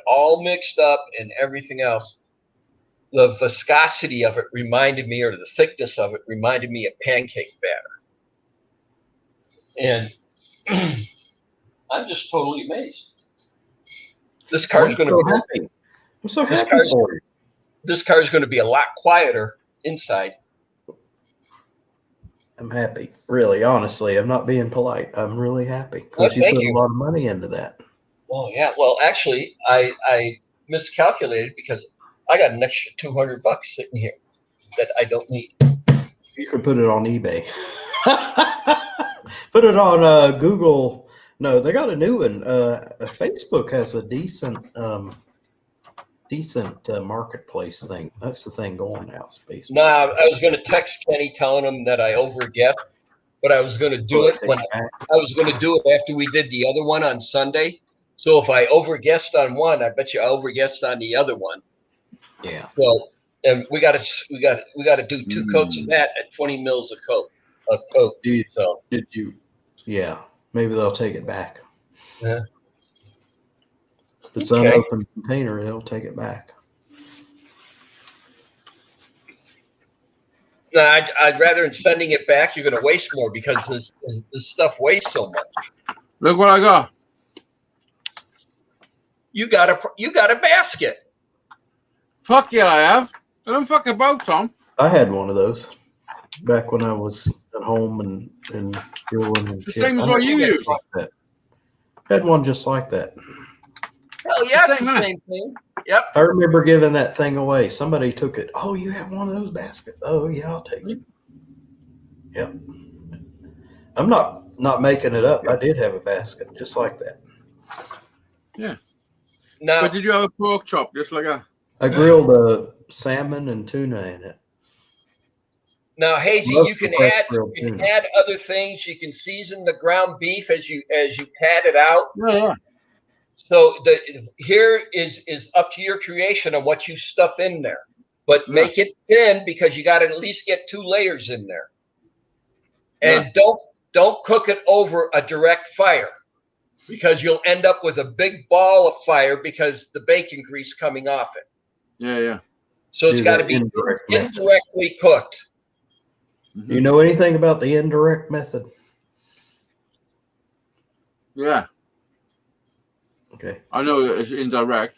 all mixed up and everything else, the viscosity of it reminded me, or the thickness of it reminded me of pancake batter. And I'm just totally amazed. This car's going to be happy. I'm so This happy car's- for you. this car is going to be a lot quieter inside. I'm happy. Really, honestly, I'm not being polite. I'm really happy because you thank put you. a lot of money into that. Oh yeah. Well, actually, I miscalculated because I got an extra $200 sitting here that I don't need. You could put it on eBay. Put it on Google. No, they got a new one. Facebook has a decent marketplace thing. That's the thing going now. It's Facebook. No, I was going to text Kenny telling him that I overguessed, but I was going to do it when I was going to do it after we did the other one on Sunday. So if I overguessed on one, I bet you I overguessed on the other one. Yeah. So, and we got to do 2 coats of that at 20 mils of coke. So Did you? Yeah. Maybe they'll take it back. Yeah. If it's Okay. unopened container, they'll take it back. no, I'd rather than sending it back, you're going to waste more because this stuff weighs so much. Look what I got. You got a basket. Fuck yeah, I have. I don't fuck about, Tom. I had one of those back when I was at home and grilling and The shit. same as I what had you one use. like that. Had one just like that. Hell yeah, it's Same, the huh? same thing. Yep. I remember giving that thing away. Somebody took it. Oh, you have one of those baskets? Oh, yeah, I'll take it. Yep. I'm not making it up. I did have a basket just like that. Now, But did you have a pork chop just like a? I grilled salmon and tuna in it. now, Hazy, Love you can fresh add grilled tuna. other things. You can season the ground beef as you pat it out. Yeah. So here is up to your creation of what you stuff in there, but Yeah. make it thin because you got to at least get 2 layers in there, and don't cook it over a direct fire because you'll end up with a big ball of fire because the bacon grease coming off it. Yeah. So it's Do got to the be indirect method. indirectly cooked. Mm-hmm. You know anything about the indirect method? Yeah. Okay. I know it's indirect.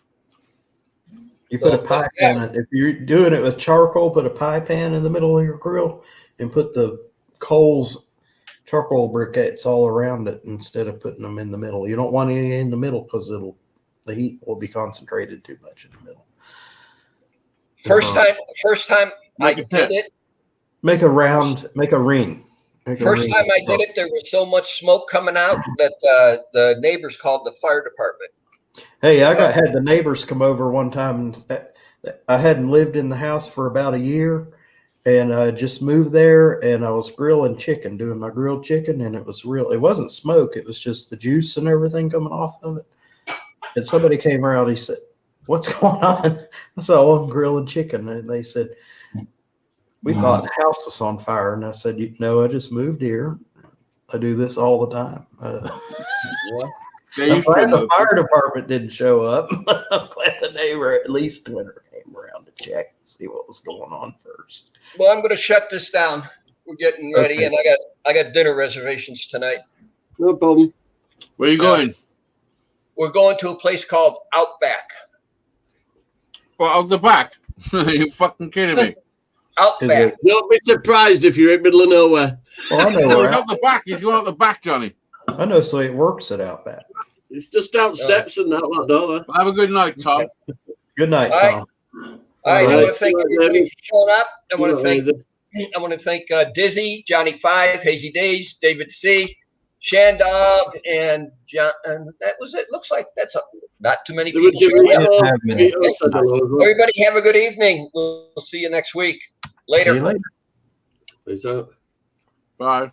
You put a So, pie pan. If you're doing it with charcoal, put a pie pan in the middle of your grill and put the coals, charcoal briquettes all around it instead of putting them in the middle. You don't want any in the middle because the heat will be concentrated too much in the middle. First time I Make a did pit. it. Make a ring. Make a First ring. time I did it, there was so much smoke coming out that the neighbors called the fire department. Hey, I had the neighbors come over one time. And I hadn't lived in the house for about a year, and I just moved there. And I was grilling chicken, doing my grilled chicken, and it wasn't smoke. It was just the juice and everything coming off of it. And somebody came around. He said, "What's going on?" I said, "Oh, I'm grilling chicken." And they said, "We thought the house was on fire." And I said, "No, I just moved here. I do this all the time." Yeah, I'm glad the fire department didn't show up. I'm glad the neighbor at least came around to check and see what was going on first. Well, I'm going to shut this down. We're getting ready, Okay. and I got dinner reservations tonight. No problem. Where are you going? We're going to a place called Outback. Well, out the back. You fucking kidding me? Outback. Don't be surprised if you're in the middle of nowhere. Well, I know No, where not the back. He's going out the back, Johnny. I know, so it works at Outback. It's just down steps and that don't Have a good night, Tom. Good night, All right. Tom. All right, I All want to thank right. everybody for showing up. I want to they? thank Dizzy, Johnny 5, Hazy Days, David C, Shandog, and John. And that was it. Looks like that's not too many They were people showing up. Didn't have many. Everybody have a good evening. We'll see you next week. See Later. you later. Peace out. Bye.